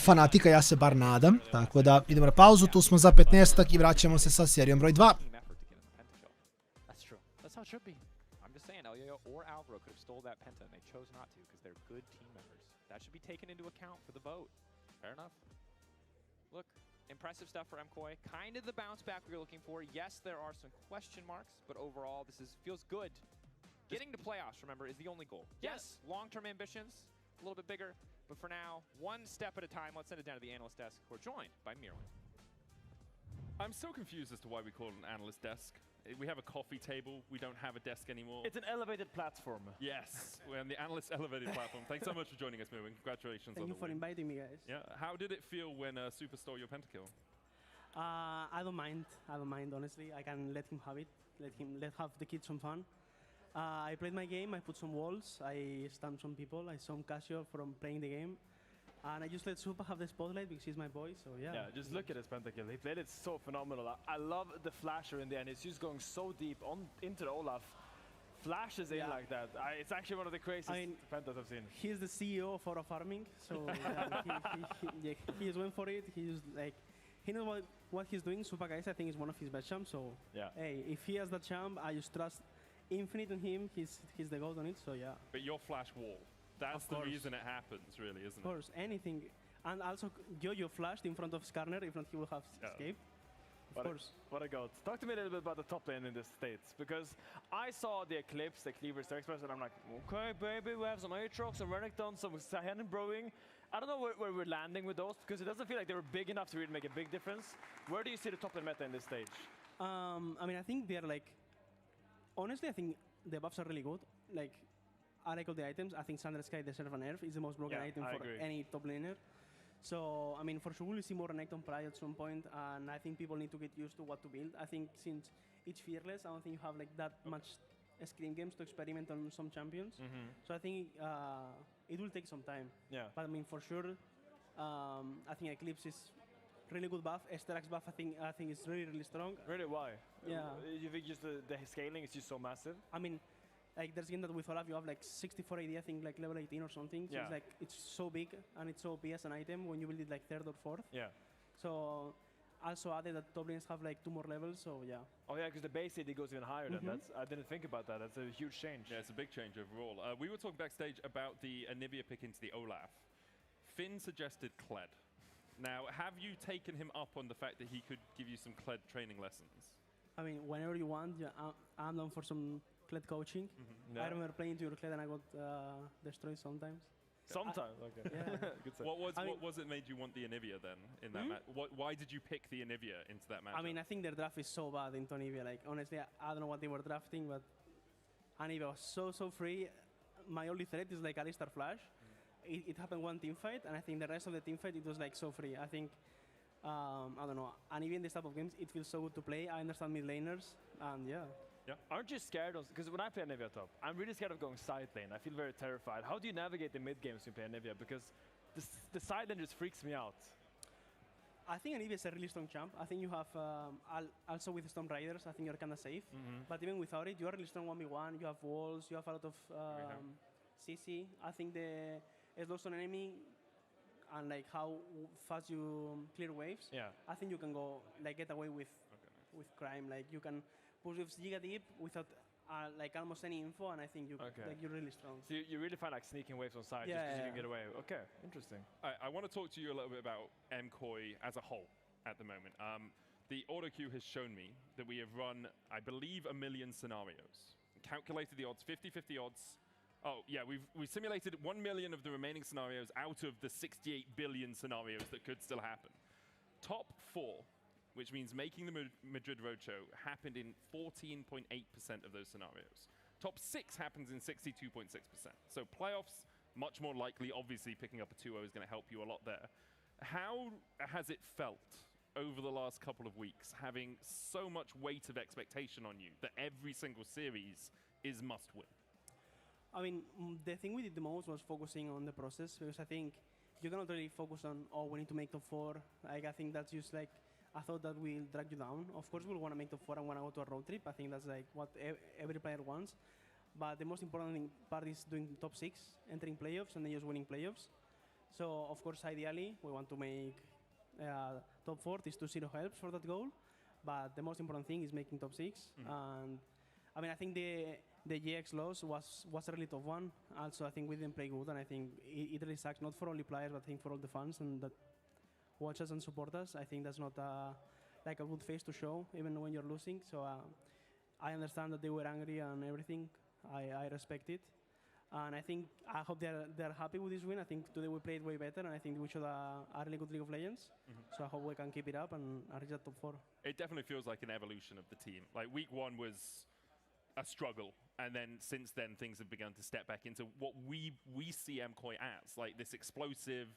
Fnatica, ja se bar nadam. Tako da idemo na pauzu, tu smo za 15-ak i vraćamo se sa serijom broj 2. That's how it should be. I'm just saying, Elyoya or Alvaro could have stole that penta, and they chose not to because they're good team members. That should be taken into account for the vote. Fair enough. Look, impressive stuff for MKOI. Kind of the bounce back we were looking for. Yes, there are some question marks, but overall, this feels good. Getting to playoffs, remember, is the only goal. Yes, long-term ambitions, a little bit bigger, but for now, one step at a time. Let's send it down to the analyst desk. We're joined by Mirwin. I'm so confused as to why we call it an analyst desk. We have a coffee table. We don't have a desk anymore. It's an elevated platform. Yes, we're on the analyst elevated platform. Thanks so much for joining us, Mirwin. Congratulations on the win. Thank you for inviting me, guys. Yeah, how did it feel when Super stole your pentakill? I don't mind. Honestly. I can let him have it. Let have the kids some fun. I played my game. I put some walls. I stunned some people. I saw Casio from playing the game, And I just let Supa have the spotlight because he's my boy, so yeah. Yeah, just look at his pentakill. He played it so phenomenal. I love the flasher in the end. It's just going so deep into the Olaf. Flashes in like that. It's actually one of the craziest pentas I've seen. He's the CEO of Aura Farming, so he just went for it. He knows what he's doing. Supa, guys, I think is one of his best champs. So hey, if he has that champ, I just trust infinite in him. He's the goat on it. So yeah. But your flash wall, that's the reason it happens, really, isn't it? Of course, anything. And also, Jojo flashed in front of Skarner. If not, he will have escaped. Of course. What a goat. Talk to me a little bit about the top lane in the States, because I saw the Eclipse, the Cleaver, Star Express, and I'm like, okay, baby, we have some Aatrox, some Renegade, some Cyan Brewing. I don't know where we're landing with those, because it doesn't feel like they were big enough to really make a big difference. Where do you see the top lane meta in this stage? I mean, I think they're like, honestly, I think the buffs are really good. Like, I like all the items. I think Thunder Sky, the Serve and Nerf, is the most broken item for any top laner. So, I mean, for sure we'll see more Renekton Pride at some point, and I think people need to get used to what to build. I think since it's fearless, I don't think you have like that much screen games to experiment on some champions. So I think it will take some time. Yeah. But I mean, for sure, I think Eclipse is really good buff. Esterax buff, I think is really, really strong. Really, why? Yeah. You think just the scaling is just so massive? I mean, like there's a game that with Olaf you have like 64 AD, I think like level 18 or something. So it's like it's so big and it's so OP as an item when you build it like 3rd or 4th. Yeah. So also added that top lanes have like 2 more levels, so yeah. Oh yeah, because the base AD goes even higher than that. I didn't think about that. That's a huge change. Yeah, it's a big change overall. We were talking backstage about the Anivia pick into the Olaf. Finn suggested Kled. Now, have you taken him up on the fact that he could give you some Kled training lessons? I mean, whenever you want, I'm down for some Kled coaching. I remember playing to your Kled and I got destroyed sometimes. Sometimes, okay. Yeah. Good what was it made you want the Anivia then in that match? Why did you pick the Anivia into that match? I mean, I think their draft is so bad into Anivia. Like, honestly, I don't know what they were drafting, but Anivia was so free. My only threat is like Alistar Flash. It happened one team fight, and I think the rest of the team fight, it was like so free. I think, I don't know, and even this type of games, it feels so good to play. I understand mid laners, and yeah. Aren't you scared of, because when I play Anivia top, I'm really scared of going side lane. I feel very terrified. How do you navigate the mid games when you play Anivia? Because the side lane just freaks me out. I think Anivia is a really strong champ. I think you have, also with Storm Riders, I think you're kind of safe. But even without it, you are really strong 1v1. You have walls, you have a lot of CC. I think the slows on enemy and like how fast you clear waves. I think you can go, like, get away with crime. Like, you can push with Giga Deep without like almost any info, and I think you're really strong. So you really find like sneaking waves on side just because you can get away. Okay, interesting. I want to talk to you a little bit about MKOI as a whole at the moment. The auto queue has shown me that we have run, I believe, 1 million scenarios. Calculated the odds, 50-50 odds. Oh, yeah, we've simulated 1 million of the remaining scenarios out of the 68 billion scenarios that could still happen. Top 4, which means making the Madrid Roadshow, happened in 14.8% of those scenarios. Top 6 happens in 62.6%. So playoffs, much more likely. Obviously, picking up a 2-0 is going to help you a lot there. How has it felt over the last couple of weeks, having so much weight of expectation on you that every single series is must-win? I mean, the thing we did the most was focusing on the process, because I think you cannot really focus on, oh, we need to make top 4. Like, I think that's just like, I thought that will drag you down. Of course, we'll want to make top 4 and want to go to a road trip. I think that's like what every player wants. But the most important part is doing top 6, entering playoffs, and then just winning playoffs. So, of course, ideally, we want to make top 4. This 2-0 helps for that goal. But the most important thing is making top 6. And I mean, I think the GX loss was a really tough one. Also, I think we didn't play good, and I think it really sucks, not for only players, but I think for all the fans and that watch us and support us. I think that's not like a good face to show, even when you're losing. So I understand that they were angry and everything. I respect it. And I hope they're happy with this win. I think today we played way better, and I think we showed a really good League of Legends. So I hope we can keep it up and reach that top 4. It definitely feels like an evolution of the team. Like, week 1 was a struggle, and then since then things have begun to step back into what we see MKOI as, like this explosive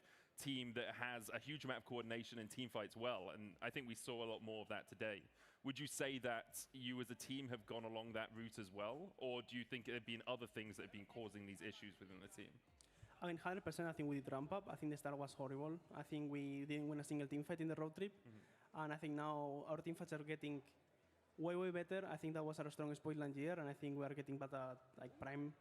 team that has a huge amount of coordination and team fights well, and I think we saw a lot more of that today. Would you say that you as a team have gone along that route as well, or do you think there have been other things that have been causing these issues within the team? I mean, 100%. I think we did ramp up. I think the start was horrible. I think we didn't win a single team fight in the road trip, and I think now our team fights are getting way better. I think that was our strongest point last year, and I think we are getting better, like prime,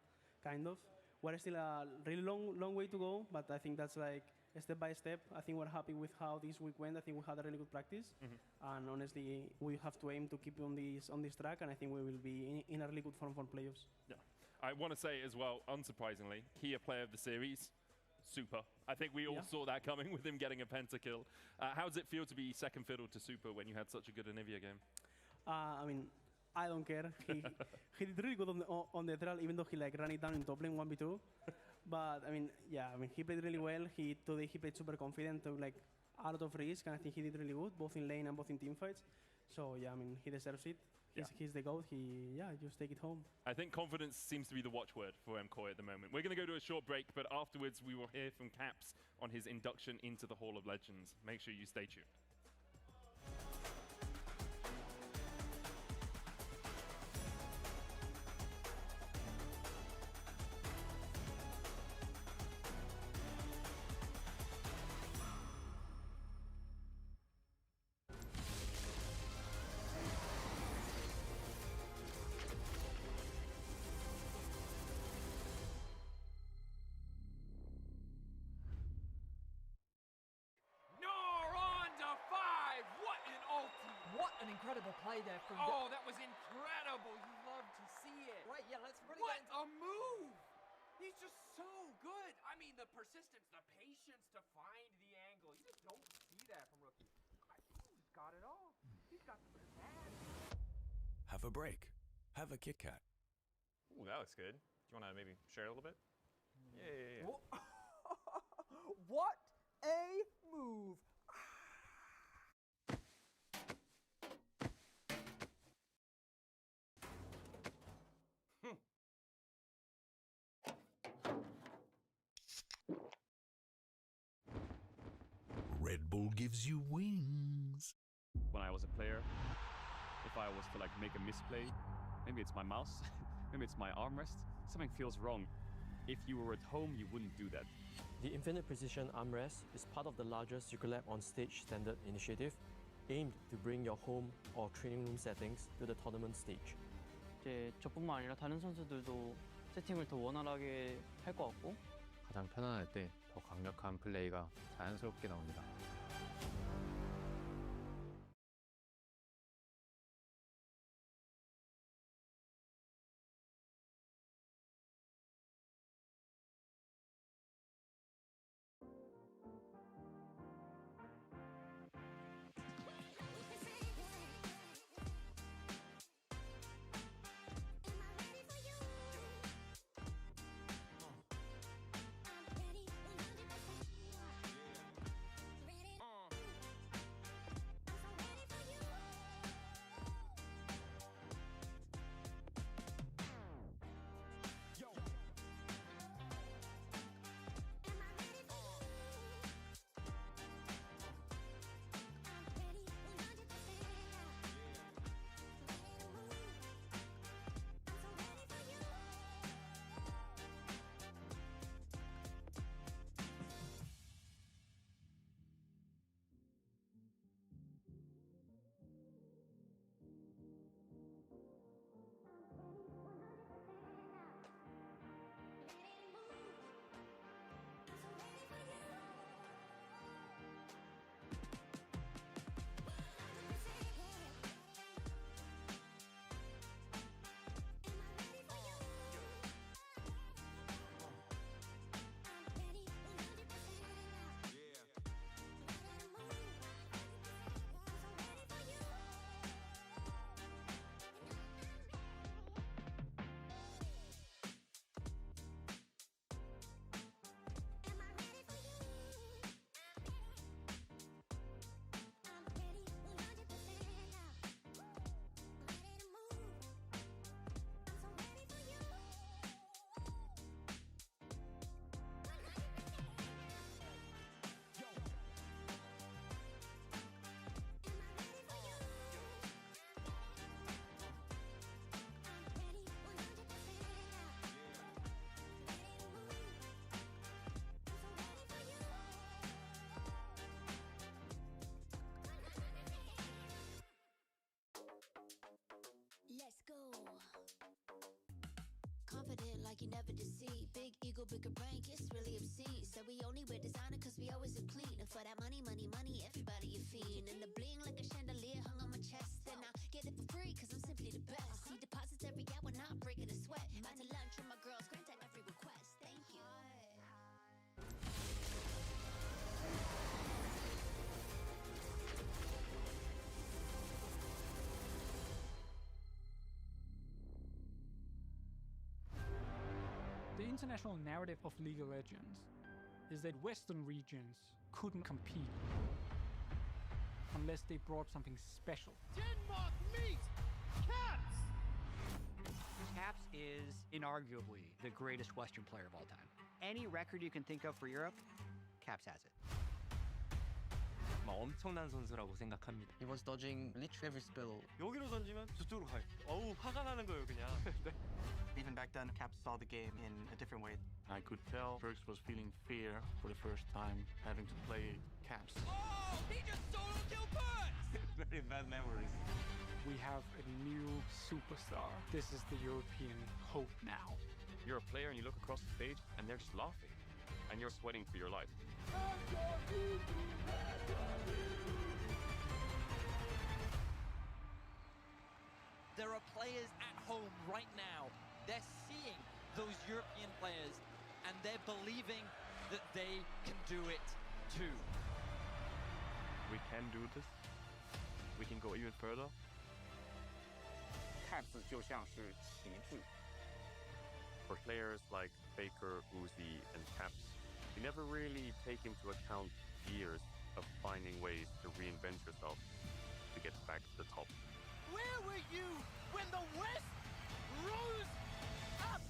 kind of. We're still a really long way to go, but I think that's like step by step. I think we're happy with how this week went. I think we had a really good practice, and honestly, we have to aim to keep on this track, and I think we will be in a really good form for playoffs. Yeah. I want to say as well, unsurprisingly, Kia player of the series, Super. I think we all saw that coming with him getting a pentakill. How does it feel to be second fiddle to Super when you had such a good Anivia game? I mean, I don't care. He did really good on the Ethereal, even though he like ran it down in top lane 1v2. But I mean, yeah, I mean he played really well. Today he played super confident, took like a lot of risk, and I think he did really good, both in lane and both in team fights. So yeah, I mean he deserves it. He's the GOAT. Just take it home. I think confidence seems to be the watchword for MKOI at the moment. We're going to go to a short break, but afterwards we will hear from Caps on his induction into the Hall of Legends. Make sure you stay tuned. Incredible play there from that was incredible. You love to see it. Right, yeah, let's really What a move! He's just so good. I mean, the persistence, the patience to find the angle. You just don't see that from rookies. He's got it all. He's got the bad. Have a break. Have a Kit Kat. Ooh, that looks good. Do you want to maybe share a little bit? Yeah. What a move! Red Bull gives you wings. When I was a player, if I was to like make a misplay, maybe it's my mouse, maybe it's my armrest, something feels wrong. If you were at home, you wouldn't do that. The Infinite Precision Armrest is part of the larger Superlight on Stage standard initiative, aimed to bring your home or training room settings to the tournament stage. 이제 저뿐만 아니라 다른 선수들도 세팅을 더 원활하게 할 것 같고 가장 편안할 때 더 강력한 플레이가 자연스럽게 나옵니다. confident like you never deceive. Big ego, bigger brain, it's really obscene. Said we only wear designer cause we always look clean. And for that money, money, money, everybody a fiend. And the bling like a chandelier hung on my chest. And I get it for free cause I'm simply the best. See deposits every hour, not breaking a sweat. About to lunch with my girls, grant at every request. Thank you. The international narrative of League of Legends is that Western regions couldn't compete unless they brought something special. Denmark meets Caps! Caps is inarguably the greatest Western player of all time. Any record you can think of for Europe, Caps has it. 엄청난 선수라고 생각합니다. He was dodging literally every spell. 여기로 던지면 저쪽으로 가요. 어우, 화가 나는 거예요, 그냥. Even back then, Caps saw the game in a different way. I could tell Perks was feeling fear for the first time, having to play Caps. Oh, he just solo killed Perks! Very bad memories. We have a new superstar. This is the European hope now. You're a player and you look across the stage and they're just laughing. And you're sweating for your life. There are players at home right now. They're seeing those European players and they're believing that they can do it too. We can do this. We can go even further. Caps 就像是旗帜。 For players like Faker, Uzi, and Caps, you never really take into account years of finding ways to reinvent yourself to get back to the top. Where were you when the West rose up?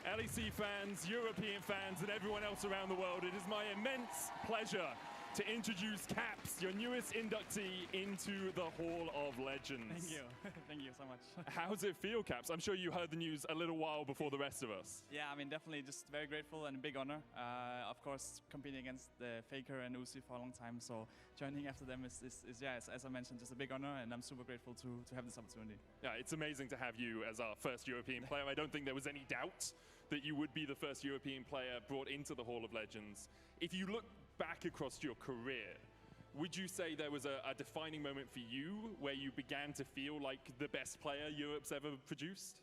LEC fans, European fans, and everyone else around the world, it is my immense pleasure to introduce Caps, your newest inductee into the Hall of Legends. Thank you. Thank you so much. How does it feel, Caps? I'm sure you heard the news a little while before the rest of us. Yeah, I mean, definitely just very grateful and a big honor. Of course, competing against the Faker and Uzi for a long time, so joining after them is yeah, as I mentioned, just a big honor, and I'm super grateful to have this opportunity. Yeah, it's amazing to have you as our first European player. I don't think there was any doubt that you would be the first European player brought into the Hall of Legends. If you look back across your career, would you say there was a defining moment for you where you began to feel like the best player Europe's ever produced?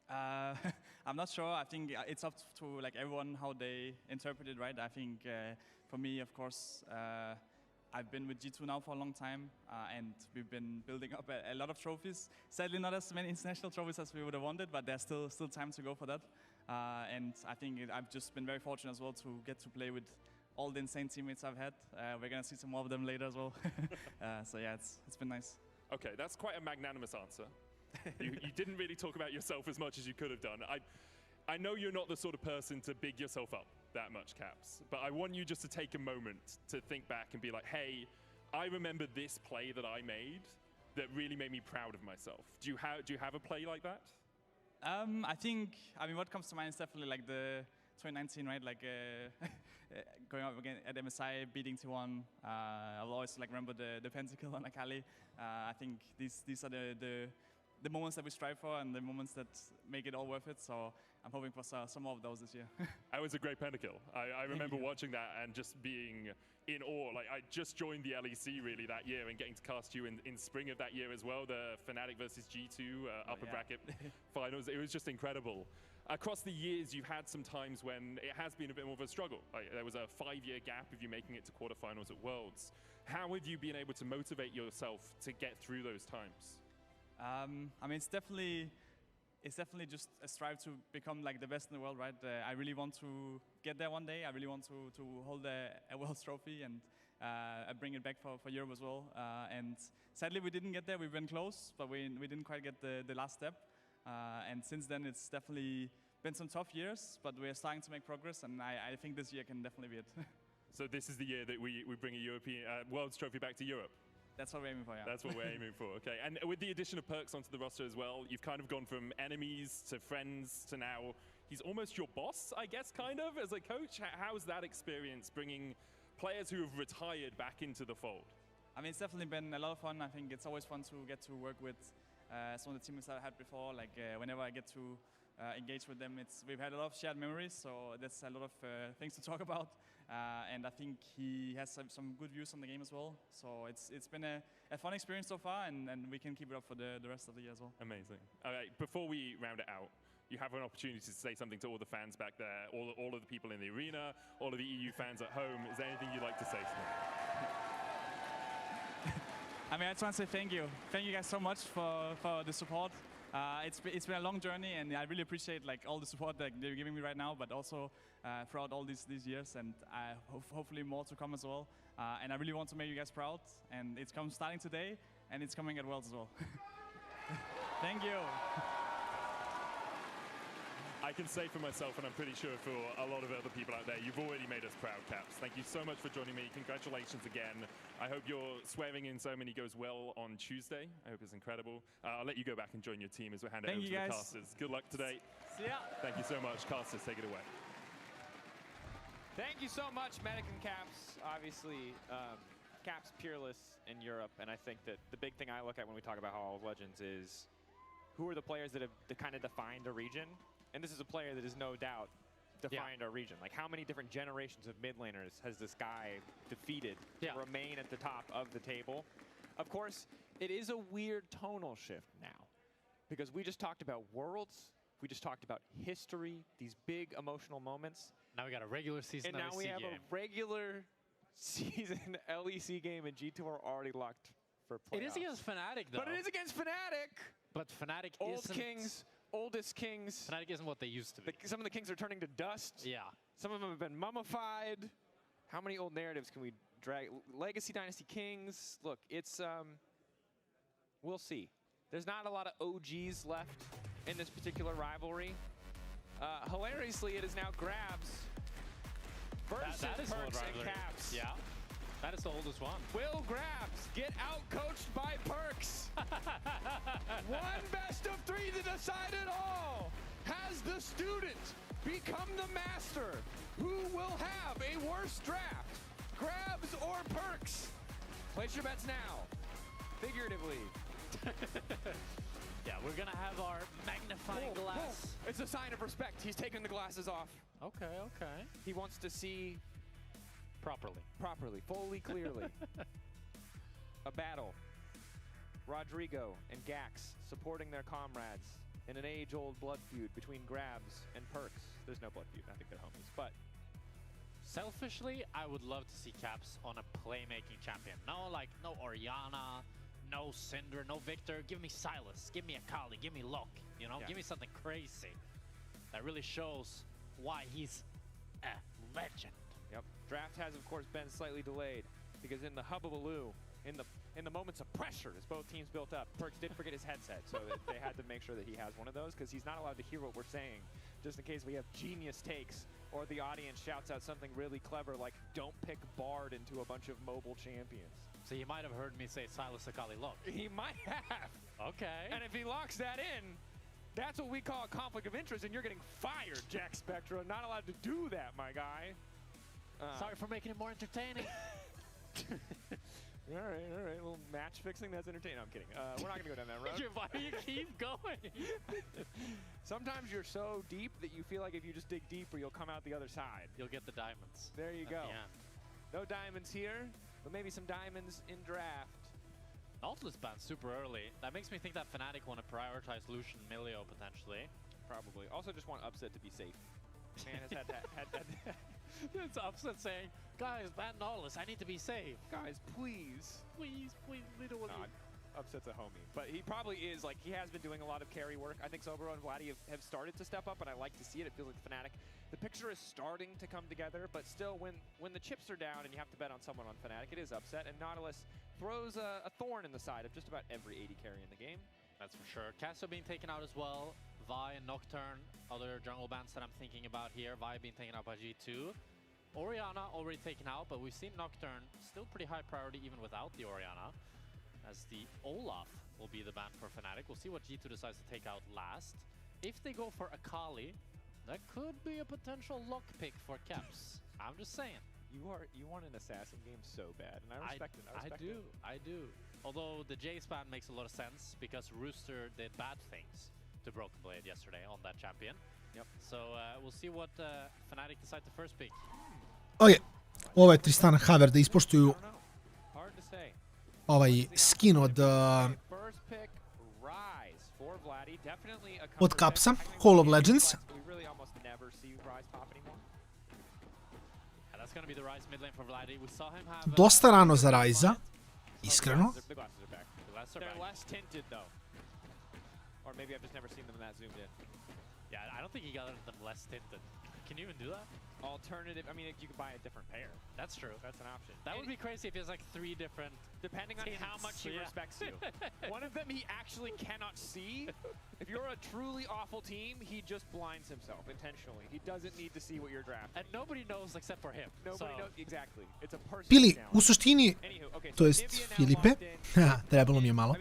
I'm not sure. I think it's up to like everyone how they interpret it, right? I think for me, of course, I've been with G2 now for a long time, and we've been building up a lot of trophies. Sadly, not as many international trophies as we would have wanted, but there's still time to go for that. And I think I've just been very fortunate as well to get to play with all the insane teammates I've had. We're gonna see some more of them later as well. So yeah, it's been nice. Okay, that's quite a magnanimous answer. You didn't really talk about yourself as much as you could have done. I know you're not the sort of person to big yourself up that much, Caps, but I want you just to take a moment to think back and be like, hey, I remember this play that I made that really made me proud of myself. Do you have a play like that? I think, I mean, what comes to mind is definitely like the 2019, right? Like going up again at MSI, beating T1. I'll always like remember the pentakill on Akali. I think these are the moments that we strive for and the moments that make it all worth it. So I'm hoping for some more of those this year. That was a great pentakill. I remember watching that and just being in awe. Like I just joined the LEC really that year and getting to cast you in spring of that year as well. The Fnatic versus G2 upper bracket finals. It was just incredible. Across the years, you've had some times when it has been a bit more of a struggle. Like, there was a 5-year gap of you making it to quarterfinals at Worlds. How have you been able to motivate yourself to get through those times? I mean, it's definitely just a strive to become like the best in the world, right? I really want to get there one day. I really want to hold a Worlds trophy and bring it back for Europe as well. And sadly, we didn't get there. We've been close, but we didn't quite get the last step. And since then, it's definitely been some tough years, but we're starting to make progress, and I think this year can definitely be it. So this is the year that we bring a European Worlds trophy back to Europe? That's what we're aiming for, yeah. That's what we're aiming for, okay. And with the addition of Perks onto the roster as well, you've kind of gone from enemies to friends to now he's almost your boss, I guess, kind of, as a coach. How's that experience bringing players who have retired back into the fold? I mean, it's definitely been a lot of fun. I think it's always fun to get to work with some of the teammates that I had before. Like whenever I get to engage with them, we've had a lot of shared memories, so that's a lot of things to talk about. And I think he has some good views on the game as well. So it's been a fun experience so far, and we can keep it up for the rest of the year as well. Amazing. All right, before we round it out, you have an opportunity to say something to all the fans back there, all of the people in the arena, all of the EU fans at home. Is there anything you'd like to say to them? I mean, I just want to say thank you. Thank you guys so much for the support. It's been a long journey, and I really appreciate like all the support that they're giving me right now, but also throughout all these years, and hopefully more to come as well. And I really want to make you guys proud, and it's starting today, and it's coming at Worlds as well. Thank you. I can say for myself, and I'm pretty sure for a lot of other people out there, you've already made us proud, Caps. Thank you so much for joining me. Congratulations again. I hope your swearing in ceremony goes well on Tuesday. I hope it's incredible. I'll let you go back and join your team as we hand it over to the casters. Good luck today. See ya. Thank you so much. Casters, take it away. Thank you so much, Medic and Caps. Obviously, Caps peerless in Europe, and I think that the big thing I look at when we talk about Hall of Legends is who are the players that have kind of defined a region. And this is a player that has no doubt defined our region. Like, how many different generations of mid laners has this guy defeated to remain at the top of the table? Of course, it is a weird tonal shift now, because we just talked about Worlds, we just talked about history, these big emotional moments. Now we got a regular season and now we have a regular season LEC game, and G2 are already locked for playoffs. It is against Fnatic, though. But it is against Fnatic! But Fnatic Old Kings. Oldest Kings. Fnatic isn't what they used to be. Some of the Kings are turning to dust. Yeah. Some of them have been mummified. How many old narratives can we drag? Legacy Dynasty Kings. Look, it's, we'll see. There's not a lot of OGs left in this particular rivalry. Hilariously, it is now Grabs versus Perks and Caps. Yeah. That is the oldest one. Will Grabs get out-coached by Perks? One best of three to decide it all. Has the student become the master? Who will have a worse draft? Grabs or Perks? Place your bets now. Figuratively. Yeah, we're gonna have our magnifying glass. It's a sign of respect. He's taking the glasses off. Okay, okay. He wants to see properly, fully, clearly. A battle. Rodrigo and Gax supporting their comrades in an age-old blood feud between Grabs and Perks. There's no blood feud. I think they're homies, but selfishly, I would love to see Caps on a playmaking champion. No Orianna, no Cinder, no Victor. Give me Silas, give me Akali, give me Locke. You know, give me something crazy that really shows why he's a legend. Yep. Draft has, of course, been slightly delayed because in the hubbubaloo, in the moments of pressure as both teams built up, Perks did forget his headset, so they had to make sure that he has one of those because he's not allowed to hear what we're saying, just in case we have genius takes or the audience shouts out something really clever like, don't pick Bard into a bunch of mobile champions. So you might have heard me say Silas Akali Locke. He might have. Okay. And if he locks that in, that's what we call a conflict of interest, and you're getting fired, Jack Spectra. Not allowed to do that, my guy. Sorry for making it more entertaining. All right. Well, match fixing, that's entertaining. No, I'm kidding. We're not going to go down that road. Why do you keep going? Sometimes you're so deep that you feel like if you just dig deeper, you'll come out the other side. You'll get the diamonds. There you go. Yeah. No diamonds here, but maybe some diamonds in draft. Nautilus banned super early. That makes me think that Fnatic want to prioritize Lucian Milio potentially. Probably. Also just want Upset to be safe. Man has had that. It's Upset saying, guys, ban Nautilus. I need to be safe. Guys, please. Please, literally. Upset's a homie. But he probably is, like, he has been doing a lot of carry work. I think Sobero and Vladdy have started to step up, and I like to see it. It feels like Fnatic. The picture is starting to come together, but still, when the chips are down and you have to bet on someone on Fnatic, it is Upset, and Nautilus throws a thorn in the side of just about every AD carry in the game. That's for sure. Casso being taken out as well. Vi and Nocturne, other jungle bans that I'm thinking about here. Vi being taken out by G2. Orianna already taken out, but we've seen Nocturne still pretty high priority even without the Orianna, as the Olaf will be the ban for Fnatic. We'll see what G2 decides to take out last. If they go for Akali, That could be a potential lock pick for Caps. I'm just saying. You want an assassin game so bad, and I respect it. I do. Although the J span makes a lot of sense because Rooster did bad things to Broken Blade yesterday on that champion. Yep. So we'll see what Fnatic decide to first pick. Ok, ovo je Tristana Haver da ispoštuju ovaj skin od Capsa, Hall of Legends. Dosta rano za Ryza, iskreno. Or maybe I've just never seen them that zoomed in. Yeah, I don't think he got them less tinted. Can you even do that? Alternative, I mean, you could buy a different pair. That's true. That's an option. That would be crazy if he has like 3 different depending on how much he respects you. One of them he actually cannot see. If you're a truly awful team, he just blinds himself intentionally. He doesn't need to see what you're drafting. And nobody knows except for him. Nobody knows, exactly. It's a personal Pili, challenge. u suštini, to jest Filipe, trebalo mi je malo,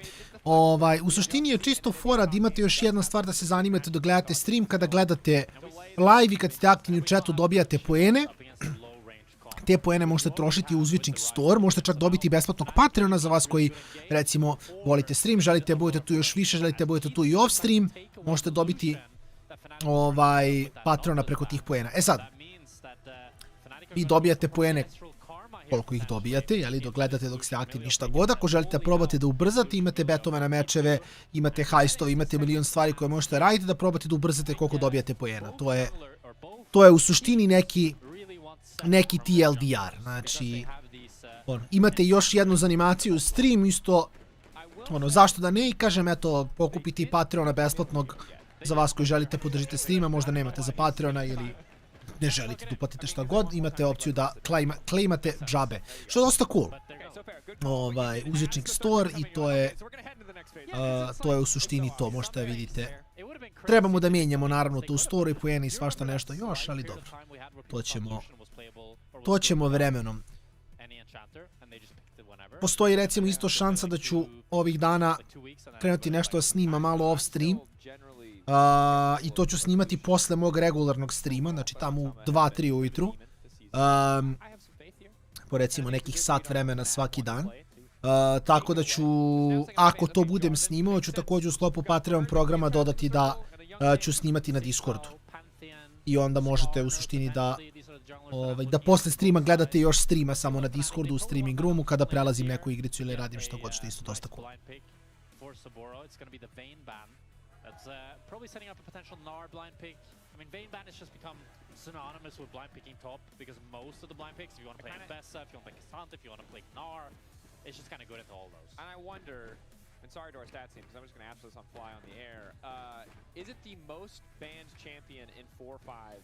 u suštini je čisto fora da imate još jedna stvar da se zanimate dok gledate stream, kada gledate live i kad ste aktivni u chatu dobijate poene. Te poene možete trošiti u Uzvičnik Store, možete čak dobiti besplatnog Patreona za vas koji, recimo, volite stream, želite da budete tu još više, želite da budete tu i off stream, možete dobiti Patreona preko tih poena. E sad, vi dobijate poene koliko ih dobijate, jeli, dok gledate dok ste aktivni šta god. Ako želite da probate da ubrzate, imate betove na mečeve, imate hajstove, imate milion stvari koje možete raditi da probate da ubrzate koliko dobijate poena. To je u suštini neki TLDR. Znači, imate još jednu zanimaciju stream, isto, zašto da ne, i kažem, eto, pokupiti i Patreona besplatnog za vas koji želite podržite streama, možda nemate za Patreona ili ne želite da uplatite šta god, imate opciju da claimate džabe. Što je dosta cool. Uzvičnik Store i to je u suštini to, možete da vidite. Trebamo da mijenjamo naravno tu store i poene i svašta nešto još, ali dobro. To ćemo vremenom. Postoji recimo isto šansa da ću ovih dana krenuti nešto da snima malo off stream. I to ću snimati posle mog regularnog streama, znači tamo u 2-3 ujutru. Po recimo nekih sat vremena svaki dan. Tako da ću, ako to budem snimao, ću također u sklopu Patreon programa dodati da ću snimati na Discordu. I onda možete u suštini da posle streama gledate još streama samo na Discordu u streaming roomu kada prelazim neku igricu ili radim što god, što je isto dosta cool. Probably setting up a potential Gnar blind pick. I mean, Vayne ban has just become synonymous with blind picking top because most of the blind picks, if you want to play Bessa, if you want to play Cassandra, if you want to play Gnar, it's just kind of good into all those. And I wonder, and sorry to our stats team, because I'm just going to ask this on fly on the air, is it the most banned champion in 4-5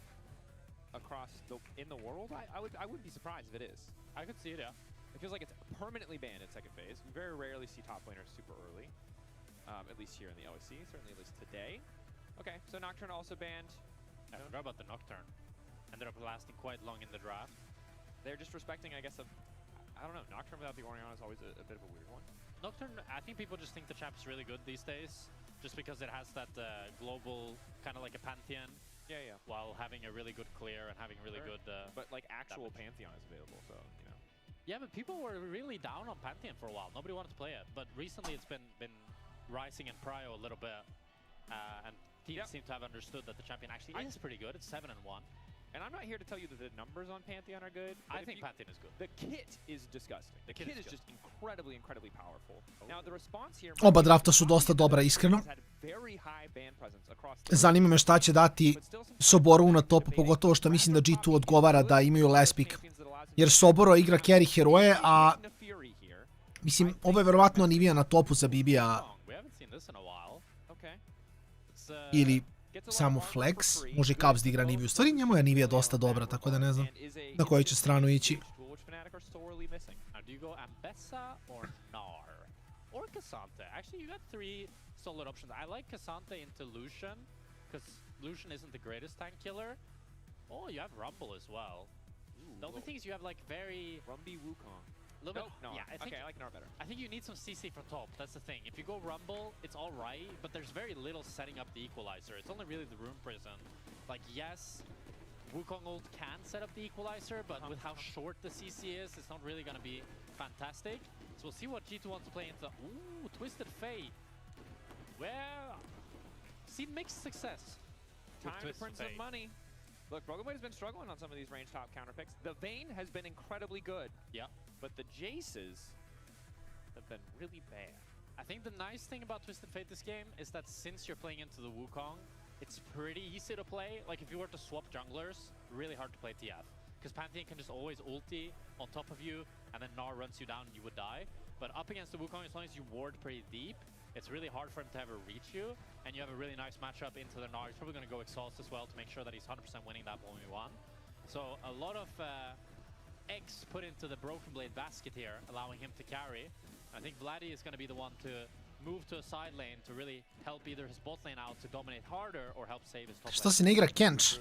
across in the world? I wouldn't be surprised if it is. I could see it, yeah. It feels like it's permanently banned in second phase. We very rarely see top laners super early. At least here in the OSC, certainly at least today. Okay, so Nocturne also banned. I forgot about the Nocturne. Ended up lasting quite long in the draft. They're just respecting, I guess, I don't know, Nocturne without the Orianna is always a bit of a weird one. Nocturne, I think people just think the chap's really good these days, just because it has that global, kind of like a Pantheon. Yeah. While having a really good clear and having really good but like actual damage. Pantheon is available, so, you know. Yeah, but people were really down on Pantheon for a while. Nobody wanted to play it, but recently it's been rising in prio a little bit, and teams seem to have understood that the champion actually is pretty good. It's 7-1. And I'm not here to tell you that the numbers on Pantheon are good. I think Pantheon is good. The kit is disgusting. The kit is just incredibly powerful. Now the response here. Oba drafta su dosta dobra, iskreno. Zanima me šta će dati Soborovu na topu, pogotovo što mislim da G2 odgovara da imaju last pick. Jer Soboro igra carry heroje, a mislim, ovo je verovatno Nivea na topu za Bibija. Ili samo flex, može i Cubs da igra Nivea. U stvari njemu je Nivea dosta dobra, tako da ne znam na koju će stranu ići. No. Yeah, I like Gnar better. I think you need some CC from top. That's the thing. If you go Rumble, it's all right, but there's very little setting up the equalizer. It's only really the Rune Prison. Like, yes, Wukong ult can set up the equalizer, but with how short the CC is, it's not really going to be fantastic. So we'll see what G2 wants to play into. Ooh, Twisted Fate. Well, seen mixed success. Time to print some money. Look, Broken Blade has been struggling on some of these range top counter picks. The Vayne has been incredibly good. Yeah. But the Jaces have been really bad. I think the nice thing about Twisted Fate this game is that since you're playing into the Wukong, it's pretty easy to play. Like, if you were to swap junglers, really hard to play TF. Because Pantheon can just always ulti on top of you, and then Gnar runs you down and you would die. But up against the Wukong, as long as you ward pretty deep, it's really hard for him to ever reach you. And you have a really nice matchup into the Gnar. He's probably going to go Exhaust as well to make sure that he's 100% winning that 1v1. So a lot of eggs put into the Broken Blade basket here, allowing him to carry. I think Vladdy is going to be the one to move to a side lane to really help either his bot lane out to dominate harder or help save his top lane. Što se ne igra Kench?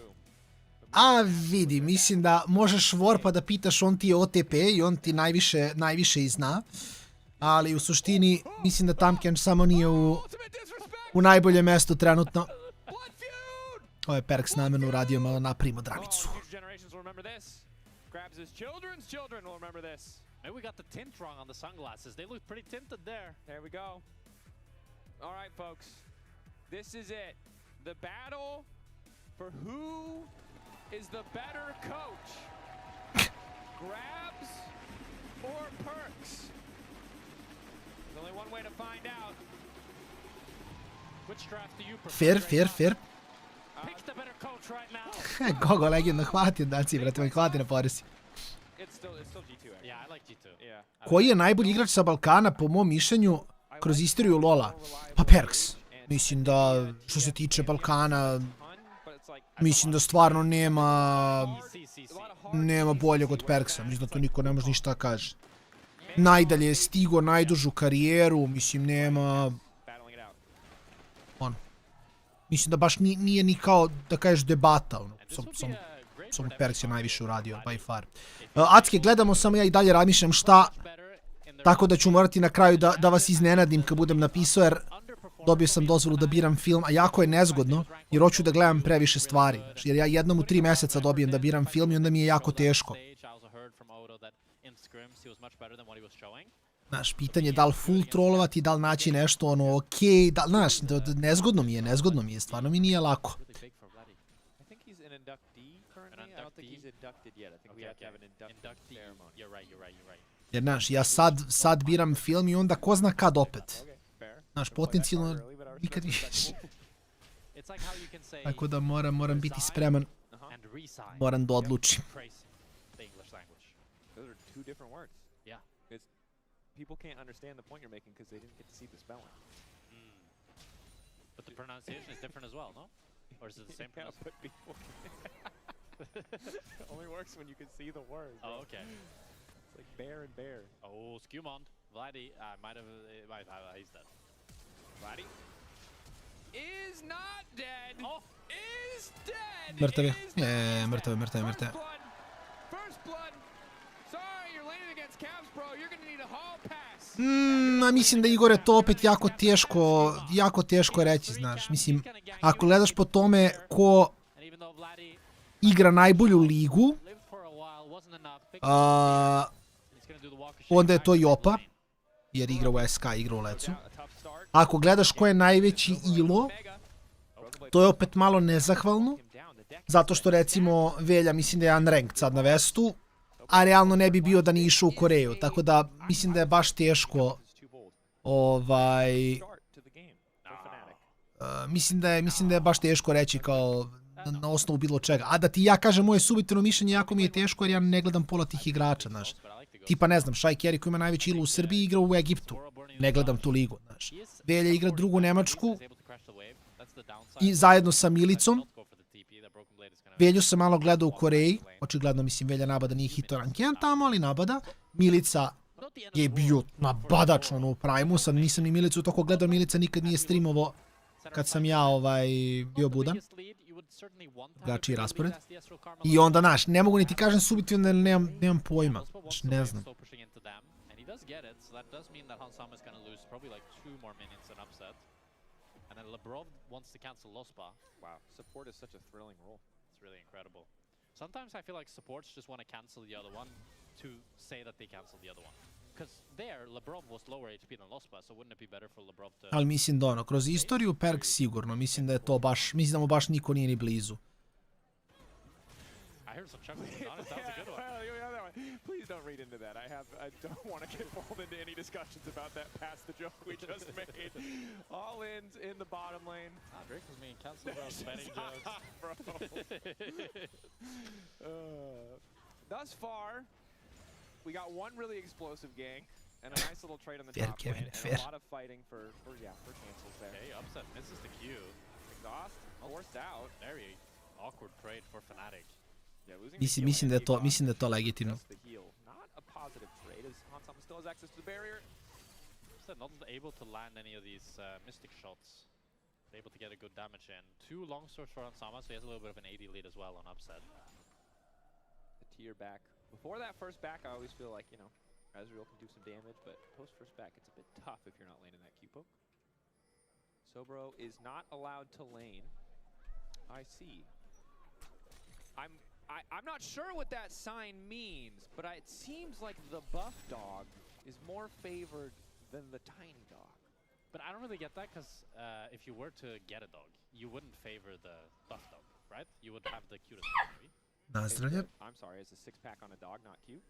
A vidi, mislim da možeš Warpa da pitaš, on ti je OTP i on ti najviše i zna. Ali u suštini mislim da tam Kench samo nije u najboljem mestu trenutno. Ovo je Perks namjerno uradio, malo napravimo dramicu. Maybe we got the tint wrong on the sunglasses. They look pretty tinted there. There we go. All right, folks. This is it. The battle for who is the better coach. Grabs or perks? There's only one way to find out. Which draft do you prefer? Fair. Pick the better coach right now. Gogo legenda, hvati daci, brate, me hvati na porisi. It's still G2. Yeah, I like G2. Yeah. Koji je najbolji igrač sa Balkana, po mom mišljenju, kroz istoriju LoLa? Pa Perks. Mislim da, što se tiče Balkana, mislim da stvarno nema boljeg od Perksa. Mislim da tu niko ne može ništa kaže. Najdalje je stigo, najdužu karijeru, mislim nema... Mislim da baš nije ni kao, da kažeš, debata. Samo Perks je najviše uradio, by far. Acke, gledamo, samo ja i dalje razmišljam šta, tako da ću morati na kraju da vas iznenadim kad budem napisao, jer dobio sam dozvolu da biram film, a jako je nezgodno, jer hoću da gledam previše stvari. Jer ja jednom u 3 mjeseca dobijem da biram film i onda mi je jako teško. Znaš, pitanje je da li full trollovati, da li naći nešto ono okej, da li, znaš, nezgodno mi je, stvarno mi nije lako. Jer, znaš, ja sad biram film i onda ko zna kad opet. Znaš, potencijalno nikad više. Tako da moram biti spreman. Moram da odlučim. People can't understand the point you're making because they didn't get to see the spelling. But the pronunciation is different as well, no? Or is it the same pronunciation? It only works when you can see the words. Oh, okay. It's like bear and bear. Oh, Skewmond. Vladdy, he's dead. Vladdy is not dead. Oh, is dead. Mrtav je. Mrtav. First blood. Sorry, you're laning against Caps, bro. You're gonna need a hall pass. Mislim da, Igore, to opet jako teško reći, znaš. Mislim, ako gledaš po tome ko igra najbolju ligu, onda je to Jopa, jer igra u SK, igra u Lecu. Ako gledaš ko je najveći ILO, to je opet malo nezahvalno, zato što, recimo, Velja, mislim da je unranked sad na Vestu, a realno ne bi bio da nije išao u Koreju, tako da mislim da je baš teško, mislim da je baš teško reći kao na osnovu bilo čega. A da ti ja kažem moje subjektivno mišljenje, jako mi je teško jer ja ne gledam pola tih igrača, znaš. Tipa, ne znam, Shai Carey koji ima najveći ILO u Srbiji igra u Egiptu. Ne gledam tu ligu, znaš. Velja igra drugu Nemačku i zajedno sa Milicom. Velju sam malo gledao u Koreji, očigledno, mislim, Velja nabada nije hito ranken tamo, ali nabada. Milica je bio nabadač u Prime-u, sad nisam ni Milicu toliko gledao, Milica nikad nije streamovao kad sam ja bio budan. Drugačiji raspored. I onda, znaš, ne mogu ni ti kažem subjektivno, nemam pojma, znaš, ne znam. And then Lebrov wants to cancel Lospa. Wow, support is such a thrilling role. It's really incredible. Sometimes I feel like supports just want to cancel the other one to say that they canceled the other one. Because there, Lebrov was lower HP than Lospa, so wouldn't it be better for Lebrov to... Ali mislim da ono, kroz istoriju Perk sigurno, mislim da je to baš, mislim da mu baš niko nije ni blizu. I heard some chuckling. That was a good one. Please don't read into that. I don't want to get involved into any discussions about that past the joke we just made. All ins in the bottom lane. Drake was being cancelled about betting jokes. Bro. Thus far, we got one really explosive gang and a nice little trade on the top lane and a lot of fighting for cancels there. Okay, upset misses the Q. Exhaust, forced out. Very awkward trade for Fnatic. Mislim da je to legitimno. Not a positive trade as Hansama still has access to the barrier. Not able to land any of these mystic shots. Able to get a good damage in. 2 long swords for Hansama, so he has a little bit of an AD lead as well on upset. The tier back. Before that first back, I always feel like, you know, Azrael can do some damage, but post first back, it's a bit tough if you're not landing that Q-poke. Sobro is not allowed to lane. I see. I'm not sure what that sign means, but it seems like the buff dog is more favored than the tiny dog. But I don't really get that, because if you were to get a dog, you wouldn't favor the buff dog, right? You would have the cutest dog. Nazdravlje. I'm sorry, it's a 6-pack on a dog, not cute.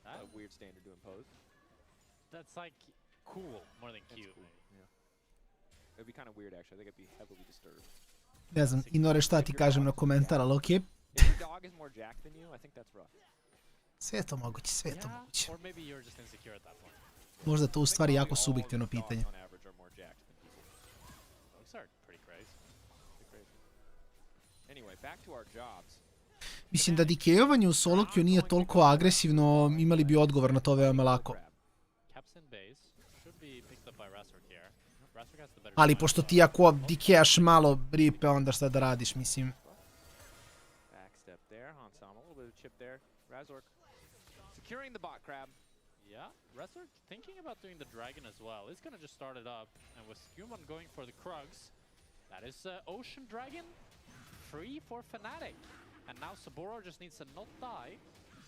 A weird standard to impose. That's like cool more than cute. Cool. Yeah. It would be kind of weird, actually. I think I'd be heavily disturbed. Ne znam, Inore, šta ti kažem na komentar, ali okej. If your dog is more jacked than you, I think that's rough. Sve je to moguće, sve je to moguće. Or maybe you're just insecure at that point. Možda je to u stvari jako subjektivno pitanje. Dogs are pretty crazy. Anyway, back to our jobs. Mislim da dikejovanje u solo queue nije toliko agresivno, imali bi odgovor na to veoma lako. Ali pošto ti ako dikejaš malo ripe, onda šta da radiš, mislim. Yeah, Razork thinking about doing the dragon as well. He's gonna just start it up, and with Scuman going for the Krugs, that is Ocean Dragon free for Fnatic. And now Saburo just needs to not die,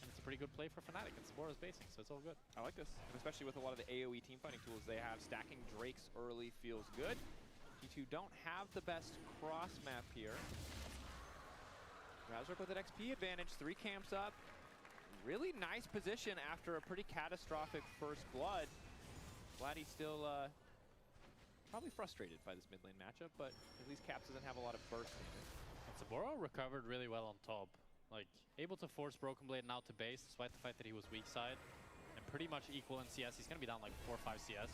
and it's a pretty good play for Fnatic, and Saburo's basic, so it's all good. I like this, and especially with a lot of the AoE teamfighting tools they have, stacking Drakes early feels good. G2 don't have the best cross map here. Razork with an XP advantage, 3 camps up. Really nice position after a pretty catastrophic first blood. Vladdy still probably frustrated by this mid lane matchup, but at least Caps doesn't have a lot of burst damage. Saburo recovered really well on top. Like, able to force Broken Blade now to base, despite the fact that he was weak side. And pretty much equal in CS. He's going to be down like 4 or 5 CS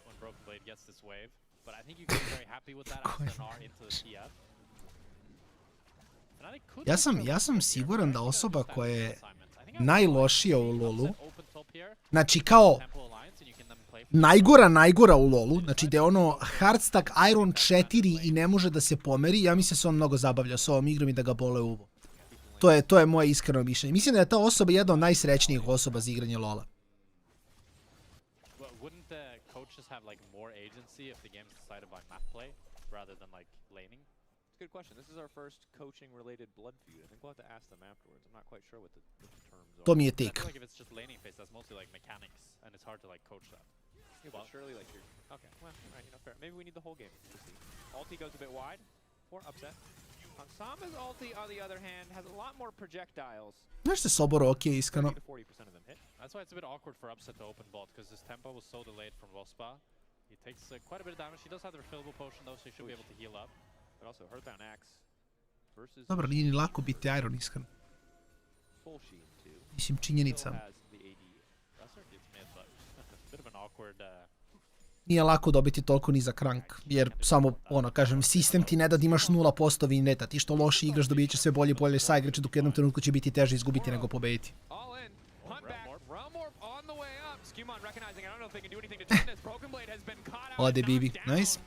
when Broken Blade gets this wave. But I think you can be very happy with that as an R into the TF. Ja sam siguran da osoba koja je najlošija u LoLu, znači kao najgora u LoLu, znači da je ono hardstack Iron 4 i ne može da se pomeri, ja mislim da se on mnogo zabavlja s ovom igrom i da ga bole uvo. To je moje iskreno mišljenje. Mislim da je ta osoba jedna od najsrećnijih osoba za igranje LoLa. Good question. This is our first coaching-related blood feud. I think we'll have to ask them afterwards. I'm not quite sure what the terms are. To mi je tek. I feel like if it's just laning phase, that's mostly like mechanics, and it's hard to like coach that. Yeah, but surely like you're... Okay, well, alright, you know, fair. Maybe we need the whole game to see. Ulti goes a bit wide for upset. Hansama's ulti, on the other hand, has a lot more projectiles. Znaš se Soboro okej, iskreno. That's why it's a bit awkward for upset to open bot, because his tempo was so delayed from Lospa. He takes quite a bit of damage. He does have the refillable potion though, so he should be able to heal up. But also Hearthbound Axe versus... Dobro, nije ni lako biti Iron, iskreno. Mislim, činjenica. Nije lako dobiti toliko nizak rank, jer samo, ono, kažem, sistem ti ne da imaš 0% win rate, ti što loši igraš dobit će sve bolje i bolje sa igrače, dok u jednom trenutku će biti teže izgubiti nego pobediti. Ode Bibi, nice.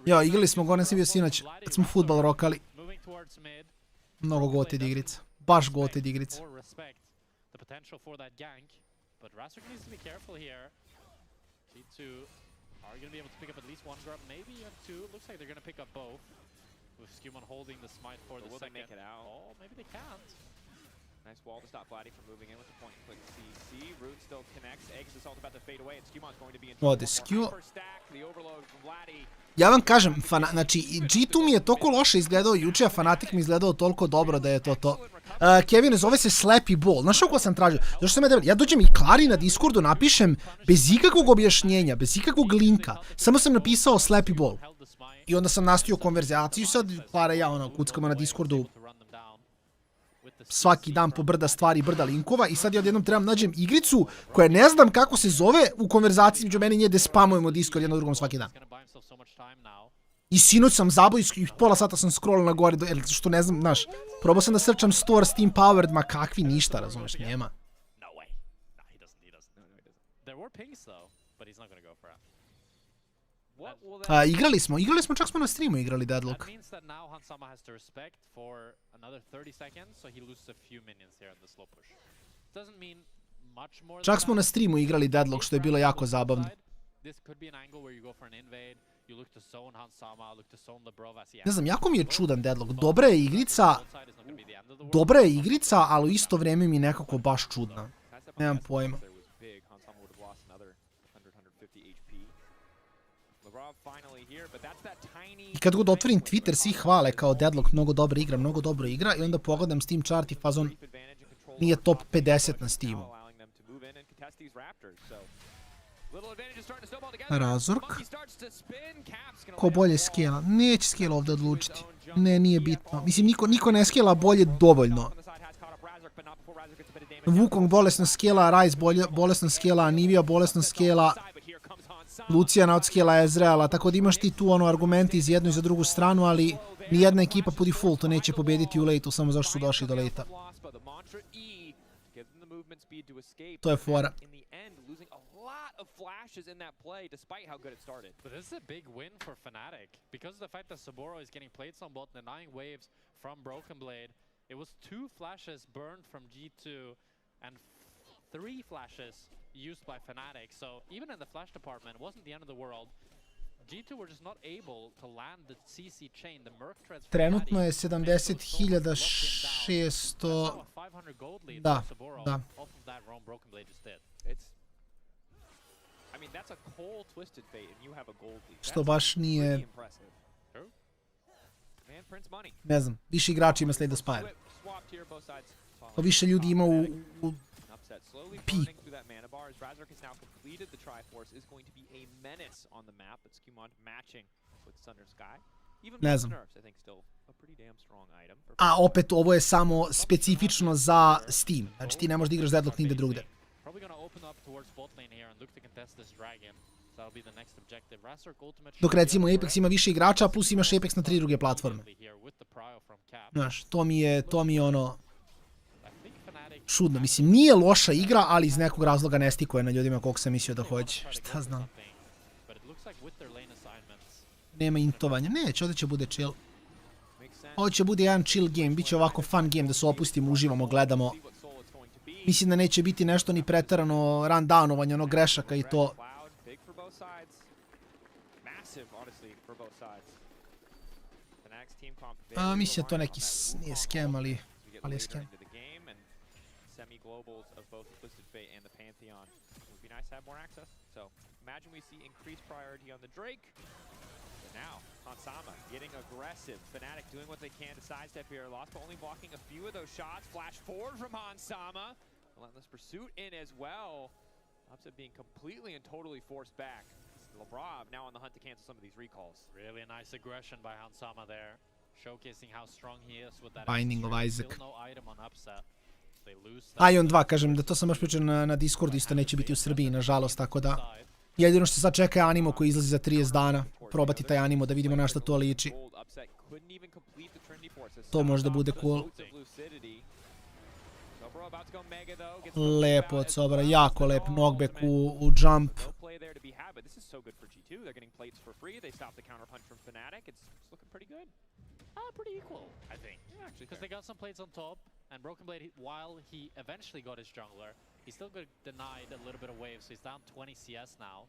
Jo, igrali smo gore, nisam bio sinoć, kad smo futbal rokali. Mnogo goted igrica. Baš goted igrica. but Razork needs to be careful here. G2 are going to be able to pick up at least one grab, maybe even two. Looks like they're going to pick up both. With Skewman holding the smite for the will second. They make it out? Oh, maybe they can't. Nice wall to stop Vladdy from moving in with the point and click CC. Root still connects. Eggs is all about to fade away, and Skewman's going to be in Ode, trouble. Stack, the overload from Vladdy. Ja vam kažem, znači, G2 mi je toliko loše izgledao juče, a Fnatic mi je izgledao toliko dobro da je to. Kevine, zove se Slappy Ball. Znaš kako sam tražio? Zašto sam ja dođem i Klari na Discordu napišem bez ikakvog objašnjenja, bez ikakvog linka. Samo sam napisao Slappy Ball. I onda sam nastavio konverzaciju, sad Klara i ja kuckamo na Discordu svaki dan po brda stvari, brda linkova i sad ja odjednom trebam nađem igricu koja ne znam kako se zove u konverzaciji među meni i nje gde spamujemo Discord jedno drugom svaki dan. I sinoć sam zabao i pola sata sam scrollao na gore, što ne znam, znaš, probao sam da searcham store Steam Powered, ma kakvi ništa, razumeš, nema. Igrali smo, čak smo na streamu igrali Deadlock. Čak smo na streamu igrali Deadlock, što je bilo jako zabavno. Ne znam, jako mi je čudan Deadlock. Dobra je igrica, ali u isto vrijeme mi je nekako baš čudna. Nemam pojma. I kad god otvorim Twitter, svi hvale kao Deadlock, mnogo dobro igra i onda pogledam Steam chart i fazon nije top 50 na Steamu. Razork. Ko bolje skela? Neće skela ovdje odlučiti. Ne, nije bitno. Mislim, niko ne skela bolje dovoljno. Wukong bolesna skela, Ryze bolesna skela, Nivea bolesna skela, Luciana od skela Ezreala, tako da imaš ti tu argumente iz jednu i za drugu stranu, ali nijedna ekipa po defaultu neće pobediti u late-u samo zašto su došli do late-a. To je fora. Of flashes in that play, despite how good it started. But this is a big win for Fnatic. Because of the fact that Saburo is getting played on both, denying waves from Broken Blade, it was 2 flashes burned from G2 and 3 flashes used by Fnatic. So even in the flash department, it wasn't the end of the world. G2 were just not able to land the CC chain, the Merc threads. Trenutno je 70.600. Da. Off of that roam Broken Blade just did. I mean, that's a coal twisted fate and you have a gold lead. Što baš nije... Ne znam, više igrača ima Slay the Spire. To više ljudi ima u peak. Ne znam. A opet, ovo je samo specifično za Steam. Znači ti ne možeš da igraš Deadlock nigde drugde. Dok recimo Apex ima više igrača, plus imaš Apex na 3 druge platforme. Znaš, to mi je ono... čudno. Mislim, nije loša igra, ali iz nekog razloga ne stikuje na ljudima koliko sam mislio da hoće. Šta znam. Nema intovanja. Neće, ovdje će bude chill. Ovo će bude jedan chill game, bit će ovako fun game da se opustimo, uživamo, gledamo. Mislim da neće biti nešto ni pretarano rundownovanje, ono grešaka i to. Mislim da to neki nije scam, ali je scam. Now, Hansama getting aggressive. Fnatic doing what they can to sidestep here. Lost, but only blocking a few of those shots. Flash forward from Hansama. Relentless pursuit in as well. Upset being completely and totally forced back. Labrov now on the hunt to cancel some of these recalls. Really a nice aggression by Hansama there. Showcasing how strong he is with that. Binding of Isaac. Still no item on upset. Ion 2, kažem da to sam baš pričao na Discordu, isto neće biti u Srbiji, nažalost, tako da... Jedino što sad čeka je animo koji izlazi za 30 dana. Probati taj animo da vidimo na što to liči. To možda bude cool. Lepo od Sobra, jako lep knockback u jump. Pretty equal, I think. Because they got some plates on top, and Broken Blade, while he eventually got his jungler, He still got denied a little bit of wave, so he's down 20 CS now.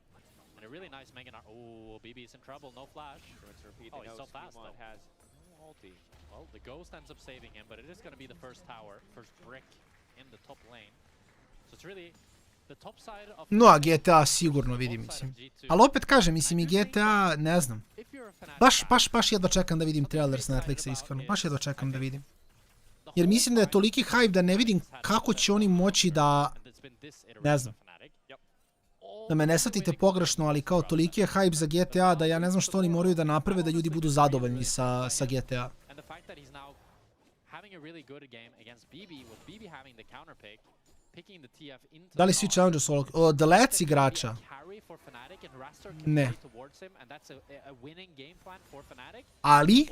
And a really nice Megan. Oh, BB's in trouble, no flash. Oh, he's so fast though. Has ulti. Well, the Ghost ends up saving him, but it is going to be the first tower, first brick in the top lane. So it's really the top side of... No, a GTA sigurno vidi, mislim. Ali opet kažem, mislim i GTA, ne znam. Baš jedva čekam da vidim trailer s Netflixa, iskreno. Baš jedva čekam da vidim. Jer mislim da je toliki hype da ne vidim kako će oni moći da... Ne znam. Da me ne shvatite pogrešno, ali kao toliki je hype za GTA da ja ne znam što oni moraju da naprave da ljudi budu zadovoljni sa GTA. Da li svi challenge solo? Delec igrača? Ne. Ali,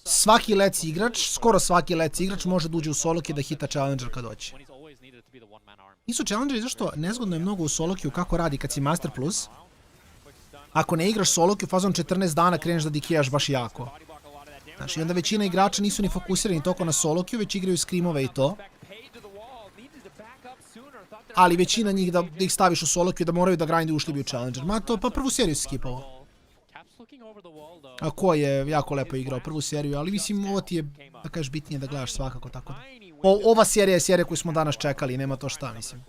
svaki lec igrač, skoro svaki lec igrač može da uđe u solo queue da hita challenger kad hoće. Nisu challengeri zašto nezgodno je mnogo u solo queue kako radi kad si Master Plus. Ako ne igraš solo queue, fazon 14 dana kreneš da dikejaš baš jako. Znači, onda većina igrača nisu ni fokusirani toko na solo queue, već igraju screamove i to. Ali većina njih da ih staviš u solo queue da moraju da grinduju ušli bi u challenger. Ma to, pa prvu seriju si skipao. A ko je jako lepo igrao prvu seriju, ali mislim ovo ti je, da kažeš, bitnije da gledaš svakako tako da. Ova serija je serija koju smo danas čekali, nema to šta, mislim.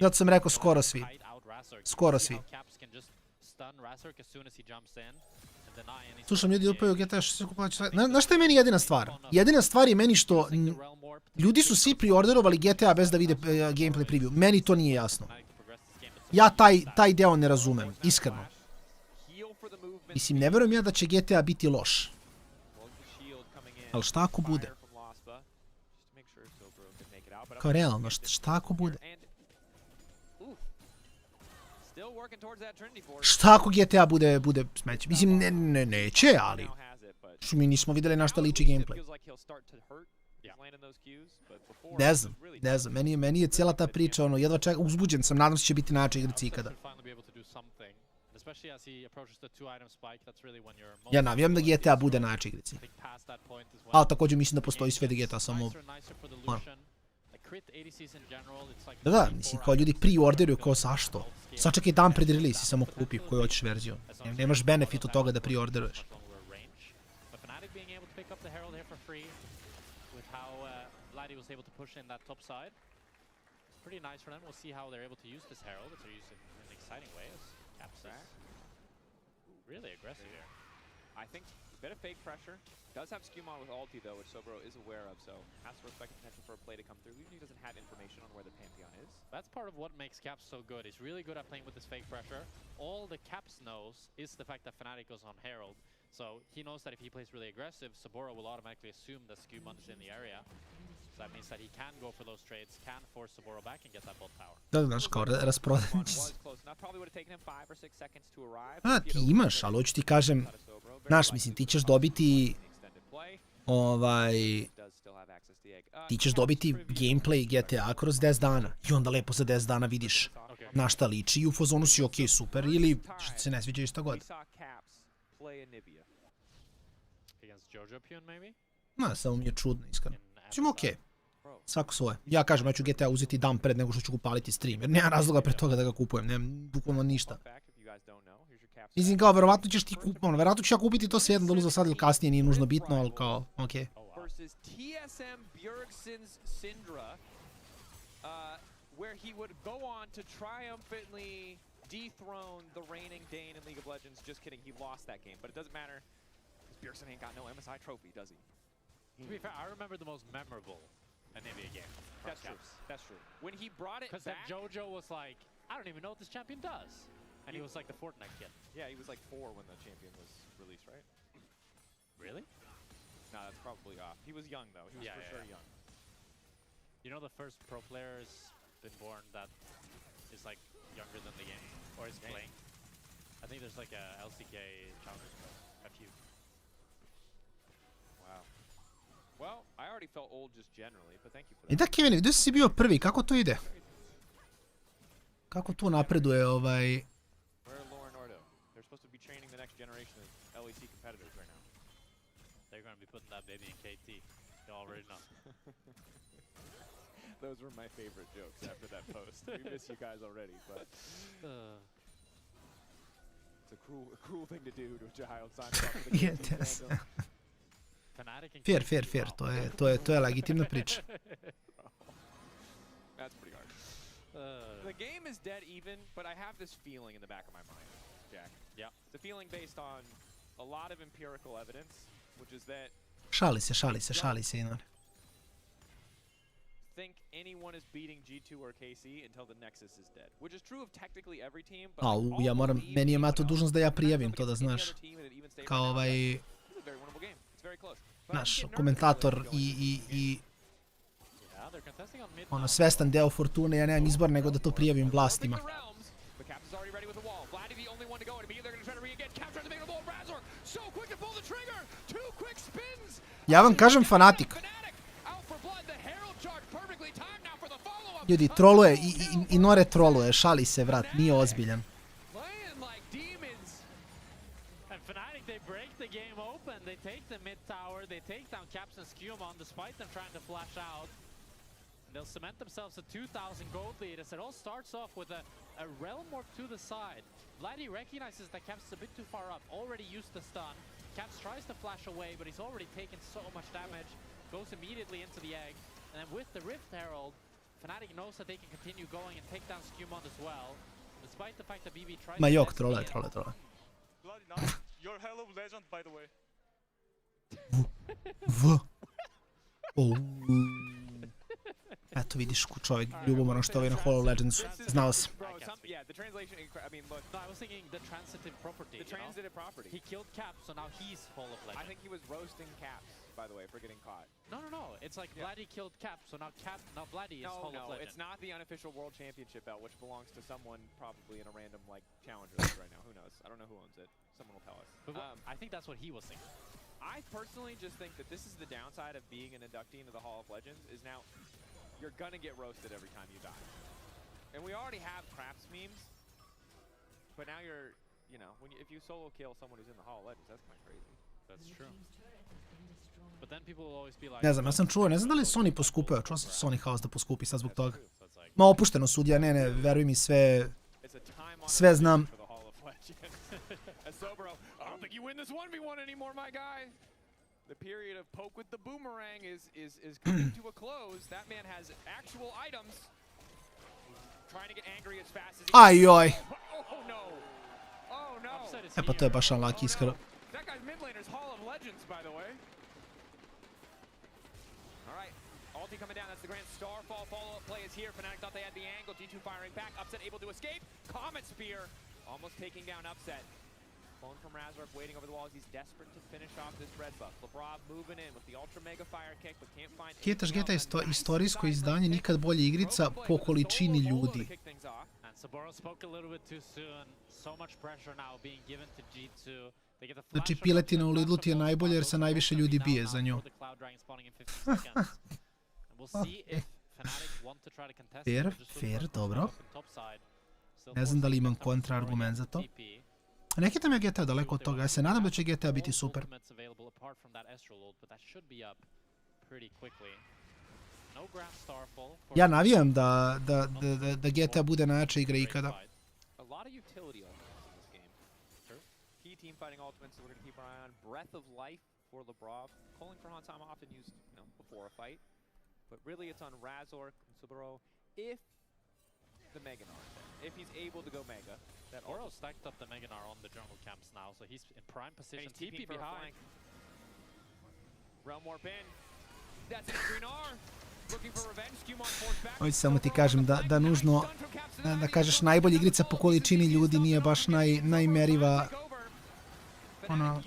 Zato sam rekao skoro svi. Skoro svi. Slušam, ljudi upaju GTA što se kupaći. Znaš šta je meni jedina stvar? Jedina stvar je meni što ljudi su svi priorderovali GTA bez da vide gameplay preview. Meni to nije jasno. Ja taj deo ne razumem, iskreno. Mislim, ne verujem ja da će GTA biti loš. Ali šta ako bude? Kao realno, šta ako bude? Šta ako GTA bude smeće? Mislim, neće, ali... Što mi nismo videli na šta liči gameplay. Ne znam, meni je cijela ta priča, ono, jedva čekam, uzbuđen sam, nadam se će biti najjača igrica ikada. Ja navijam da GTA bude najjača igrica. Ali također mislim da postoji sve da GTA samo... Da, mislim, kao ljudi pre-orderuju, kao zašto? Sačekaj dan pred release i samo kupi koju hoćeš verziju. Nemaš benefit od toga da pre-orderuješ. Bit of fake pressure. Does have Skumon with ulti though, which Sobro is aware of, so has to respect the potential for a play to come through, even if he doesn't have information on where the Pantheon is. That's part of what makes Caps so good. He's really good at playing with this fake pressure. All the Caps knows is the fact that Fnatic goes on Herald. So he knows that if he plays really aggressive, Saburo will automatically assume that Skumon is in the area. So that means that he can go for those trades, can force Saburo back and get that bot tower. Da, znaš, kao rasprodan. Ti imaš, ali hoću ti kažem, znaš, mislim, ti ćeš dobiti ti ćeš dobiti gameplay GTA kroz 10 dana i onda lepo za 10 dana vidiš na šta liči i u fazonu si ok, super, ili što se ne sviđa šta god. Ma, samo mi je čudno, iskreno. Ćemo ok, svako svoje. Ja kažem, ja ću GTA uzeti dan pred nego što ću upaliti stream, jer nema razloga pre toga da ga kupujem, nemam bukvalno ništa. Mislim, kao, verovatno ćeš ti kupiti, ono, verovatno ću ja kupiti to svejedno da li za sad ili kasnije, nije nužno bitno, ali kao, okej. Where he would go on to triumphantly dethrone the reigning Dane in League of Legends. Just kidding, he lost that game, but it doesn't matter. Because Bjergsen ain't got no MSI trophy, does he? To be fair, I remember the most memorable NVMe game. That's true. When he brought it back... Because Jojo was like, I don't even know what this champion does. And he was like the Fortnite kid. Yeah, he was like 4 when the champion was released, right? Really? No, that's probably off. He was young, though. He was for sure young. You know the first pro player has been born that is like younger than the game, or is playing? I think there's like a LCK Challengers Pro, a few. Wow. Well, I already felt old just generally, but thank you for that. I da, Kevin, gdje si bio prvi? Kako to ide? Kako to napreduje, ovaj... They're supposed to be training the next generation of LEC competitors right now. They're going to be putting that baby in KT. You already know. Those were my favorite jokes after that post. We miss you guys already, but it's a cruel thing to do to a child signing up for the game. Fair. To je legitimna priča. That's pretty hard. The game is dead even, but I have this feeling in the back of my mind, Jack. Yeah. It's a feeling based on a lot of empirical evidence, which is that Šali se Inar. think anyone is beating G2 or KC until the Nexus is dead, which is true of technically every team. But Ja moram, meni je Mato dužnost da ja prijavim to, da znaš. Kao ovaj, naš komentator i ono, svestan deo Fortune, ja nemam izbor nego da to prijavim vlastima. Ja vam kažem fanatik. Ljudi, troluje i Nore troluje, šali se, vrat, nije ozbiljan. They take the mid tower, they take down Caps and Skewmon despite them trying to flash out. They'll cement themselves a 2,000 gold lead as it all starts off with a Realm Warp to the side. Vladdy recognizes that Caps is a bit too far up, already used the stun. Caps tries to flash away, but he's already taken so much damage, goes immediately into the egg. And then with the Rift Herald, Fnatic knows that they can continue going and take down Skewmon as well, despite the fact that BB tries Ma to... jok, troluje. Bloody nice. You're Hello Legend, by the way. Eto vidiš čovjek ljubomoran što je na Hollow Legendsu. Znao sam. Yeah, the translation, I mean, look. No, I was thinking the transitive property. The transitive property. He killed Caps, so now he's Hall of Legend. I think he was roasting Caps, by the way, for getting caught. No. It's like Vladdy killed Caps, so now Vladdy is Hall of Legend. No, it's not the unofficial World Championship belt, which belongs to someone probably in a random, like, challenger league right now. Who knows? I don't know who owns it. Someone will tell us. But I think that's what he was thinking. I personally just think that this is the downside of being an inductee into the Hall of Legends, is now you're gonna get roasted every time you die. And we already have craps memes, but now you're, you know, if you solo kill someone who's in the Hall of Legends, that's kind of crazy. That's true. But then people will always be like... Ne znam, ja sam čuo, ne znam da li Sony poskupio, čuo sam Sony House da poskupi sad zbog toga. Ma opušteno sudija, ne, veruj mi, sve znam. You win this 1v1 anymore, my guy. The period of poke with the boomerang is coming to a close. That man has actual items. Trying to get angry as fast as he can. Ajoj. Oh no. Oh no. E pa to je baš unlucky, iskreno. That guy's mid laner's Hall of Legends, by the way. All right. Ulti coming down. That's the grand Starfall follow-up play is here. Fnatic thought they had the angle. G2 firing back. Upset able to escape. Comet Spear almost taking down Upset. Phone from Razork waiting over the walls. He's desperate to finish off this red buff. LeBron moving in with the ultra mega fire kick, but can't find. Kitaš Geta je istorijsko izdanje, nikad bolje igrica po količini ljudi. Znači piletina u Lidlu ti je najbolje jer se najviše ljudi bije za nju. Fair, dobro. Ne znam da li imam kontraargument za to. Neki tam je GTA daleko od toga, ja se nadam da će GTA biti super. Ja navijam da GTA bude najjača igra ikada. If he's able to go mega. That Oro stacked up the Meganar on the jungle camps now, so he's in prime position. TP behind. Realm Warp in. That's an angry Gnar. Looking for revenge. Skewmon forced back. Hoće samo ti kažem da nužno, da kažeš najbolja igrica po količini ljudi nije baš najmeriva. Ono,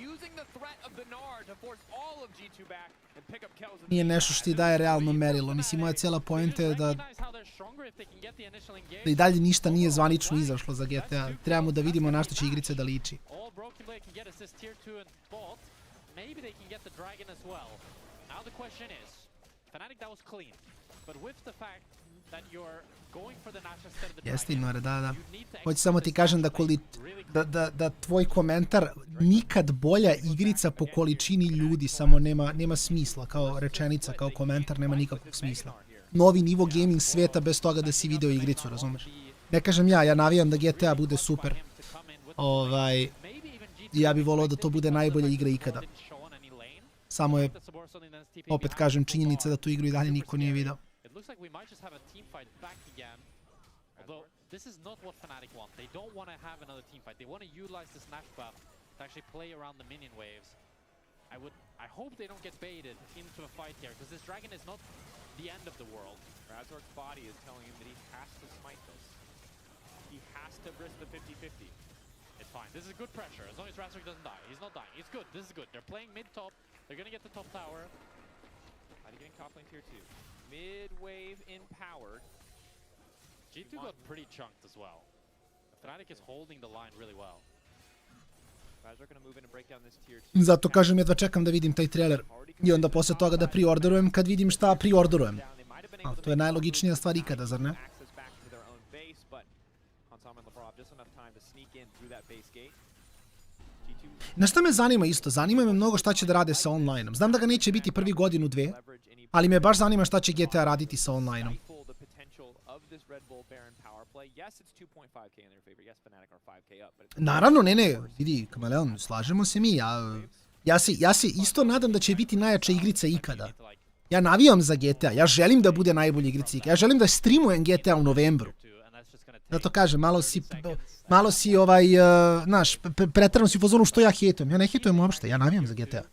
nije nešto što ti daje realno merilo. Mislim, moja cijela poenta je da i dalje ništa nije zvanično izašlo za GTA. Trebamo da vidimo na što će igrice da liči. that you're going for the Nash instead of the Jeste Dragon. Inore, da. You need to Hoću samo ti kažem da tvoj komentar nikad bolja igrica po količini ljudi, samo nema smisla, kao rečenica, kao komentar, nema nikakvog smisla. Novi nivo gaming sveta bez toga da si video igricu, razumeš? Ne kažem ja navijam da GTA bude super. Ja bih volao da to bude najbolja igra ikada. Samo je, opet kažem, činjenica da tu igru i dalje niko nije video. This is not what Fnatic want. They don't want to have another team fight. They want to utilize this Nash buff to actually play around the minion waves. I hope they don't get baited into a fight here, because this dragon is not the end of the world. Razork's body is telling him that he has to smite this. He has to risk the 50-50. It's fine. This is good pressure. As long as Razork doesn't die. He's not dying. It's good. This is good. They're playing mid-top. They're going to get the top tower. Mighty getting top lane tier 2. Mid-wave empowered. G2 got pretty chunked as well. Fnatic is holding the line really well. Razork going to move in and break down this tier 2. Zato kažem, jedva čekam da vidim taj trailer. I onda posle toga da preorderujem kad vidim šta preorderujem. To je najlogičnija stvar ikada, zar ne? Na šta me zanima isto? Zanima me mnogo šta će da rade sa online-om. Znam da ga neće biti prvi godinu, dve, ali me baš zanima šta će GTA raditi sa online-om. Naravno, ne, vidi, Kameleon, slažemo se mi, ja se isto nadam da će biti najjača igrica ikada. Ja navijam za GTA, ja želim da bude najbolja igrica ikada, ja želim da streamujem GTA u novembru. Zato kažem, malo si znaš, pretrano si u fazonu što ja hejtujem. Ja ne hejtujem uopšte, ja navijam za GTA.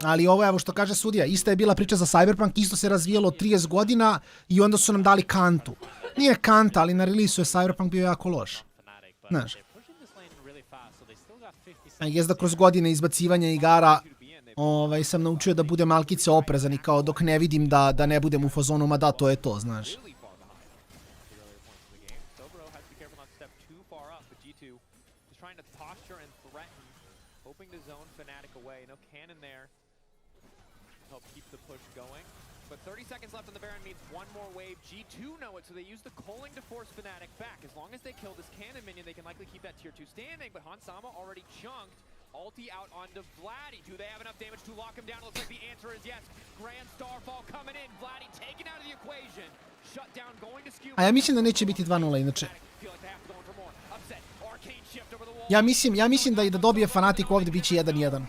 Ali ovo, evo što kaže sudija, ista je bila priča za Cyberpunk, isto se razvijalo 30 godina i onda su nam dali kantu. Nije kanta, ali na release-u je Cyberpunk bio jako loš. Znaš. I guess da kroz godine izbacivanja igara sam naučio da budem malkice oprezan i kao dok ne vidim da ne budem u fazonu, ma da, to je to, znaš. But 30 seconds left on the Baron means one more wave. G2 know it, so they use the culling to force Fnatic back. As long as they kill this cannon minion, they can likely keep that tier 2 standing, but Hansama already chunked. Ulti out onto Vladdy. Do they have enough damage to lock him down? Looks like the answer is yes. Grand Starfall coming in. Vladdy taken out of the equation. Shut down, going to skew. A ja mislim da neće biti 2-0 inače. Ja mislim da i da dobije Fnatic ovdje biće 1-1.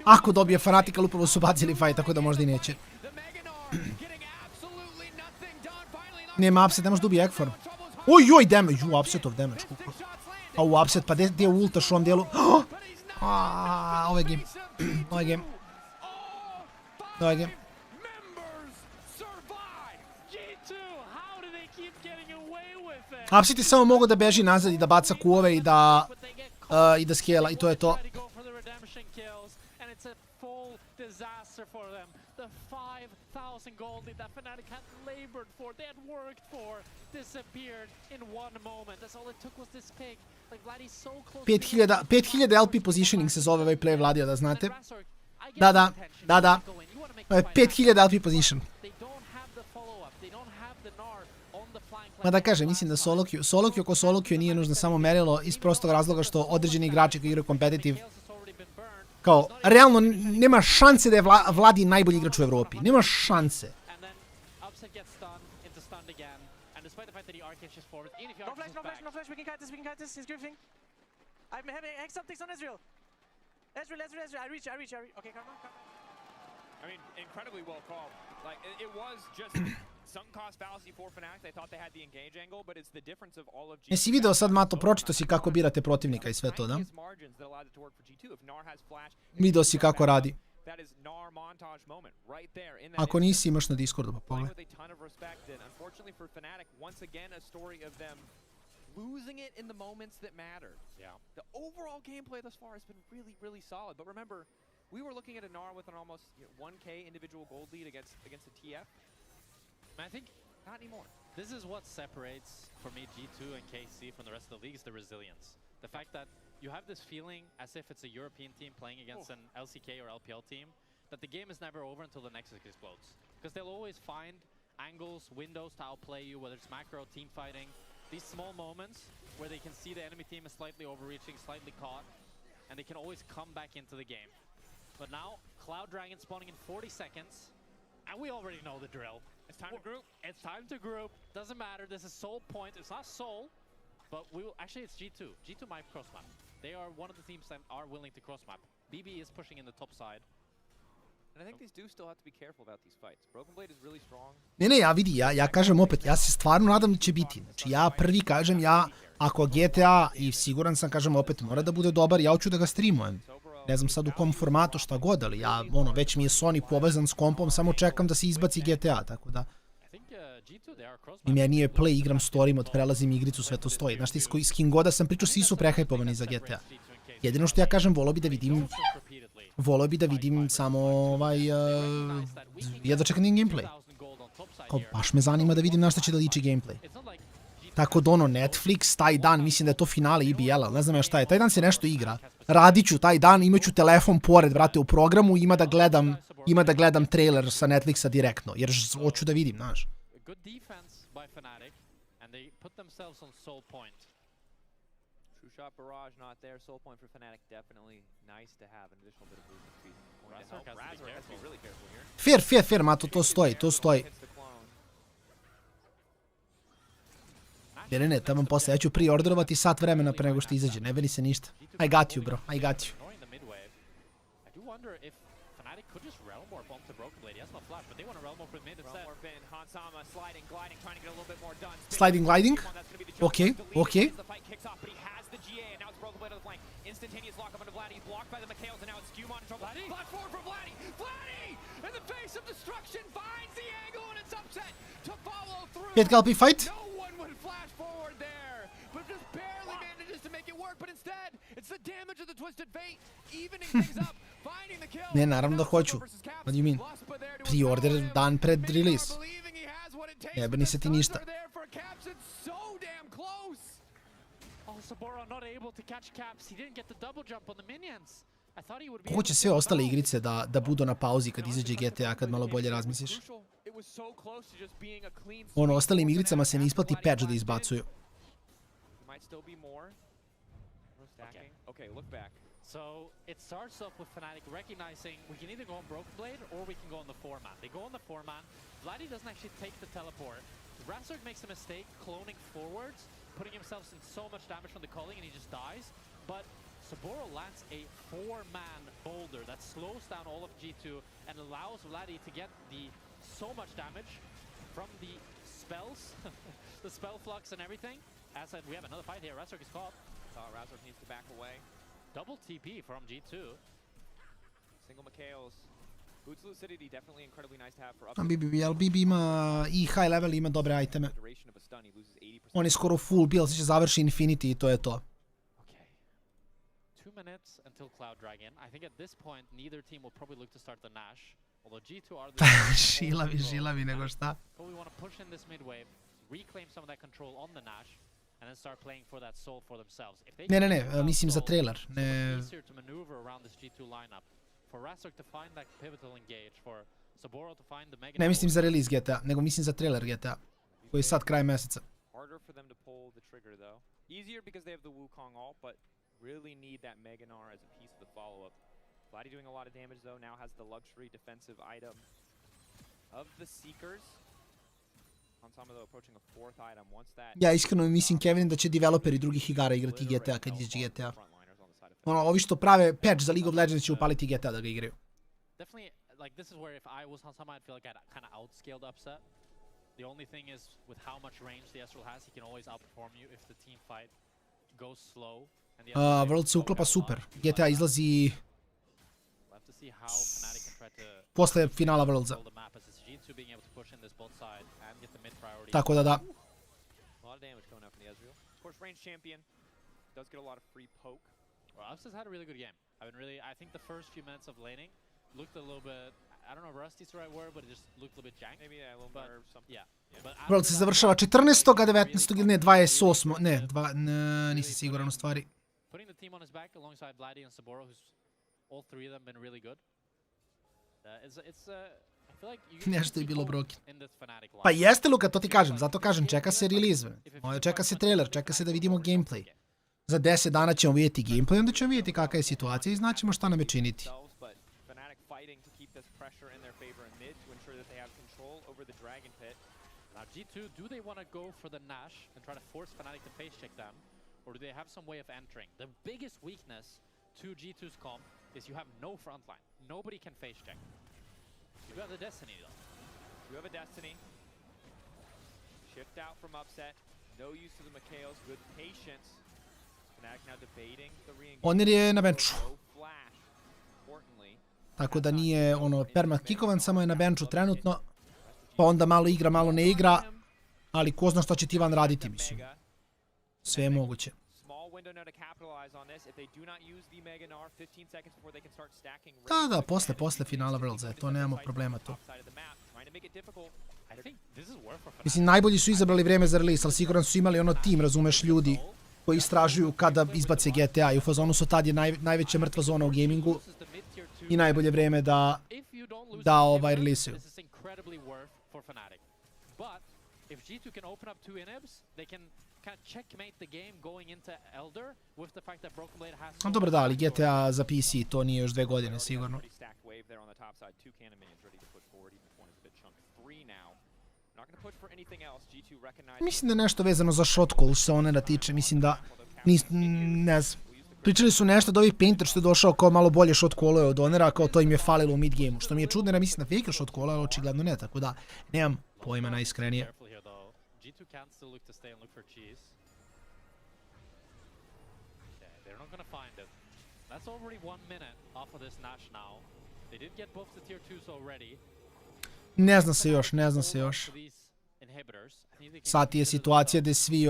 Ako dobije Fnatic, ali upravo su bacili fight, tako da možda i neće. Nema upset, ne može da ubije Ekform. Ojoj, damage, upsetov damage. Upset, pa gdje je ultaš u ovom dijelu? Ovo je game. Ovo je game. Ovo je game. Upset je samo mogo da beži nazad i da baca kuove i da skela i to je to. The 5,000 gold that Fnatic had labored for, they had worked for, disappeared in one moment. That's all it took was this pick. Like Vladdy's so close. 5000 LP positioning se zove ovaj play Vladija, da znate. Da. 5000 LP position. Ma da kažem, mislim da Solokio ko Solokio nije nužno samo merilo iz prostog razloga što određeni igrači koji igraju competitive kao, realno nema šanse da je Vladi najbolji igrač u Evropi. Nema šanse. No flash, we can kite this, he's griefing. I'm having hex something on Ezreal. Ezreal, I reach. Okay, come on. I mean, incredibly well called. Like, it was just sunk cost fallacy for Fnatic. They thought they had the engage angle, but it's the difference of all of G2. Jesi video sad, Mato, pročito si kako birate protivnika i sve to, da? Video si kako radi. Ako nisi, imaš na Discordu, pa pogledaj. Losing it in the moments that matter. Yeah. The overall gameplay thus far has been really, really solid. But remember, we were looking at a Gnar with an almost 1k individual gold lead against the TF. I think not anymore. This is what separates, for me, G2 and KC from the rest of the league is the resilience. The fact that you have this feeling as if it's a European team playing against an LCK or LPL team, that the game is never over until the Nexus explodes. Because they'll always find angles, windows to outplay you, whether it's macro, team fighting. These small moments where they can see the enemy team is slightly overreaching, slightly caught, and they can always come back into the game. But now, Cloud Dragon spawning in 40 seconds, and we already know the drill. It's time to group. It's time to group. Doesn't matter. This is Soul Point. It's not Soul, but we will. Actually, it's G2. G2 might cross map. They are one of the teams that are willing to cross map. BB is pushing in the top side. And I think these do still have to be careful about these fights. Broken Blade is really strong. Ne, ja vidi, ja kažem opet, ja se stvarno nadam da će biti. Znači ja prvi kažem, ako GTA i siguran sam, kažem opet, mora da bude dobar, ja hoću da ga streamujem. Ne znam sad u kom formatu, šta god, ali ja, već mi je Sony povezan s kompom, samo čekam da se izbaci GTA, tako da. I meni je play, igram story mod, prelazim igricu, sve to stoji. Znaš ti, s kim god da sam pričao, svi su prehajpovani za GTA. Jedino što ja kažem, volio bi da vidim samo jedva čekanim gameplay. Kao, baš me zanima da vidim na šta će da liči gameplay. Tako da Netflix, taj dan, mislim da je to finale EBL-a, ne znam ja šta je, taj dan se nešto igra. Radit ću taj dan, imaću telefon pored, vrate, u programu, ima da gledam trailer sa Netflixa direktno, jer hoću da vidim, znaš. True shot barrage not there. Soul point for Fnatic definitely nice to have an additional bit of movement speed. Razor has to be really careful here. Fair, Mato, to stoji. Ne, tamo posle, ja ću pre-orderovati sat vremena pre nego što izađe, ne veli se ništa. I got you, bro, I got you. Sliding, gliding? Okay. Instantaneous lock up into Vladdy, blocked by the Mikhails, and now it's Skewmon in trouble. Flash forward for Vladdy! Vladdy! In the face of destruction, finds the angle, and it's upset to follow through. Get Galpi fight. No one would flash forward there, but just barely manages to make it work, but instead, it's the damage of the Twisted Fate, evening things up, finding the kill. Ne, naravno da hoću. What do you mean? Pre-order dan pred release. Ne brini se ti ništa. Kako će sve ostale igrice da budu na pauzi kad izađe GTA, kad malo bolje razmisliš? Ostalim igricama se ne isplati patch da izbacuju. So it starts off with Fnatic recognizing we can either go on Broken Blade or we can go on the 4-man. They go on the 4-man. Vladdy doesn't actually take the teleport. Razork makes a mistake cloning forwards, putting himself in so much damage from the calling, and he just dies. But Saburo lands a 4-man boulder that slows down all of G2 and allows Vladdy to get so much damage from the spells, the spell flux and everything. As said, we have another fight here. Razork is caught. Razork needs to back away. Double TP from G2. Single Mikhails. Boots Lucidity definitely incredibly nice to have for up. BB ima i high level, ima dobre iteme. On je skoro full build, će završi Infinity i to je to. Okay. 2 minutes until Cloud Dragon. I think at this point neither team will probably look to start the Nash. Although G2 are the Šilavi nego šta. But we want to push in this mid wave, reclaim some of that control on the Nash. And then start playing for that soul for themselves. Ne, mislim za trailer. Easier to maneuver around this G2 lineup. For Razork to find that pivotal engage, for Saburo to find the mega. Ne mislim za release GTA, nego mislim za trailer GTA, koji je sad kraj meseca. Harder for them to pull the trigger though. Easier because they have the Wukong ult, but really need that Meganar as a piece of the follow-up. Vladdy doing a lot of damage though, now has the luxury defensive item of the Seekers. Ja iskreno mislim, Kevin, da će developeri drugih igara igrati GTA kad izađe GTA. Ovi što prave patch za League of Legends će upaliti GTA da ga igraju. Definitely, like this is where if I was Hansama, I'd feel like I'd kind of outscaled upset. The only thing is with how much range the Astral has, he can always outperform you if the team fight goes slow. World se uklapa super. GTA izlazi posle finala Worldsa. Tako da da. Asus has had a really good game. I think the first few minutes of laning looked a little bit, I don't know if rusty's the right word, but it just looked a little bit jank. Maybe a little more something. Yeah. World se završava 14. 19. ili ne, 28. Ne, nisam siguran u stvari. Putting the team on his back alongside Vladdy and Saburo, who's all three of them been really good. It's Nešto je bilo broken. Pa jeste, Luka, to ti kažem. Zato kažem, čeka se release. Čeka se trailer, čeka se da vidimo gameplay. Za 10 dana ćemo vidjeti gameplay, onda ćemo vidjeti kakva je situacija i znaćemo šta nam je činiti. Now G2, do they want to go for the Nash and try to force Fnatic to face check them? Or do they have some way of entering? The biggest weakness to G2's comp is you have no frontline. Nobody can face check. You have the Destiny though. You have a Destiny. Shift out from upset. No use to the Mikhails. Good patience. Fnatic now debating the re-engage. Onir je na benču. Tako da nije ono perma kikovan, samo je na benču trenutno. Pa onda malo igra, malo ne igra. Ali ko zna što će Tivan raditi, mislim. Sve je moguće. Da, posle finala Worldsa, to nemamo problema tu. Mislim, najbolji su izabrali vreme za release, ali siguran su imali ono tim, razumeš, ljudi koji istražuju kada izbace GTA i u fazonu su tad je najveća mrtva zona u gamingu i najbolje vreme da release-uju. If G2 can open up 2 inhibs, they can kind of checkmate the game going into Elder with the fact that Broken Blade has... Dobro da, ali GTA za PC to nije još 2 godine, sigurno. Mislim da je nešto vezano za shotcall što se Onera tiče, mislim da... Ne znam. Pričali su nešto da ovih Painter što je došao kao malo bolje shotcallove od Onera, kao to im je falilo u mid gameu, što mi je čudno jer ja mislim da Faker shotcall, ali očigledno ne, tako da nemam pojma najiskrenije. G2 can still look to stay and look for cheese. Okay, they're not gonna find it. That's already 1 minute off of this Nash now. They did get both the tier 2s already. Ne zna se još. Sad je situacija gdje svi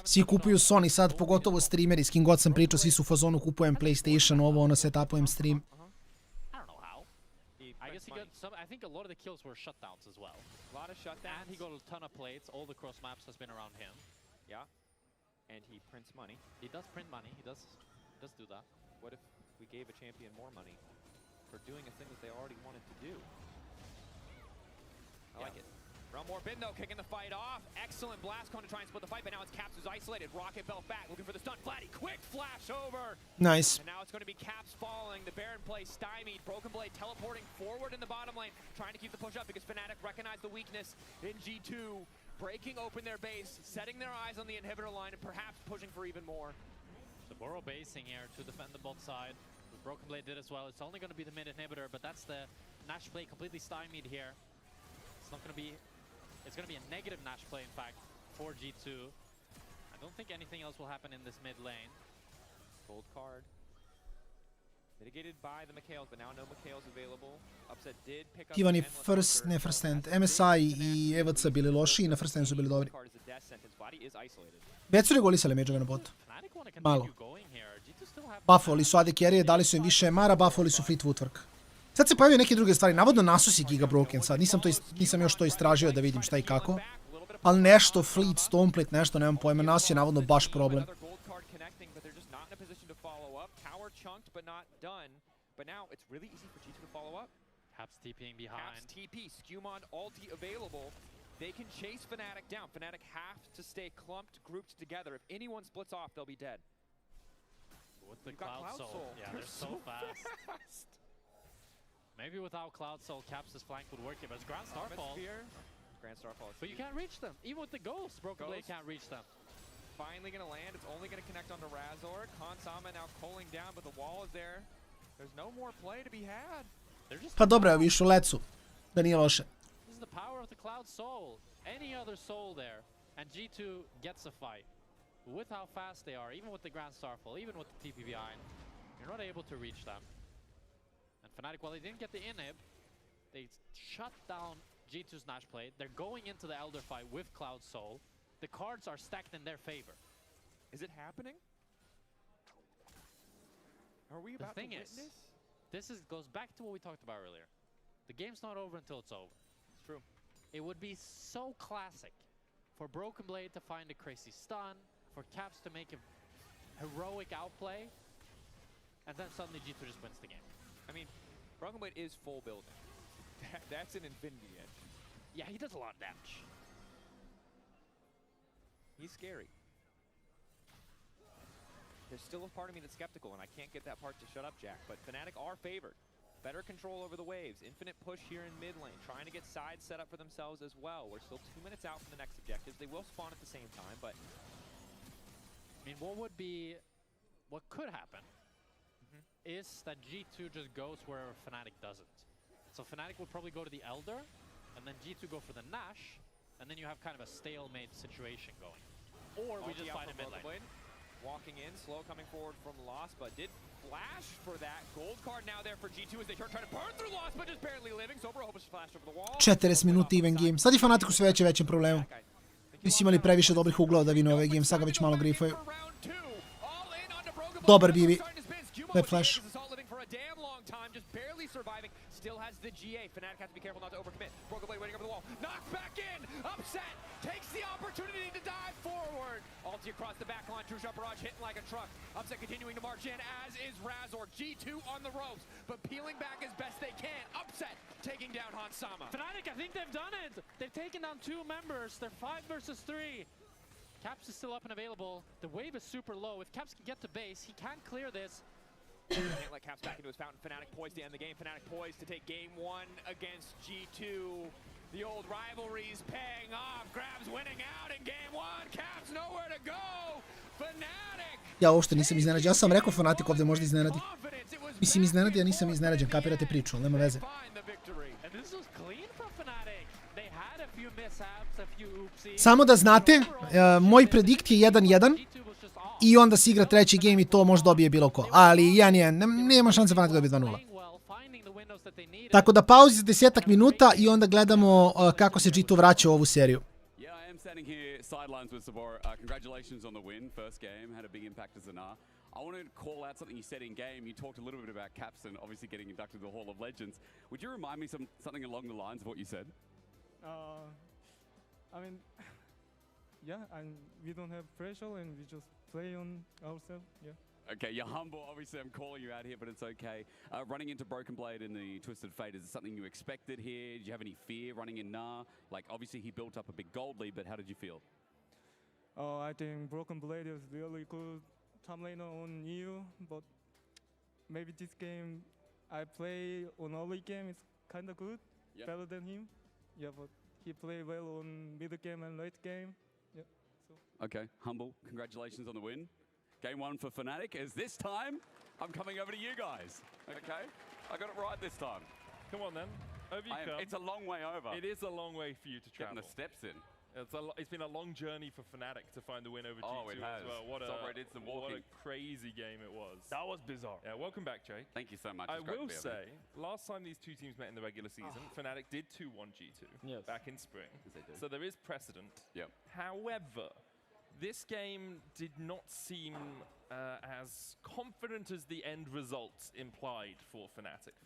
svi kupuju Sony sad, pogotovo streameri, s kim god sam pričao, svi su u fazonu kupujem PlayStation, ovo, ono, setupujem stream. I think a lot of the kills were shutdowns as well. A lot of shutdowns. And he got a ton of plates. All the cross maps has been around him. Yeah. And he prints money. He does print money. He does do that. What if we gave a champion more money for doing a thing that they already wanted to do? I like it. Rumor Bin though kicking the fight off. Excellent blast cone to try and split the fight, but now it's Caps who's isolated. Rocket Belt back, looking for the stun. Flatty, quick flash over. Nice. And now it's going to be Caps falling. The Baron play stymied. Broken Blade teleporting forward in the bottom lane, trying to keep the push up because Fnatic recognized the weakness in G2, breaking open their base, setting their eyes on the inhibitor line, and perhaps pushing for even more. So Boro basing here to defend the bot side. Broken Blade did as well. It's only going to be the mid inhibitor, but that's the Nash play completely stymied here. It's not going to be... It's going to be a negative Nash play, in fact, for G2. I don't think anything else will happen in this mid lane. Gold card. Mitigated by the Mikhails, but now no Mikhails available. Upset did pick up... Tivan i first end. MSI i EVC bili loši i na first end su bili dobri. Već su regulisali međove na botu. Malo. Buffovali su AD carry, dali su im više mara, buffovali su Fleet Footwork. Sad se pojavio neke druge stvari, navodno Asus je Giga Broken sad, nisam još to istražio da vidim šta i kako. Ali nešto, Fleet, Stoneplate, nešto, nemam pojma, Asus je navodno baš problem. Caps TPing behind. Caps TP, Skewmon ulti available. They can chase Fnatic down. Fnatic have to stay clumped, grouped together. If anyone splits off, they'll be dead. With the Cloud Soul. Yeah, they're so fast. Maybe without Cloud Soul, Caps' flank would work here, but it's Grand Starfall. Grand Starfall. But you can't reach them. Even with the Ghost, Broken Blade can't reach them. Finally going to land. It's only going to connect onto Razor. Kansama now pulling down, but the wall is there. There's no more play to be had. Pa dobro, evo višu lecu. Da nije loše. This is the power of the Cloud Soul. Any other soul there, and G2 gets a fight. With how fast they are, even with the Grand Starfall, even with the TP behind, you're not able to reach them. And Fnatic, while they didn't get the inhib, they shut down G2's Nash play. They're going into the Elder fight with Cloud Soul. The cards are stacked in their favor. Is it happening? Are we about to witness? This goes back to what we talked about earlier. The game's not over until it's over. It's true. It would be so classic for Broken Blade to find a crazy stun, for Caps to make a heroic outplay, and then suddenly G2 just wins the game. I mean, Broken Blade is full building. That's an Infinity Edge. Yeah, he does a lot of damage. He's scary. There's still a part of me that's skeptical, and I can't get that part to shut up, Jack. But Fnatic are favored. Better control over the waves. Infinite push here in mid lane. Trying to get sides set up for themselves as well. We're still 2 minutes out from the next objectives. They will spawn at the same time, but... I mean, what could happen is that G2 just goes where Fnatic doesn't. So Fnatic will probably go to the Elder, and then G2 go for the Nash, and then you have kind of a stalemate situation going. Or we just fight in mid lane. Walking in, slow coming forward from Lost, but did flash for that gold card now there for G2 as they try to burn through Lost, but just barely living. Sober hopes to flash over the wall. 40 minuti even game. Sad je Fanatiku sve većem problemu. Nisu imali previše dobrih uglova da vinu ovaj game, sad ga već malo grifaju. Dobar BB. Web flash. Surviving, still has the GA. Fnatic has to be careful not to overcommit. Broken Blade waiting over the wall. Knocked back in. Upset. Takes the opportunity to dive forward. Ulti across the back line. True shot barrage hitting like a truck. Upset continuing to march in, as is Razor. G2 on the ropes, but peeling back as best they can. Upset taking down Hansama. Fnatic, I think they've done it. They've taken down 2 members. They're 5 versus 3. Caps is still up and available. The wave is super low. If Caps can get to base, he can clear this. Can't let Caps back into his fountain. Fnatic poised to end the game. Fnatic poised to take game 1 against G2. The old rivalry's paying off. Grabs winning out in game 1. Caps nowhere to go. Fnatic. Ja uopšte nisam iznenađen. Ja sam rekao Fnatic ovdje možda iznenadi. Mislim iznenadi, ja nisam iznenađen. Kapirate priču, ali nema veze. Samo da znate, moj predikt je 1-1. I onda se igra treći game i to može dobije bilo ko. Ali 1-1, nema šanse Fnatic dobije 2-0. Tako da pauzi za 10 minuta i onda gledamo kako se G2 vraća u ovu seriju. Sidelines with Sabor. Congratulations on the win. First game had a big impact as an R. I wanted to call out something you said in game. You talked a little bit about Caps and obviously getting inducted to the Hall of Legends. Would you remind me something along the lines of what you said? I mean, yeah, and we don't have pressure and we just play on ourselves. Yeah. Okay, you're humble. Obviously, I'm calling you out here, but it's okay. Running into Broken Blade in the Twisted Fate, is it something you expected here? Did you have any fear running in Nah? Like, obviously, he built up a big gold lead, but how did you feel? I think Broken Blade is really good top laner on EU, but maybe this game I play on early game is kind of good, better than him. Yeah, but he played well on middle game and late game. Yeah. So. Okay, humble. Congratulations on the win. Game 1 for Fnatic is this time. I'm coming over to you guys. Okay, I got it right this time. Come on then, over you come. It's a long way over. It is a long way for you to travel. Getting the steps in. It's been a long journey for Fnatic to find the win over G2 it has. as well. What a crazy game it was. That was bizarre. Yeah, welcome back, Jay. Thank you so much. I will say, last time these two teams met in the regular season, Fnatic did 2-1 G2 back in spring. So there is precedent. Yep. However, this game did not seem as confident as the end results implied for Fnatic.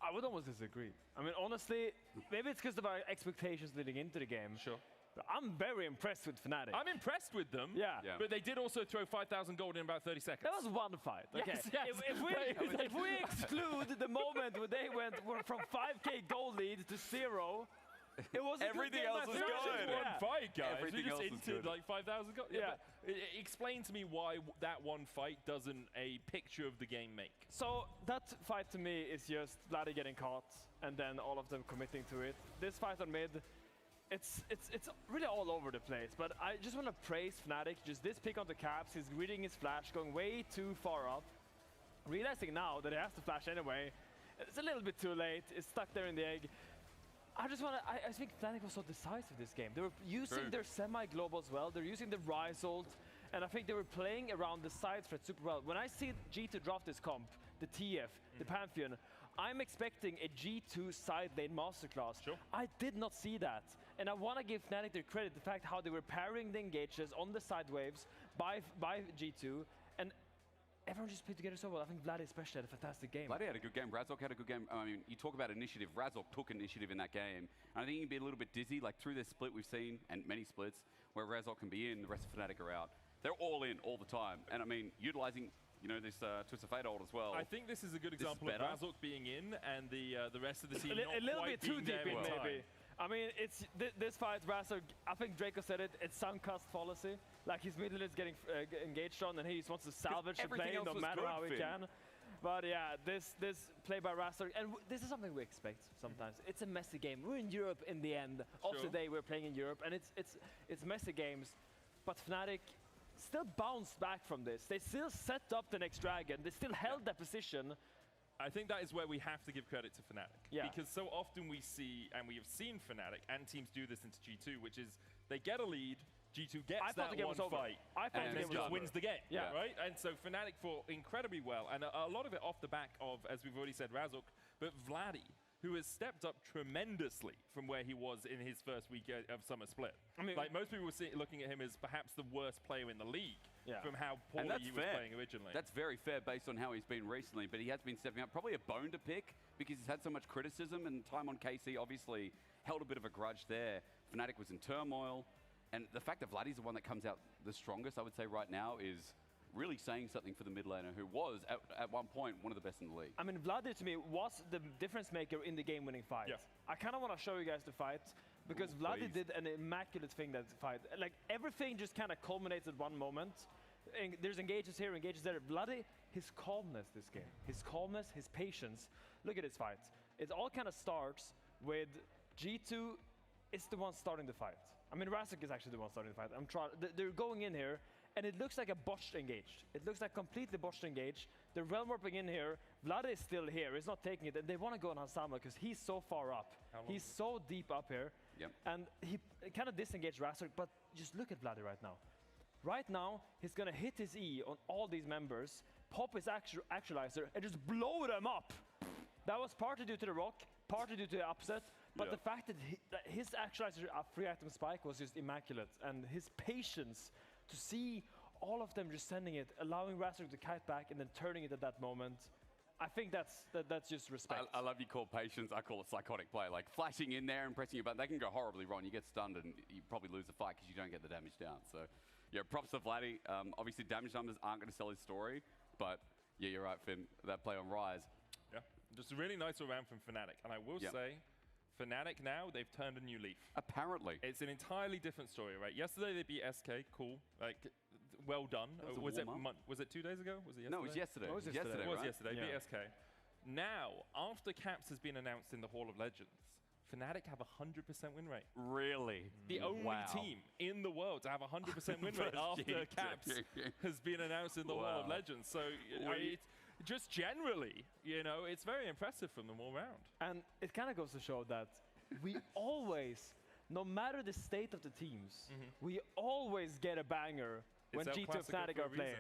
I would almost disagree. I mean, honestly, maybe it's because of our expectations leading into the game. Sure. But I'm very impressed with Fnatic. I'm impressed with them. Yeah. But they did also throw 5,000 gold in about 30 seconds. That was one fight. Okay. Yes. If we exclude the moment where they went from 5k gold lead to 0, it was everything else was good. One fight, guys. Everything we just else was good. Like 5,000 gold. Yeah. Explain to me why that one fight doesn't a picture of the game make. So that fight to me is just Vladdy getting caught and then all of them committing to it. This fight on mid, it's really all over the place. But I just want to praise Fnatic. Just this pick on the Caps, he's reading his flash, going way too far up, realizing now that he has to flash anyway. It's a little bit too late. It's stuck there in the egg. I think Fnatic was so decisive this game. They were using their semi-global as well. They're using the Rise ult, and I think they were playing around the side threat super well. When I see G2 drop this comp, the TF, the Pantheon, I'm expecting a G2 side lane masterclass. Sure. I did not see that. And I want to give Fnatic their credit, the fact how they were pairing the engages on the side waves by G2, and everyone just played together so well. I think Vladdy especially had a fantastic game. Vladdy had a good game. Razok had a good game. I mean, you talk about initiative. Razok took initiative in that game. And I think he can be a little bit dizzy. Like through this split we've seen, and many splits, where Razok can be in, the rest of Fnatic are out. They're all in all the time. And I mean, utilizing you know, this Twist of Fate ult as well. I think this is a good example of Razork being in and the rest of the team a little bit too deep in, maybe. I mean, it's this fight, Razork, I think Draco said it, it's sunk cost fallacy. Like, his middle is getting engaged on, and he just wants to salvage the play no matter how he can. But yeah, this play by Razork, and this is something we expect sometimes. It's a messy game. We're in Europe in the end of the day. We're playing in Europe, and it's messy games. But Fnatic still bounced back from this. They still set up the next dragon. They still held their position. I think that is where we have to give credit to Fnatic. Yeah. Because so often we see, and we have seen Fnatic and teams do this into G2, which is they get a lead, G2 gets that one fight, and then just wins the game, right? And so Fnatic fought incredibly well, and a lot of it off the back of, as we've already said, Razork, but Vladdy, who has stepped up tremendously from where he was in his first week of Summer Split. I mean, like, most people were looking at him as perhaps the worst player in the league from how poorly he was playing originally. That's very fair based on how he's been recently, but he has been stepping up. Probably a bone to pick because he's had so much criticism, and time on KC obviously held a bit of a grudge there. Fnatic was in turmoil, and the fact that Vladdy's the one that comes out the strongest, I would say right now, is really saying something for the mid laner, who was, at one point, one of the best in the league. I mean, Vladdy, to me, was the difference maker in the game-winning fight. Yeah. I kind of want to show you guys the fight, because Vladdy did an immaculate thing that fight. Like, everything just kind of culminates at one moment. And there's engages here, engages there. Vladdy, his calmness this game. His calmness, his patience. Look at his fight. It all kind of starts with G2 is the one starting the fight. I mean, Razork is actually the one starting the fight. They're going in here, and it looks like a botched engage. It looks like completely botched engage. They're realm warping in here. Vlad is still here. He's not taking it. And they want to go on Hasama because he's so far up. He's so deep up here. Yep. And he kind of disengaged Razork, but just look at Vladdy right now. Right now, he's going to hit his E on all these members, pop his actualizer, and just blow them up. That was partly due to the rock, partly due to the upset, but the fact that his actualizer free item spike was just immaculate, and his patience to see all of them just sending it, allowing Razork to kite back and then turning it at that moment. I think that's just respect. I love you call patience. I call it psychotic play. Like flashing in there and pressing your button, that can go horribly wrong. You get stunned and you probably lose the fight because you don't get the damage down. So, yeah, props to Vladdy. Obviously, damage numbers aren't going to sell his story, but yeah, you're right, Finn. That play on Rise. Yeah, just a really nice round from Fnatic, and I will say, Fnatic now, they've turned a new leaf. Apparently. It's an entirely different story, right? Yesterday they beat SK, cool. Like, well done. Was it 2 days ago? Was it yesterday? No, it was yesterday. It was yesterday, right? It was yesterday, beat SK. Now, after Caps has been announced in the Hall of Legends, Fnatic have a 100% win rate. Really? The only team in the world to have a 100% win rate after Caps has been announced in the Hall of Legends. So, just generally, you know, it's very impressive from them all round. And it kind of goes to show that we always, no matter the state of the teams, we always get a banger when G2 and Fnatic are playing.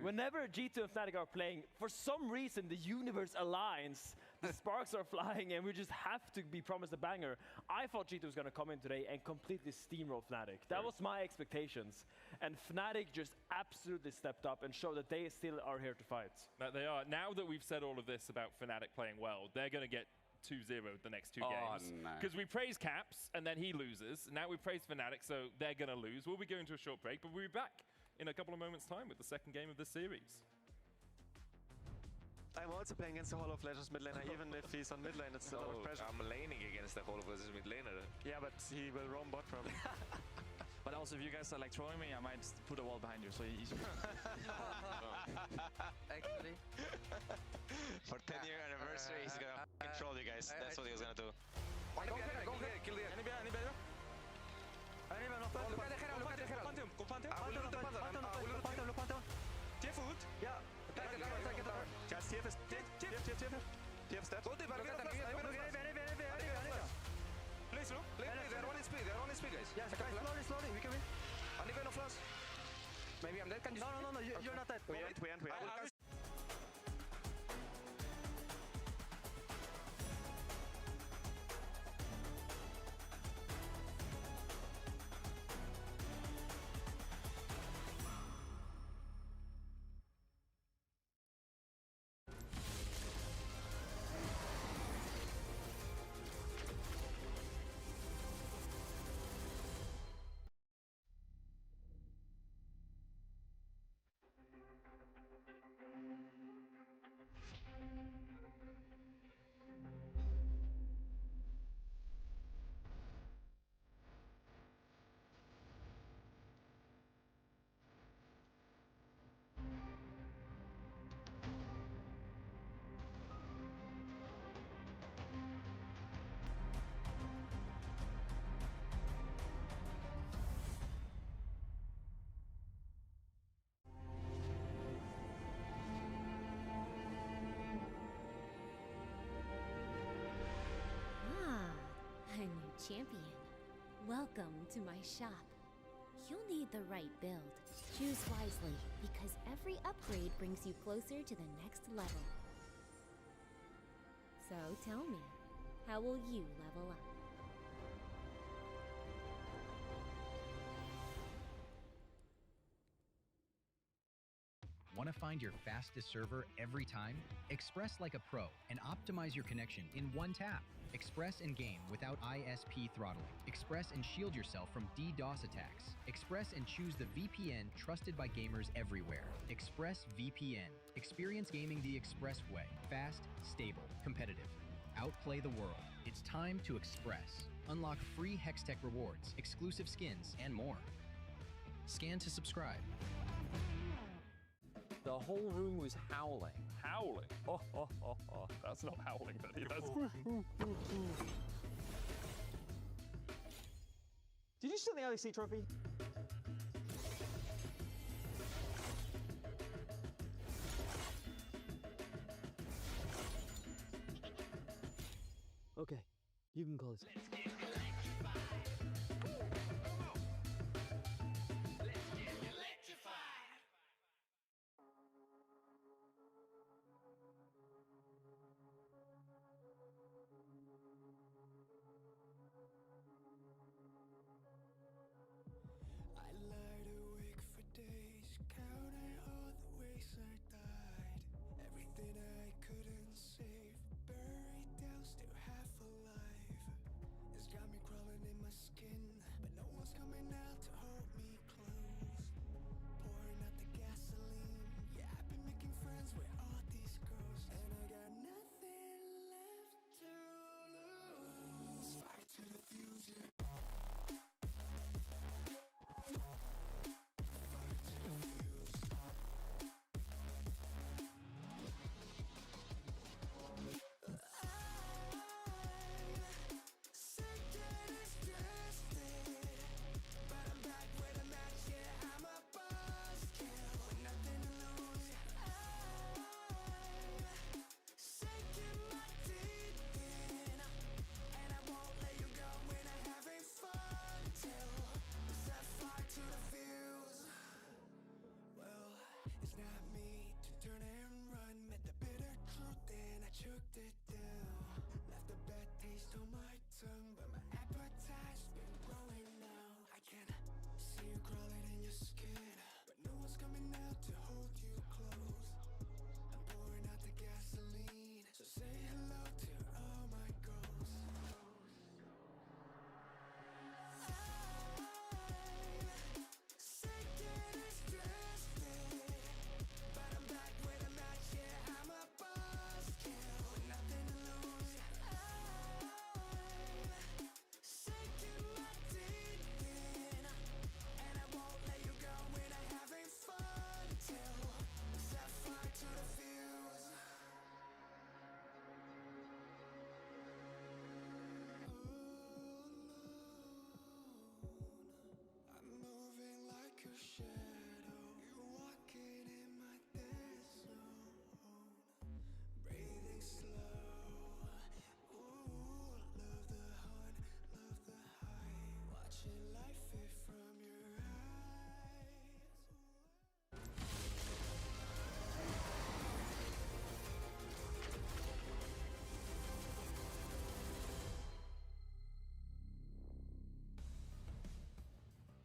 Whenever G2 and Fnatic are playing, for some reason the universe aligns, the sparks are flying, and we just have to be promised a banger. I thought G2 was going to come in today and completely steamroll Fnatic. That was my expectations. And Fnatic just absolutely stepped up and showed that they still are here to fight. They are. Now that we've said all of this about Fnatic playing well, they're going to get 2-0 the next two games. Because we praise Caps, and then he loses. Now we praise Fnatic, so they're going to lose. We'll be going to a short break, but we'll be back in a couple of moments' time with the second game of this series. I'm also playing against the Hall of Legends mid laner, even if he's on mid lane, it's a lot of pressure. I'm laning against the Hall of Legends mid laner. Yeah, but he will roam bot probably. But also, if you guys are like throwing me, I might put a wall behind you, so easy. Actually. For 10-year anniversary, he's gonna control you guys. That's what he was gonna do. Go here, kill the Any better? Please, look. They're running speed, guys. Yeah, slowly, we can win. No flash. Maybe I'm dead. Can you? No, you're not dead. We end. champion. Welcome to my shop. You'll need the right build. Choose wisely, because every upgrade brings you closer to the next level. So tell me, how will you level up? Want to find your fastest server every time? Express like a pro and optimize your connection in one tap. Express and game without ISP throttling. Express and shield yourself from DDoS attacks. Express and choose the VPN trusted by gamers everywhere. Express VPN. Experience gaming the Express way. Fast, stable, competitive. Outplay the world. It's time to Express. Unlock free Hextech rewards, exclusive skins, and more. Scan to subscribe. The whole room was howling. Howling? Oh. That's not howling, buddy. That's... Did you steal the LEC trophy? Okay, you can call this.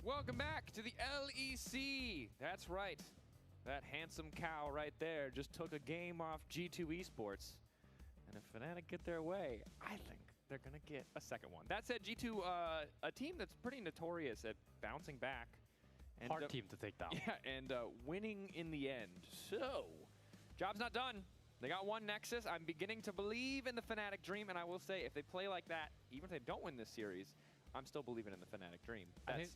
Welcome back to the LEC. That's right. That handsome cow right there just took a game off G2 Esports. And if Fnatic get their way, I think they're going to get a second one. That said, G2, a team that's pretty notorious at bouncing back. And, hard team to take down. Yeah, and winning in the end. So, job's not done. They got one Nexus. I'm beginning to believe in the Fnatic dream, and I will say, if they play like that, even if they don't win this series, I'm still believing in the Fnatic dream. I think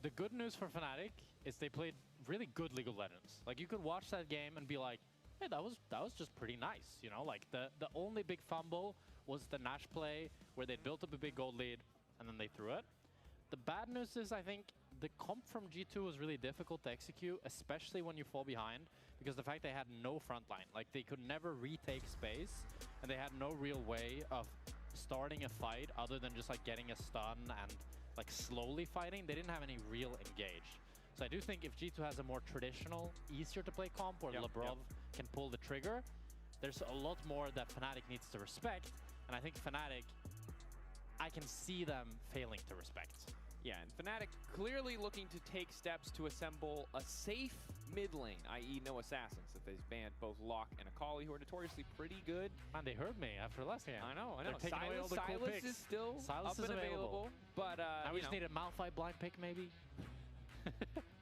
the good news for Fnatic is they played really good League of Legends. Like, you could watch that game and be like, hey, that was just pretty nice. You know, like the only big fumble was the Nash play where they built up a big gold lead and then they threw it. The bad news is, I think the comp from G2 was really difficult to execute, especially when you fall behind, because the fact they had no front line. Like, they could never retake space, and they had no real way of starting a fight other than just like getting a stun and like slowly fighting. They didn't have any real engage. So I do think if G2 has a more traditional, easier to play comp where Labrov can pull the trigger, there's a lot more that Fnatic needs to respect. And I think Fnatic, I can see them failing to respect. Yeah, and Fnatic clearly looking to take steps to assemble a safe mid lane, i.e. no assassins. If they've banned both Locke and Akali, who are notoriously pretty good. Man, they heard me after last game. I know. They're taking away all the cool Silas picks. is still Silas up is and available. But, now we just need a Malphite blind pick, maybe?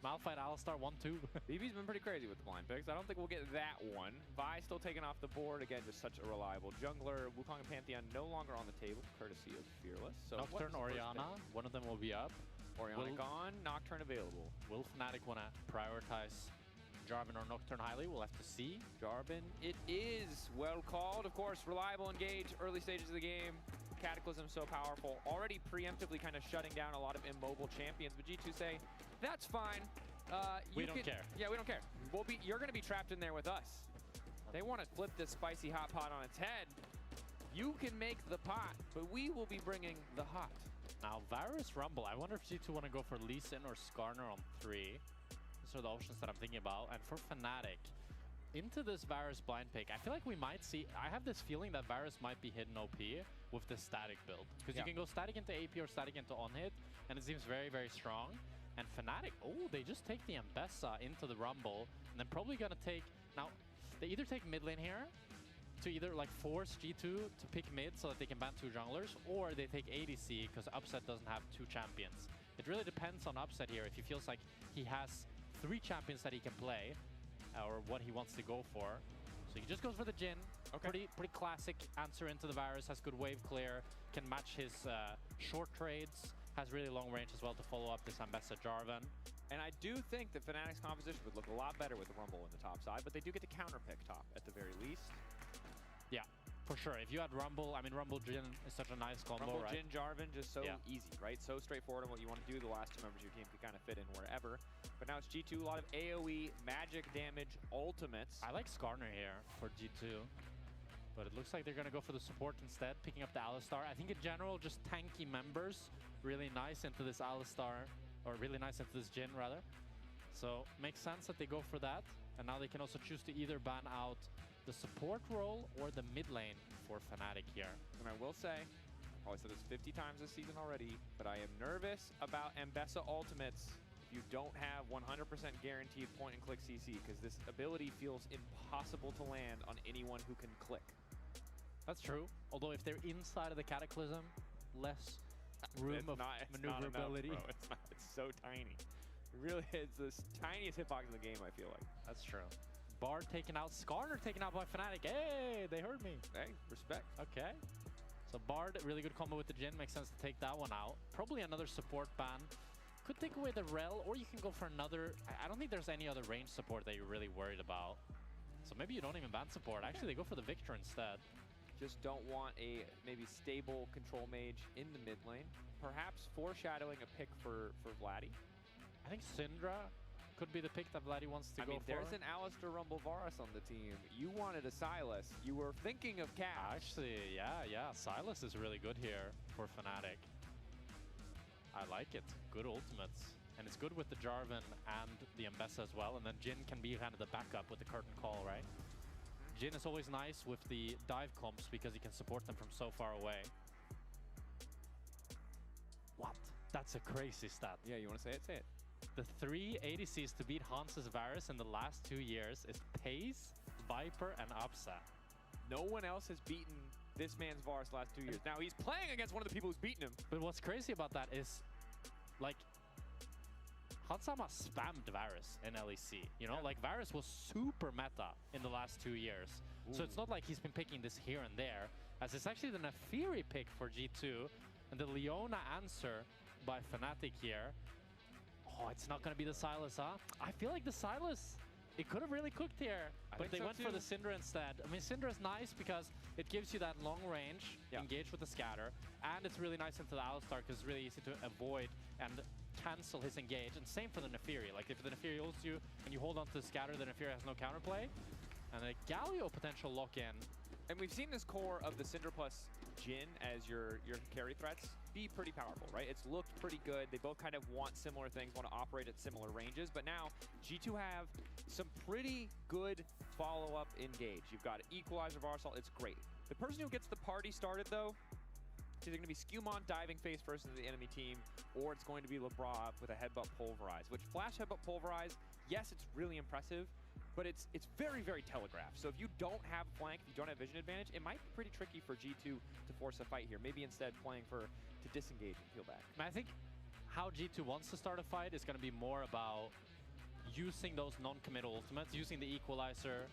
Malphite Alistar 1-2. BB's been pretty crazy with the blind picks. I don't think we'll get that one. Vi still taken off the board. Again, just such a reliable jungler. Wukong and Pantheon no longer on the table, courtesy of Fearless. So Nocturne, Orianna, one of them will be up. Orianna gone, Nocturne available. Will Fnatic want to prioritize Jarvan or Nocturne highly? We'll have to see. Jarvan, it is well called. Of course, reliable engage, early stages of the game. Cataclysm so powerful, already preemptively kind of shutting down a lot of immobile champions. But G2 say, that's fine. We don't care. Yeah, we don't care. You're going to be trapped in there with us. They want to flip this spicy hot pot on its head. You can make the pot, but we will be bringing the hot. Now, Varus Rumble. I wonder if G2 want to go for Lee Sin or Skarner on 3. These are the options that I'm thinking about. And for Fnatic, into this Varus blind pick, I feel like we might see... I have this feeling that Varus might be hidden OP with the static build. Because you can go static into AP or static into on-hit, and it seems very, very strong. And Fnatic, they just take the Ambessa into the Rumble, and then probably going to take... Now, they either take mid lane here, to either like force G2 to pick mid so that they can ban 2 junglers, or they take ADC because Upset doesn't have 2 champions. It really depends on Upset here if he feels like he has 3 champions that he can play, or what he wants to go for. So he just goes for the Jhin. Pretty classic answer into the Varus, has good wave clear, can match his short trades, has really long range as well to follow up this Ambessa Jarvan. And I do think that Fnatic's composition would look a lot better with the Rumble in the top side, but they do get to counterpick top at the very least. Yeah, for sure. If you had Rumble, I mean, Rumble Jhin is such a nice combo, Rumble, right? Jhin, Jarvan, just so easy, right? So straightforward on what you want to do. The last 2 members of your team can kind of fit in wherever. But now it's G2, a lot of AoE, magic damage, ultimates. I like Skarner here for G2, but it looks like they're going to go for the support instead, picking up the Alistar. I think in general, just tanky members, really nice into this Alistar, or really nice into this Jhin, rather. So makes sense that they go for that. And now they can also choose to either ban out the support role or the mid lane for Fnatic here. And I will say, I've probably said this 50 times this season already, but I am nervous about Ambessa ultimates if you don't have 100% guaranteed point and click CC, because this ability feels impossible to land on anyone who can click. That's true. Although if they're inside of the Cataclysm, less room of maneuverability. Not enough, bro. It's not. It's so tiny. It really is the tiniest hitbox in the game, I feel like. That's true. Bard taken out, Skarner taken out by Fnatic. Hey, they heard me. Hey, respect. Okay. So Bard, really good combo with the Jhin. Makes sense to take that one out. Probably another support ban. Could take away the Rel, or you can go for another... I don't think there's any other range support that you're really worried about. So maybe you don't even ban support. Actually, they go for the Victor instead. Just don't want a maybe stable control mage in the mid lane. Perhaps foreshadowing a pick for Vladdy. I think Syndra could be the pick that Vladdy wants to go for. There's an Alistar Rumble Varus on the team. You wanted a Silas. You were thinking of Caps. Actually, yeah. Silas is really good here for Fnatic. I like it. Good ultimates. And it's good with the Jarvan and the Ambessa as well. And then Jhin can be kind of the backup with the curtain call, right? Jhin is always nice with the dive comps because he can support them from so far away. What? That's a crazy stat. Yeah, you want to say it? Say it. The 3 ADCs to beat Hans's Varus in the last 2 years is Pace, Viper, and Upset. No one else has beaten this man's Varus last 2 years. Now, he's playing against one of the people who's beaten him. But what's crazy about that is, like, Hansama spammed Varus in LEC. You know, like, Varus was super meta in the last 2 years. Ooh. So it's not like he's been picking this here and there, as it's actually the Nefiri pick for G2, and the Leona answer by Fnatic here. Oh, it's not going to be the Silas, huh? I feel like the Silas, it could have really cooked here. But they went for the Syndra instead. I mean, Syndra is nice because it gives you that long range, engage with the scatter, and it's really nice into the Alistar because it's really easy to avoid and cancel his engage. And same for the Nefiri. Like, if the Nefiri ults you and you hold on to the scatter, the Nefiri has no counterplay. And a Galio potential lock-in. And we've seen this core of the Syndra plus Jhin as your carry threats be pretty powerful, right? It's looked pretty good. They both kind of want similar things, want to operate at similar ranges. But now, G2 have some pretty good follow-up engage. You've got Equalizer, Varsal, it's great. The person who gets the party started, though, is either going to be Skumon diving face first into the enemy team, or it's going to be Labrov with a headbutt pulverize, which flash headbutt pulverize, yes, it's really impressive, but it's very, very telegraphed. So if you don't have a flank, if you don't have vision advantage, it might be pretty tricky for G2 to force a fight here. Maybe instead playing to disengage and peel back. I think how G2 wants to start a fight is going to be more about using those non-committal ultimates, using the Equalizer,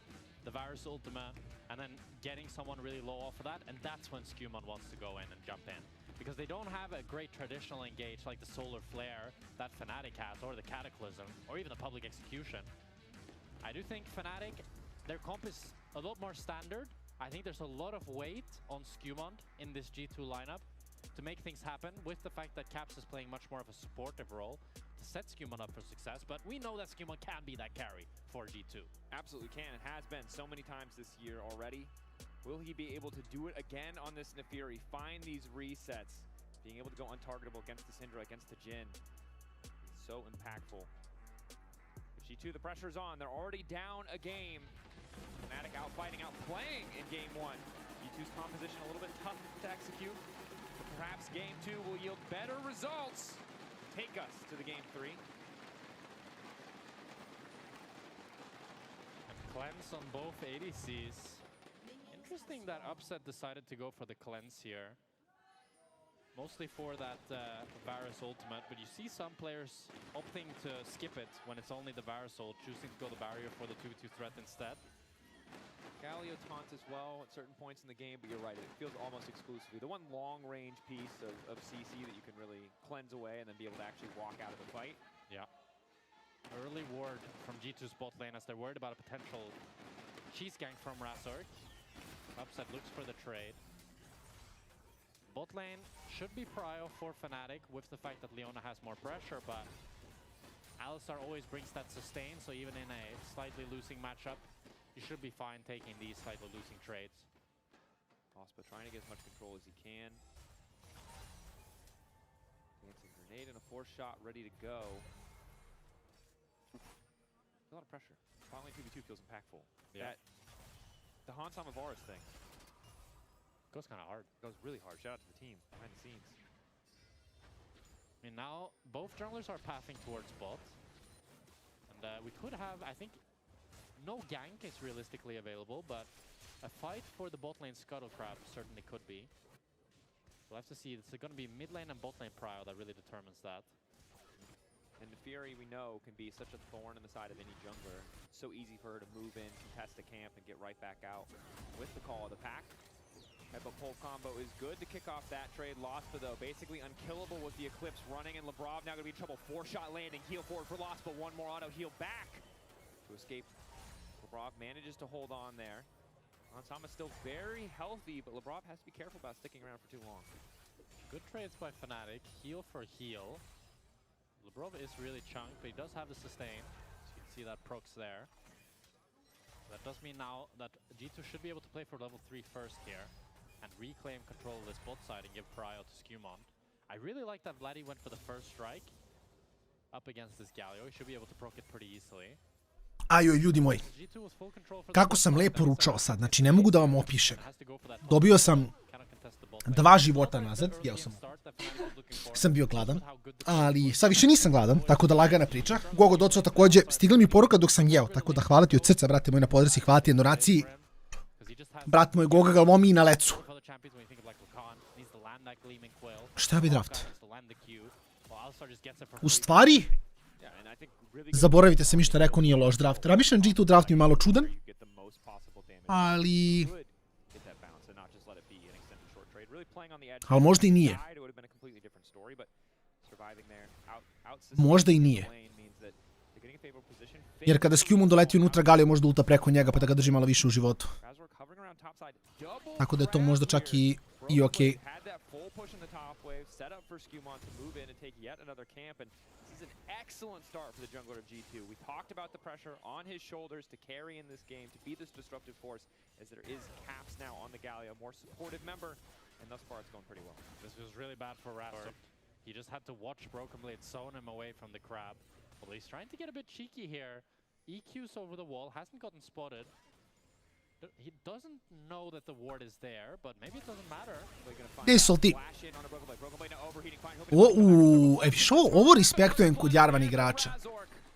the Varus ultimate, and then getting someone really low off of that, and that's when Skumon wants to go in and jump in. Because they don't have a great traditional engage like the Solar Flare that Fnatic has, or the Cataclysm, or even the Public Execution. I do think Fnatic, their comp is a lot more standard. I think there's a lot of weight on Skumon in this G2 lineup to make things happen, with the fact that Caps is playing much more of a supportive role to set Skumon up for success, but we know that Skumon can be that carry for G2. Absolutely can, and has been so many times this year already. Will he be able to do it again on this Nefiri? Find these resets, being able to go untargetable against the Syndra, against the Jhin. It's so impactful. G2, the pressure's on. They're already down a game. Fnatic outfighting, outplaying in game one. G2's composition a little bit tough to execute. But perhaps game two will yield better results. Take us to the game three. And cleanse on both ADCs. Interesting that Upset decided to go for the cleanse here. Mostly for that Varus ultimate, but you see some players opting to skip it when it's only the Varus ult, choosing to go the barrier for the 2v2 threat instead. Galio taunts as well at certain points in the game, but you're right, it feels almost exclusively. The one long-range piece of CC that you can really cleanse away and then be able to actually walk out of the fight. Yeah. Early ward from G2's bot lane as they're worried about a potential cheese gank from Razork. Upset looks for the trade. Bot lane should be prio for Fnatic with the fact that Leona has more pressure, but Alistar always brings that sustain, so even in a slightly losing matchup, you should be fine taking these slightly losing trades. Ospa trying to get as much control as he can. Dancing grenade and a force shot ready to go. A lot of pressure. Finally 2v2 feels impactful. Yeah. The Hansam of AORUS thing. Goes kind of hard. Goes really hard. Shout out to the team behind the scenes. I mean, now both junglers are pathing towards bot. And we could have, I think, no gank is realistically available, but a fight for the bot lane Scuttle Crab certainly could be. We'll have to see. It's going to be mid lane and bot lane prio that really determines that. And Nefiri, we know, can be such a thorn in the side of any jungler. So easy for her to move in, contest a camp, and get right back out with the call of the pack. Headbutt pull combo is good to kick off that trade. Lospa, though, basically unkillable with the Eclipse running, and Labrov now going to be in trouble. 4-shot landing, heal forward for Lospa, one more auto heal back to escape. Labrov manages to hold on there. Hansama still very healthy, but Labrov has to be careful about sticking around for too long. Good trades by Fnatic, heal for heal. Labrov is really chunked, but he does have the sustain. So you can see that procs there. That does mean now that G2 should be able to play for level 3 first here and reclaim control of this bot side and give prio to Skumon. I really like that Vladdy went for the first strike up against this Galio. He should be able to proc it pretty easily. Ajoj, ljudi moji, kako sam lepo ručao sad, znači ne mogu da vam opišem. Dobio sam 2 života nazad, jeo sam bio gladan, ali sad više nisam gladan, tako da lagana priča. Gogo docao takođe, stigla mi poruka dok sam jeo, tako da hvala ti od srca, brate moj, na podršci, hvala ti na donaciji. Brat moj Goga ga lomi i na lecu. Šta bi draft? U stvari, zaboravite se mi što rekao, nije loš draft. Rabišan G2 draft mi je malo čudan, ali možda i nije. Možda i nije. Jer kada Skumon doleti unutra, Galio može da ulta preko njega pa da ga drži malo više u životu. Tako da je to možda čak i okej. push in the top wave, set up for Skumon to move in and take yet another camp, and this is an excellent start for the jungler of G2. We talked about the pressure on his shoulders to carry in this game, to be this disruptive force, as there is Caps now on the Galio, a more supportive member, and thus far it's going pretty well. This was really bad for Razor. He just had to watch Broken Blade zone him away from the crab. Well, he's trying to get a bit cheeky here. EQ's over the wall, hasn't gotten spotted. He doesn't know that the ward is there, but maybe it doesn't matter. Gdje je Salti? Viš ovo respektujem kod Jarvan igrača.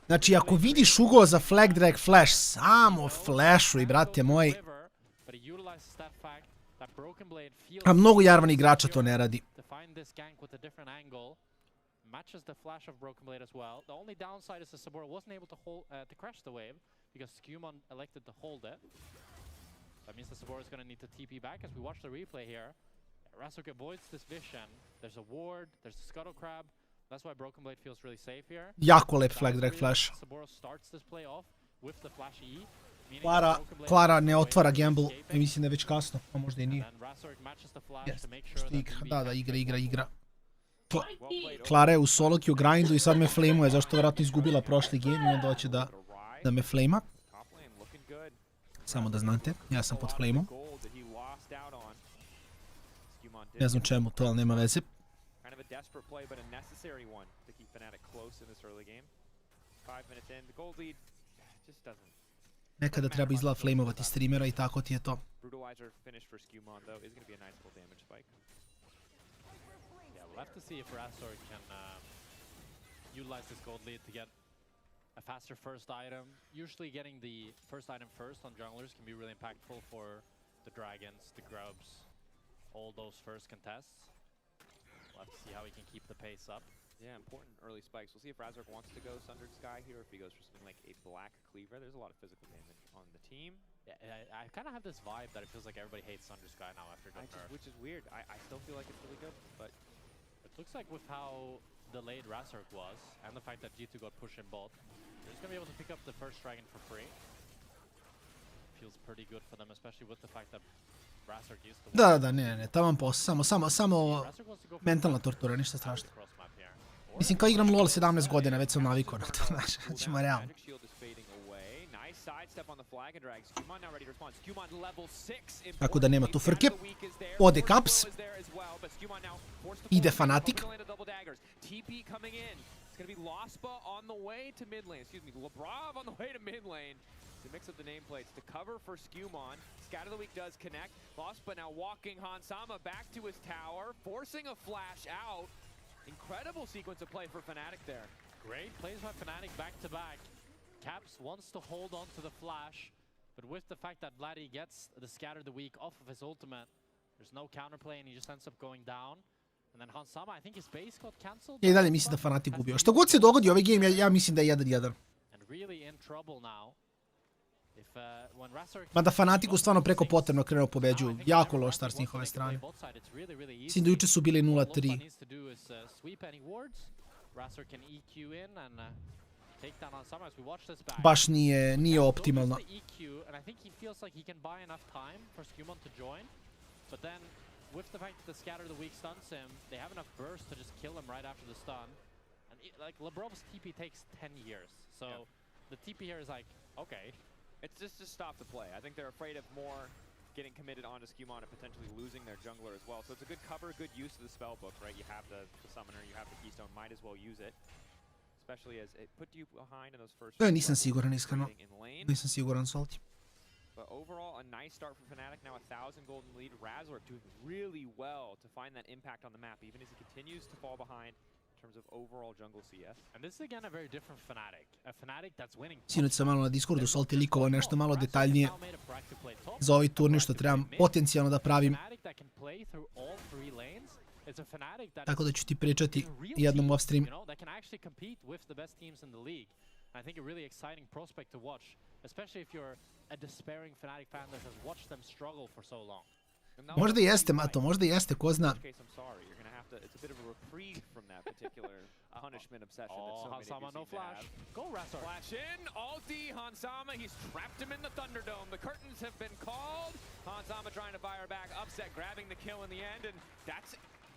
Znači, ako vidiš ugao za flag drag flash, samo flashuj, brate moji. A mnogo Jarvan igrača to ne radi. Matches the flash of Broken Blade as well. The only downside is that Sabor wasn't able to hold to crash the wave because Skumon elected to hold it. That means that Sabor is going to need to TP back as we watch the replay here. Razork avoids this vision. There's a ward, there's a scuttle crab. That's why Broken Blade feels really safe here. Jako lep flag drag flash. Sabor starts this play off with the flash E. Klara ne otvara gamble, i mislim da je već kasno, a možda i nije. Da, igra. Klara je u solo queue grindu i sad me flameuje, zašto vjerojatno izgubila prošli game i onda hoće da me flame-a. Samo da znate, ja sam pod flame-om. Ne znam čemu to, ali nema veze. Nekada treba izgleda flameovati streamera i tako ti je to. We'll have to see if Razor can utilize this gold lead to get a faster first item. Usually getting the first item first on junglers can be really impactful for the dragons, the grubs, all those first contests. We'll have to see how he can keep the pace up. Yeah, important early spikes. We'll see if Razork wants to go Sundered Sky here, or if he goes for something like a Black Cleaver. There's a lot of physical damage on the team. Yeah, I kind of have this vibe that it feels like everybody hates Sundered Sky now after the nerf. Which is weird. I still feel like it's really good, but it looks like with how delayed Razork was, and the fact that G2 got pushed in both, they're just going to be able to pick up the first dragon for free. Feels pretty good for them, especially with the fact that Razork used to... Da, ne, taman posao, samo mentalna tortura, ništa strašno. Mislim, kao igram LoL 17 godina, već sam navikao na to, znači, ćemo realno. Tako da nema tu frke. Ode Caps. Ide Fnatic. To mix up the nameplates, to cover for Skumon. Scatter the Weak does connect. Lostba now walking Hansama back to his tower, forcing a flash out. Incredible sequence of play for Fnatic there. Great plays by Fnatic back to back. Caps wants to hold on to the flash, but with the fact that Vladdy gets the Scatter the Weak off of his ultimate, there's no counterplay and he just ends up going down. And then Hansama, I think his base got cancelled. Ja i dalje mislim da Fnatic gubio. Što god se dogodi ovaj game, ja mislim da je 1-1. And really in trouble now. Mada Fnaticu stvarno preko potrebno krenuo pobeđuju. Jako loš start s njihove strane. Mislim da juče su bili 0-3. Baš nije optimalno. With the fact that the Scatter the Weak stuns him, they have enough burst to just kill him right after the stun. And like LeBron's TP takes 10 years, so the TP here is like, okay. It's just to stop the play. I think they're afraid of more getting committed onto Skumon and potentially losing their jungler as well. So it's a good cover, good use of the spellbook, right? You have the summoner, you have the keystone, might as well use it. Especially as it put you behind in those first... Nisam siguran, iskreno. Nisam siguran, Salty. But overall, a nice start for Fnatic. Now 1,000 golden lead. Razork doing really well to find that impact on the map, even as he continues to fall behind in terms of overall jungle CS. And this is again a very different Fnatic. A Fnatic that's winning. Sinoć sam malo na Discordu Salty likovao nešto malo detaljnije za ovaj turnir što trebam potencijalno da pravim. Tako da ću ti pričati jednom off stream. I think a really exciting prospect to watch, especially if you're a despairing Fnatic fan that has watched them struggle for so long. Možda jeste, Mato, možda jeste, ko zna. It's a bit of a reprieve from that particular punishment obsession that so many Hansama, no flash. Go Razork. Flash in, ulti, Hansama, he's trapped him in the Thunderdome. The curtains have been called. Hansama trying to fire back, Upset grabbing the kill in the end, and that's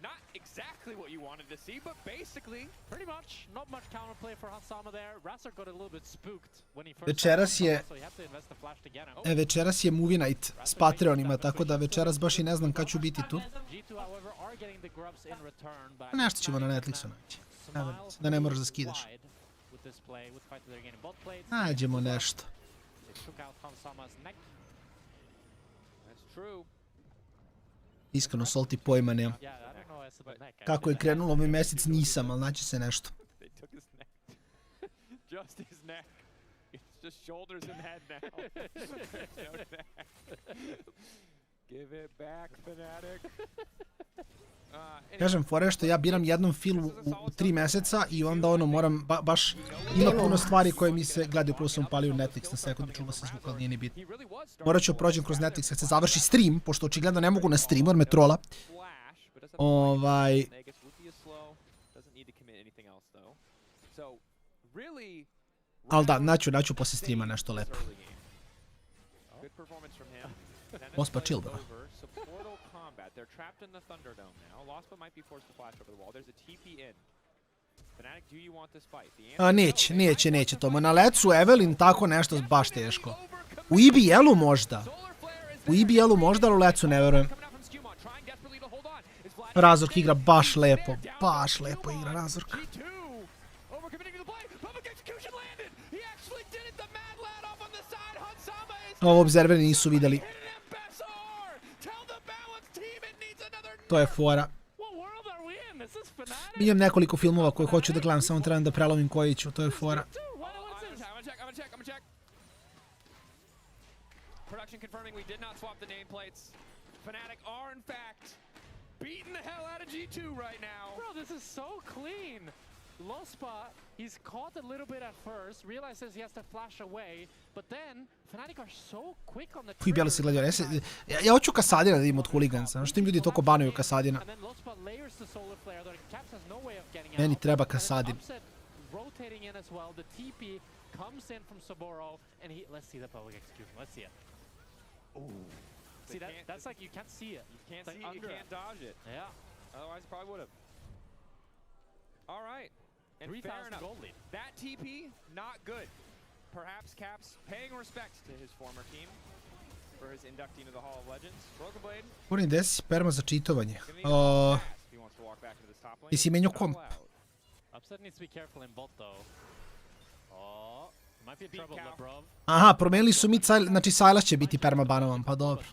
Not exactly what you wanted to see, but basically. Pretty much. Not much counterplay for Hansama there. Razor got a little bit spooked when he first Večeras je so he had to invest the flash to get him. večeras je movie night s Patreonima, tako da večeras baš i ne znam kad ću biti tu. G2 however are getting the grubs in return, but Nešto ćemo na Netflixu naći. Da ne moraš da skidaš. with this play, with fight they're getting both plates. Nađemo nešto. They took out Hansama's neck. That's true. Iskreno, Salty pojma nemam. Yeah, I don't know as the neck. Kako je krenulo ovaj mjesec nisam, ali naći se nešto. They took his neck. Just his neck. It's just shoulders and head now. There's no neck. Give it back, Fnatic. Kažem, fora je što ja biram jednom film u 3 mjeseca i onda ono moram baš ima puno stvari koje mi se gledaju, prvo sam upalio Netflix na sekundu, čulo se zvuk, ali nije ni bitno. Morat ću prođem kroz Netflix kad se završi stream, pošto očigledno ne mogu na streamu jer me trola. Ali da, naću poslije streama nešto lepo. Mousepad chill, bro. They're trapped in the Thunderdome now. Lostpa might be forced to flash over the wall. There's a TP in. Fnatic, do you want this fight? Neće to. Na lecu Evelyn tako nešto baš teško. U EBL-u možda. U EBL-u možda, ali u lecu ne verujem. Razork igra baš lepo. Baš lepo igra Razork. Ovo obzerveri nisu vidjeli. To je fora. Imam nekoliko filmova koje hoću da gledam, samo trebam da prelomim koji ću, to je fora. Production confirming we did not swap the nameplates. Fnatic are in fact beating the hell out of G2 right now. Bro, this is so clean. Lostpa, he's caught a little bit at first, realizes he has to flash away, but then Fnatic are so quick on the Koji bijeli se gledaju, ja hoću Kasadina da idem od huliganca, znaš što im ljudi toliko banuju Kasadina. Meni treba Kasadin. Rotating in as well, the TP comes in from Saboro, and let's see the public execution, let's see it. Ooh. See, that's like, you can't see it. You can't see it, you can't dodge it. Yeah. Otherwise, it probably would have. All right. And fair enough. Gold lead. That TP, not good. Perhaps Caps paying respect to his former team for his inducting into the Hall of Legends. Broken Blade. Kurin, gde si perma za čitovanje? Jesi menjao komp? Upset needs to be careful in bot though. Oh, might be in trouble, LeBron. Aha, promenili su mid, znači Silas će biti perma banovan, pa dobro.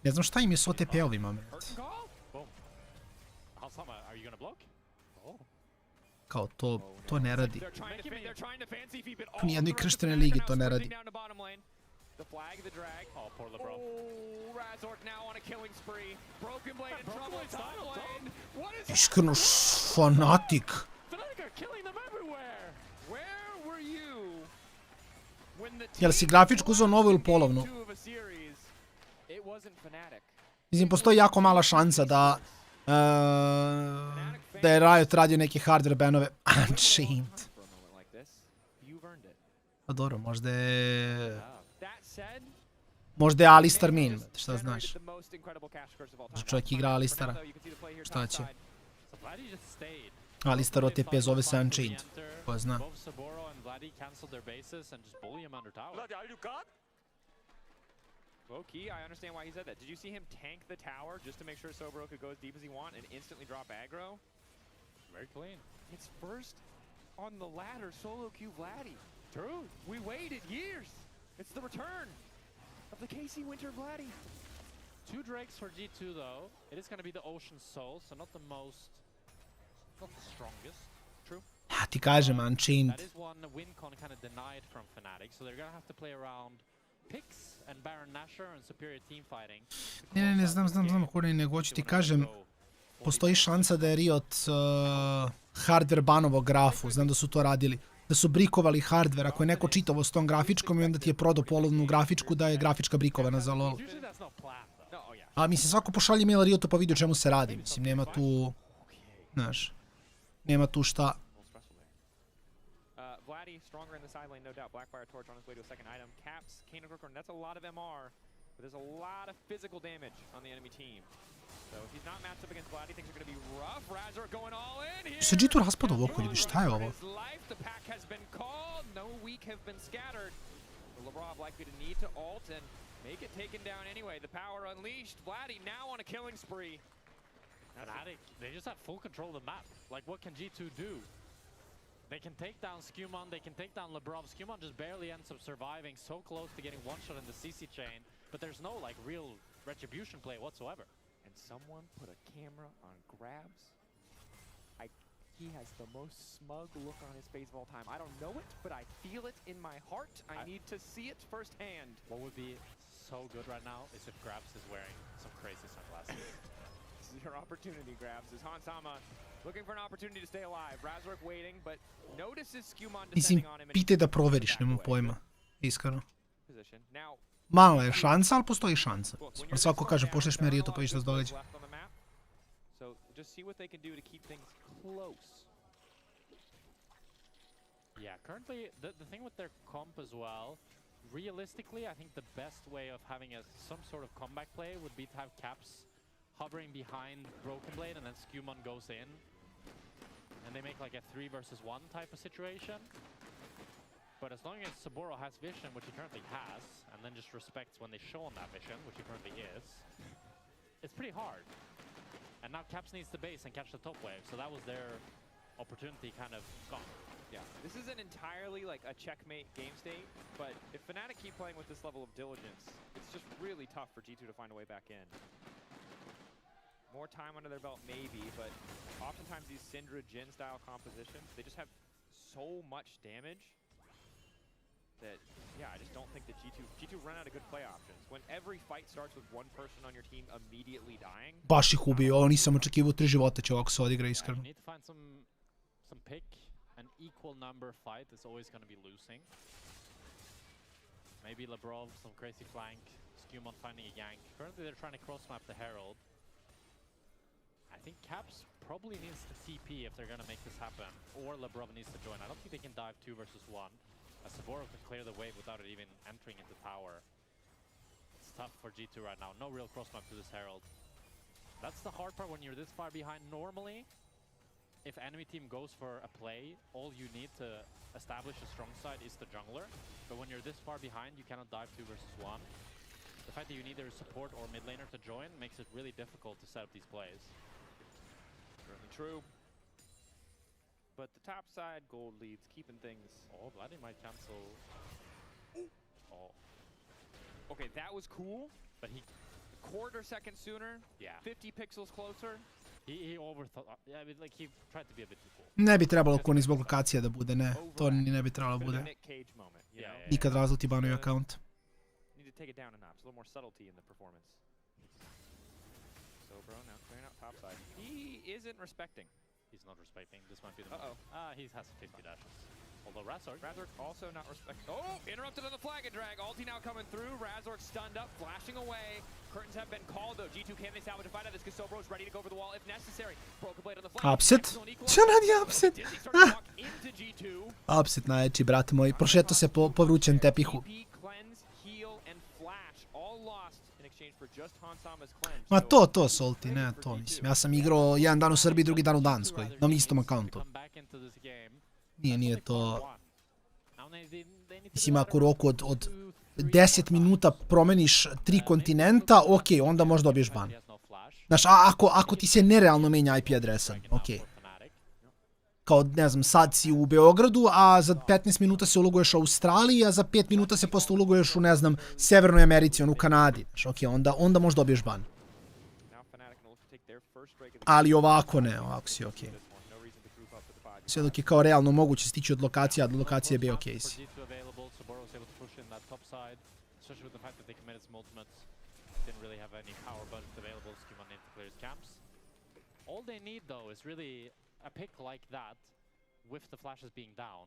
Ne znam šta im je s OTP-ovima. Kao to ne radi. U nijednoj krštene ligi to ne radi. The flag, the drag. Oh, poor LeBron. Oh, Razork now on a killing spree. Broken Blade in trouble top lane. What is Iskreno, fanatik. Fnatic are killing them everywhere. Where were you when the Jel si grafičku uzeo novu ili polovnu? It wasn't Fnatic. Mislim, postoji jako mala šansa da je Riot radio neke hardware banove. Unchained. Pa dobro, možda je Alistar main, šta znaš. Čovjek igra Alistara. Šta će? Alistar OTP zove se Unchained. Ko zna. Low-key, I understand why he said that. Did you see him tank the tower just to make sure Sobro could go as deep as he want and instantly drop aggro? Very clean. It's first on the ladder, solo queue Vladdy. True. We waited years. It's the return of the KC Winter Vladdy. 2 Drakes for G2 though. It is going to be the Ocean Soul, so not the strongest. True. Ja ti kažem, Unchained. That is one win-con kind of denied from Fnatic, so they're going to have to play around picks and Baron Nashor and superior team fighting. Ne znam kurin, nego hoću ti kažem, postoji šansa da je Riot hardware banovo grafu, znam da su to radili. Da su brikovali hardware, ako je neko čitavo s tom grafičkom i onda ti je prodao polovnu grafičku da je grafička brikovana za LoL. A mislim, svako pošalje mail Riotu pa vidi o čemu se radi, mislim, nema tu, znaš, nema tu šta. Vladdy stronger in the side lane, no doubt. Blackfire Torch on his way to a second item. Caps, Kane and Crookern, that's a lot of MR. But there's a lot of physical damage on the enemy team. So if he's not matched up against Vladdy, things are going to be rough. Razor going all in here. Se G2 raspada ovako ili šta je ovo? The pack has been called. No weak have been scattered. Labrov likely to need to ult and make it taken down anyway. The power unleashed. Vladdy now on a killing spree. Fnatic, they just have full control of the map. Like, what can G2 do? They can take down Skumon, they can take down Labrov. Skumon just barely ends up surviving, so close to getting one shot in the CC chain, but there's no, like, real retribution play whatsoever. And someone put a camera on Grabs. He has the most smug look on his face of all time. I don't know it, but I feel it in my heart. I need to see it firsthand. What would be so good right now is if Grabs is wearing some crazy sunglasses. This is your opportunity, Grabs. Is Hansama looking for an opportunity to stay alive. Razork waiting, but notices Skumon Mislim, descending on him. pitaj da proveriš, nemam pojma. Iskreno. Position. Now, Mala je šansa, ali postoji šansa. Super, svako kaže, pošleš Meriju, to pa viš šta se događa. So just see what they can do to keep things close. Yeah, currently the thing with their comp as well, realistically, I think the best way of having some sort of comeback play would be to have Caps hovering behind Broken Blade and then Skumon goes in. And they make like a 3 versus 1 type of situation. But as long as Saburo has vision, which he currently has, and then just respects when they show him that vision, which he currently is, it's pretty hard. And now Caps needs the base and catch the top wave, so that was their opportunity kind of gone. Yeah, this isn't entirely like a checkmate game state, but if Fnatic keep playing with this level of diligence, it's just really tough for G2 to find a way back in. More time under their belt maybe, but oftentimes these Syndra Jhin style compositions, they just have so much damage that, yeah, I just don't think that G2 run out of good play options. When every fight starts with one person on your team immediately dying. Baš ih ubio, ovo nisam očekivao 3 života će ovako se odigra, iskreno. You need to find some pick. An equal number fight is always going to be losing. Maybe Labrov, some crazy flank. Skumon finding a gank. Currently they're trying to cross-map the Herald. I think Caps probably needs to TP if they're going to make this happen. Or Labrov needs to join. I don't think they can dive 2 versus 1. Saburo can clear the wave without it even entering into tower. It's tough for G2 right now. No real cross-map to this Herald. That's the hard part when you're this far behind. Normally, if enemy team goes for a play, all you need to establish a strong side is the jungler. But when you're this far behind, you cannot dive 2 versus 1. The fact that you need either support or mid laner to join makes it really difficult to set up these plays. Certainly true. But the top side gold leads, keeping things. Oh, Vladdy might cancel. Oh. Okay, that was cool, but he quarter second sooner. Yeah. 50 pixels closer. He overthought. Yeah, I mean, like he tried to be a bit too cool. Ne bi trebalo ko ni zbog lokacije da bude, ne. To ni ne bi trebalo bude. Nikad razlog ti banuju account. Need to take it down a notch, a little more subtlety in the performance. So, bro, now clearing out top side. He isn't respecting. He's not respecting. This might be the moment. He has 50 dashes. Although Razork also not respecting. Oh, interrupted on the flag and drag. Ulti now coming through. Razork stunned up, flashing away. Curtains have been called though. G2 can they salvage a fight out of this because Sobro's ready to go for the wall if necessary. Broken blade on the flag. Upset. Čo radi upset? Upset najjači, brate moj. Prošeto se po vrućem tepihu. Ma to Solti, ne to mislim. Ja sam igrao jedan dan u Srbiji, drugi dan u Danskoj. Na istom accountu. Nije to... Mislim, ako u roku od 10 minuta promeniš 3 kontinenta, okej, onda možda dobiješ ban. Znaš, ako ti se nerealno menja IP adresa, okej. Kao, ne znam, sad si u Beogradu, a za 15 minuta se uloguješ u Australiji, a za 5 minuta se posle uloguješ u, ne znam, Severnoj Americi, u Kanadi. Znaš, okej, onda možda dobiješ ban. Ali ovako ne, ovako si okej. Sve dok je kao realno moguće stići od lokacija do lokacije B, okej si. All they need though is really a pick like that with the flashes being down,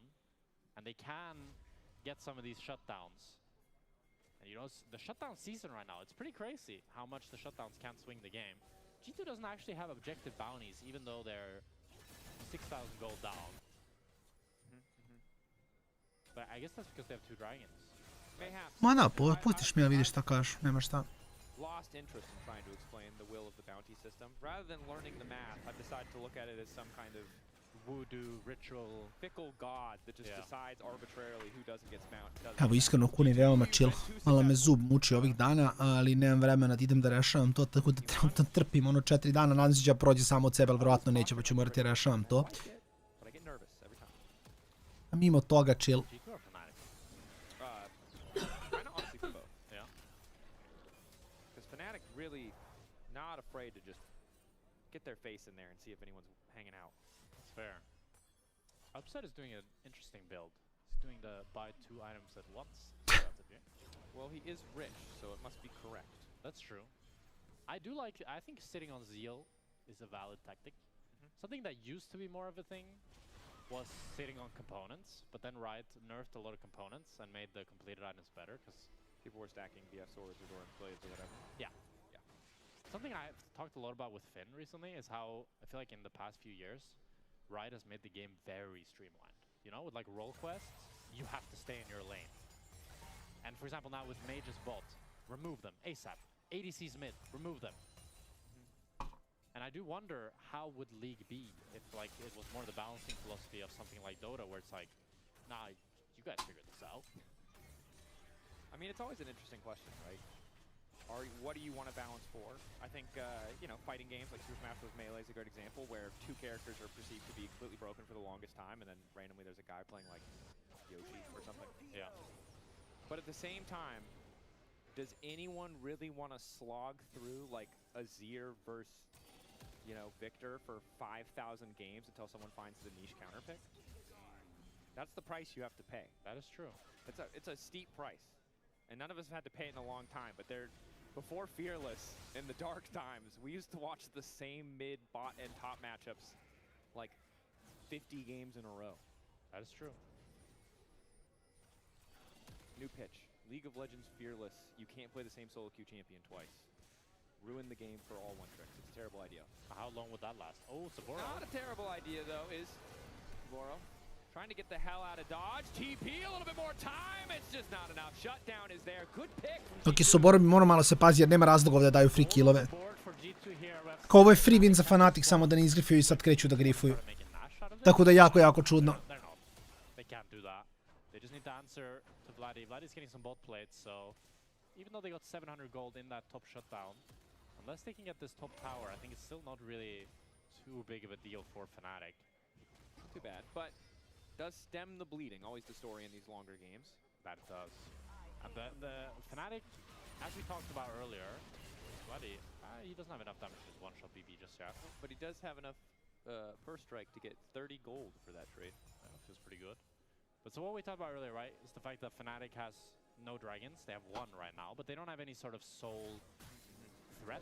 and they can get some of these shutdowns. And you know, the shutdown season right now, it's pretty crazy how much the shutdowns can swing the game. G2 doesn't actually have objective bounties, even though they're 6,000 gold down. But I guess that's because they have 2 dragons. Ma da, pustiš mi da vidiš šta kažeš, nema šta. Lost interest in trying to explain the will of the bounty system. Rather than learning the math, I've decided to look at it as some kind of voodoo ritual, fickle god that just decides arbitrarily who doesn't get bounty. Evo, iskreno, Kuni veoma chill. Malo me zub muči ovih dana, ali nemam vremena da idem da rešavam to, tako da trebam da trpim ono 4 dana, nadam se da prođe samo od sebe, ali vjerojatno neće, pa ću morati rešavam to. A mimo toga chill. Really not afraid to just get their face in there and see if anyone's hanging out. That's fair. Upset is doing an interesting build. He's doing the buy 2 items at once strategy. Well, he is rich, so it must be correct. That's true. I think sitting on Zeal is a valid tactic. Something that used to be more of a thing was sitting on components, but then Riot nerfed a lot of components and made the completed items better because people were stacking VF swords or Doran blades or whatever. Yeah. Something I've talked a lot about with Finn recently is how I feel like in the past few years, Riot has made the game very streamlined. You know, with like role quests, you have to stay in your lane. And for example, now with Mage's bot, remove them ASAP. ADC's mid, remove them. And I do wonder how would League be if like it was more the balancing philosophy of something like Dota, where it's like, nah, you guys figured this out. I mean, it's always an interesting question, right? What do you want to balance for? I think, you know, fighting games like Super Smash Bros. Melee is a great example where 2 characters are perceived to be completely broken for the longest time, and then randomly there's a guy playing like Yoshi or something. Yeah. But at the same time, does anyone really want to slog through like Azir versus, you know, Victor for 5,000 games until someone finds the niche counterpick? That's the price you have to pay. That is true. It's a steep price. And none of us have had to pay it in a long time, but before Fearless, in the dark times, we used to watch the same mid, bot, and top matchups like 50 games in a row. That is true. New pitch. League of Legends Fearless. You can't play the same solo queue champion twice. Ruin the game for all one tricks. It's a terrible idea. How long would that last? Oh, Saboro. Not a terrible idea, though, is Saboro. Trying to get the hell out of dodge. TP, a little bit more time. It's just not enough. Shutdown is there. Good pick. Dok je Soboro mora malo se pazi jer nema razloga ovdje da daju free killove. Kao ovo je free win za Fnatic, samo da ne izgrifaju i sad kreću da grifuju. Tako da jako, jako čudno. They can't do that. They just need to answer to Vladdy. Vladdy's getting some bot plates, so even though they got 700 gold in that top shutdown, unless they can get this top tower, I think it's still not really too big of a deal for Fnatic. Not too bad, but does stem the bleeding. Always the story in these longer games. That it does. And the Fnatic, as we talked about earlier, Vladdy, he doesn't have enough damage to one-shot BB just yet. But he does have enough first strike to get 30 gold for that trade. That feels pretty good. But so what we talked about earlier, right, is the fact that Fnatic has no dragons. They have 1 right now, but they don't have any sort of soul threat.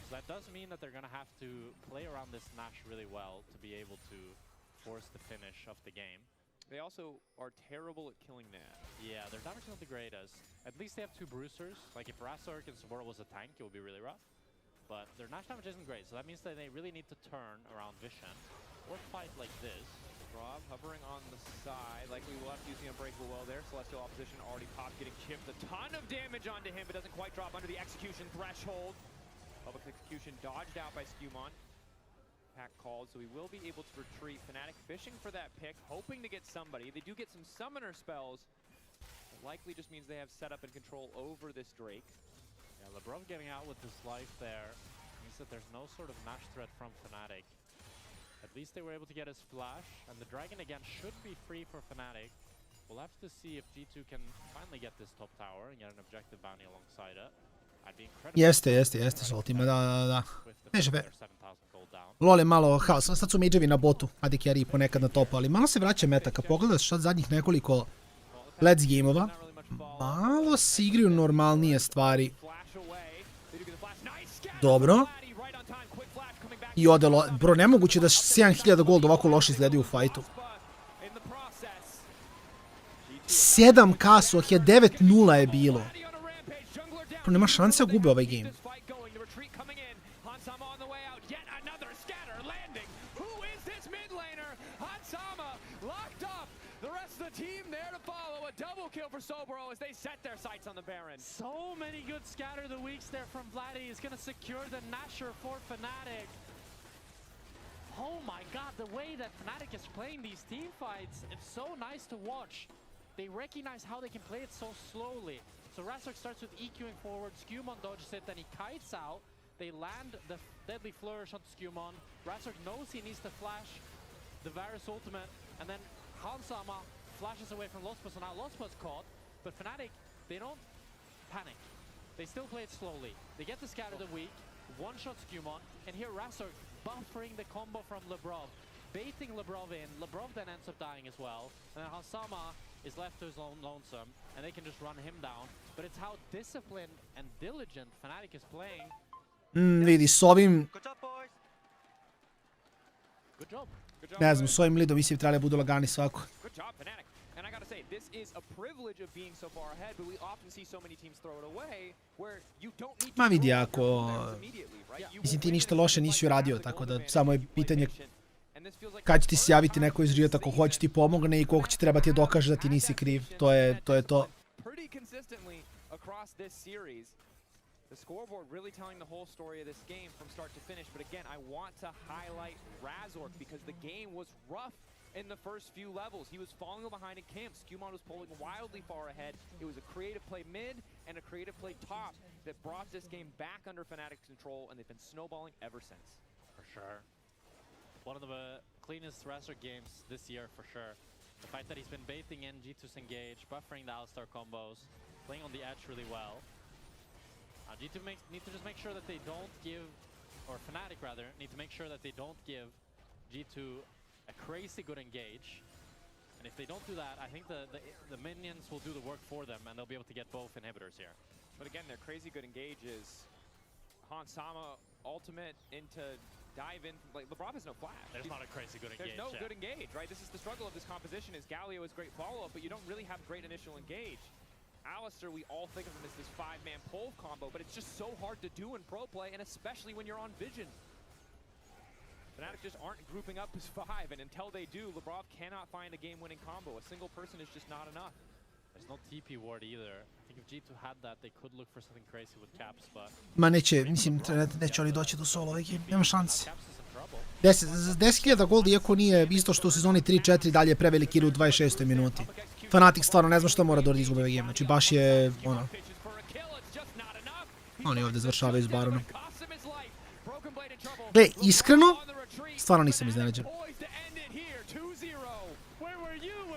So that does mean that they're going to have to play around this Nash really well to be able to force the finish of the game. They also are terrible at killing Nash. Yeah, their damage is not the greatest. At least they have 2 bruisers. Like if Razork and Saboro was a tank, it would be really rough. But their Nash damage isn't great, so that means that they really need to turn around Vision or fight like this. Rob hovering on the side, likely left using Unbreakable well there. Celestial opposition already popped, getting chipped. A ton of damage onto him, but doesn't quite drop under the execution threshold. Public execution dodged out by Skewmon. Pack called, so he will be able to retreat. Fnatic fishing for that pick, hoping to get somebody. They do get some summoner spells. It likely just means they have setup and control over this Drake. Yeah, Lebrov getting out with this life there means that there's no sort of Nash threat from Fnatic. At least they were able to get his flash, and the Dragon again should be free for Fnatic. We'll have to see if G2 can finally get this top tower and get an objective bounty alongside it. Jeste, Soltima, da. Neže be. Lol je malo haos, sad su magevi na botu, Adi Carry ponekad na topu, ali malo se vraća meta. Kad pogledaš sad zadnjih nekoliko Let's game-ova, malo se igraju normalnije stvari. Dobro. I odelo, bro, nemoguće da 7000 gold ovako loše izgledaju u fajtu. 7 kasoh je, 9-0 je bilo. Bro, nema šanse da gube ovaj game. double kill for Soboro as they set their sights on the Baron. So many good scatter the weeks there from Vladdy. He's gonna secure the Nasher for Fnatic. Oh my god, the way that Fnatic is playing these team fights, it's so nice to watch. They recognize how they can play it so slowly. So Razork starts with EQing forward, Skewmon dodges it, then he kites out. They land the deadly flourish on Skewmon. Razork knows he needs to flash the Varus ultimate, and then Hansama flashes away from Lostbus, so now Lostbus caught. But Fnatic, they don't panic. They still play it slowly. They get the scatter the weak, one-shot Skewmon, and here Razork buffering the combo from Lebrov, baiting Lebrov in. Lebrov then ends up dying as well, and then Hansama is left to his own lonesome, and they can just run him down. But it's how disciplined and diligent Fnatic is playing. Vidi, s ovim... Good job. Ne znam, s ovim lidom mislim trebali budu lagani svako. Good job, Fnatic. And I gotta say, this is a privilege of being so far ahead, but we often see so many teams throw it away where you don't need to... Ma vidi, ako... Mislim, ti ništa loše nisi uradio, tako da samo je pitanje kad će ti se javiti neko iz Riota ko hoće ti pomogne i koliko će treba ti dokaže da ti nisi kriv. To je to. The scoreboard really telling the whole story of this game from start to finish. But again, I want to highlight Razork because the game was rough in the first few levels. He was falling behind in camp. Skewmon was pulling wildly far ahead. It was a creative play mid and a creative play top that brought this game back under Fnatic's control, and they've been snowballing ever since. For sure. One of the cleanest Razork games this year, for sure. The fact that he's been baiting in G2's engage, buffering the Alistar combos, playing on the edge really well. G2 need to just make sure that they don't give, or Fnatic rather, need to make sure that they don't give G2 a crazy good engage. And if they don't do that, I think the minions will do the work for them, and they'll be able to get both inhibitors here. But again, their crazy good engage is Hansama ultimate into dive in. Like, Lebrov has no flash. There's not a crazy good engage. There's no good engage, right? This is the struggle of this composition is Galio is great follow-up, but you don't really have great initial engage. Alistar, we all think of him as this 5-man pole combo, but it's just so hard to do in pro play, and especially when you're on Vision. Fnatic just aren't grouping up as 5, and until they do, Lebrov cannot find a game-winning combo. A single person is just not enough. There's no TP ward either. I think if G2 had that, they could look for something crazy with Caps, but... Ma neće, mislim, neće oni doći do solo ove game, nema šanse. 10.000 gold, iako nije isto što u sezoni 3-4, dalje je preveliki ili u 26. minuti. Fnatic stvarno ne zna šta mora da izgube ove game, znači baš je, ono... Oni ovdje završavaju s Baronom. Gle, iskreno, stvarno nisam iznenađen.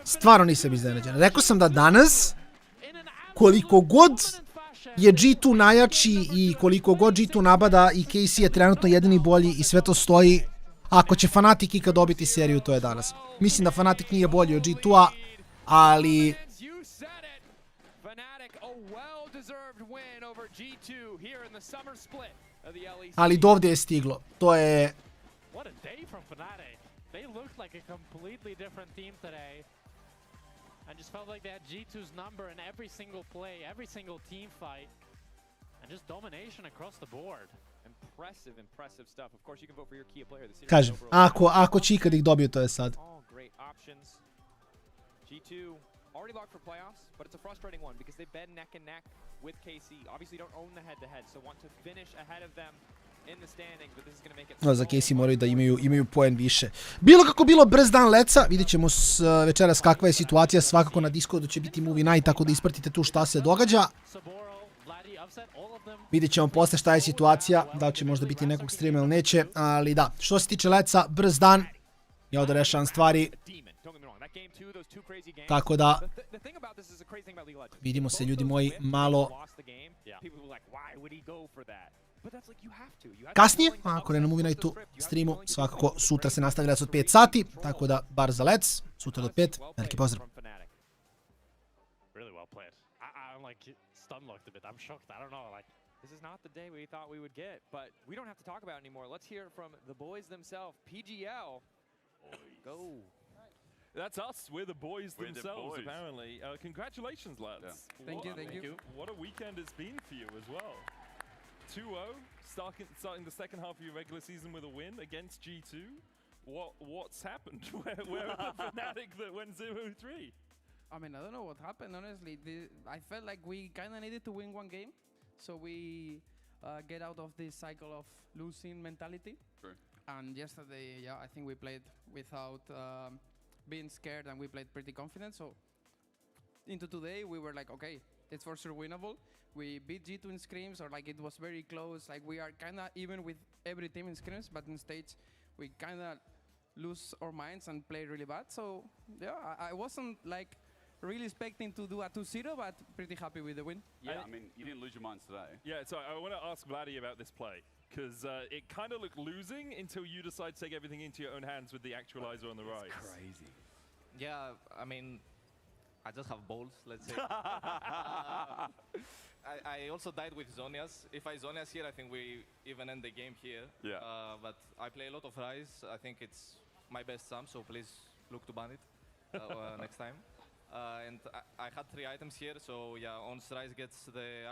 Stvarno nisam iznenađen. Rekao sam da danas, koliko god je G2 najjači i koliko god G2 nabada i KC je trenutno jedini bolji i sve to stoji, ako će Fnatic ikad dobiti seriju, to je danas. Mislim da Fnatic nije bolji od G2-a, ali... Ali dovde je stiglo. To je... What a day from Fnatic. They looked like a completely different team today. I just felt like they had G2's number in every single play, every single team fight. And just domination across the board. Impressive stuff. Of course you can vote for your key player. Kažem, ako će ikad ih dobiju, to je sad. All great options. G2 already locked for playoffs, but it's a frustrating one because they've been neck and neck with KC. Obviously don't own the head-to-head, so want to finish ahead of them in the standings, but this is going to make it... Za KC moraju da imaju poen više. Bilo kako bilo, brz dan leca. Vidjet ćemo večeras kakva je situacija. Svakako na Discordu će biti movie night, tako da ispratite tu šta se događa. Vidjet ćemo posle šta je situacija, da li će možda biti nekog streama ili neće, ali da. Što se tiče leca, brz dan. Ja ovdje rešavam stvari. Tako da, vidimo se ljudi moji malo kasnije, ako ne na Movie Nightu streamu, svakako sutra se nastavlja od 5 sati, tako da bar za lec, sutra do 5, veliki pozdrav. This is not the day we thought we would get, but we don't have to talk about it anymore. Let's hear from the boys themselves. PGL, go. That's us. We're the boys themselves, apparently. Congratulations, lads. Yeah. Thank you. What a weekend it's been for you as well. 2-0, starting the second half of your regular season with a win against G2. What's happened? Where are the Fnatic that went 0-3? I mean, I don't know what happened, honestly. I felt like we kind of needed to win one game, so we get out of this cycle of losing mentality. True. And yesterday, yeah, I think we played without being scared, and we played pretty confident. So into today, we were like, okay, it's for sure winnable. We beat G2 in scrims, or like it was very close. Like we are kind of even with every team in scrims, but in stage, we kind of lose our minds and play really bad. So yeah, I wasn't like really expecting to do a 2-0, but pretty happy with the win. Yeah, I mean, you didn't lose your minds today. Yeah, so I want to ask Vladdy about this play, because it kind of looked losing until you decide to take everything into your own hands with the actualizer on the right. Crazy. Yeah, I mean, I just have balls, let's say. I also died with Zonias. If I Zonias here, I think we even end the game here. Yeah. But I play a lot of Rise. I think it's my best sum, so please look to ban it next time. And I had 3 items here, so yeah, once Rise gets the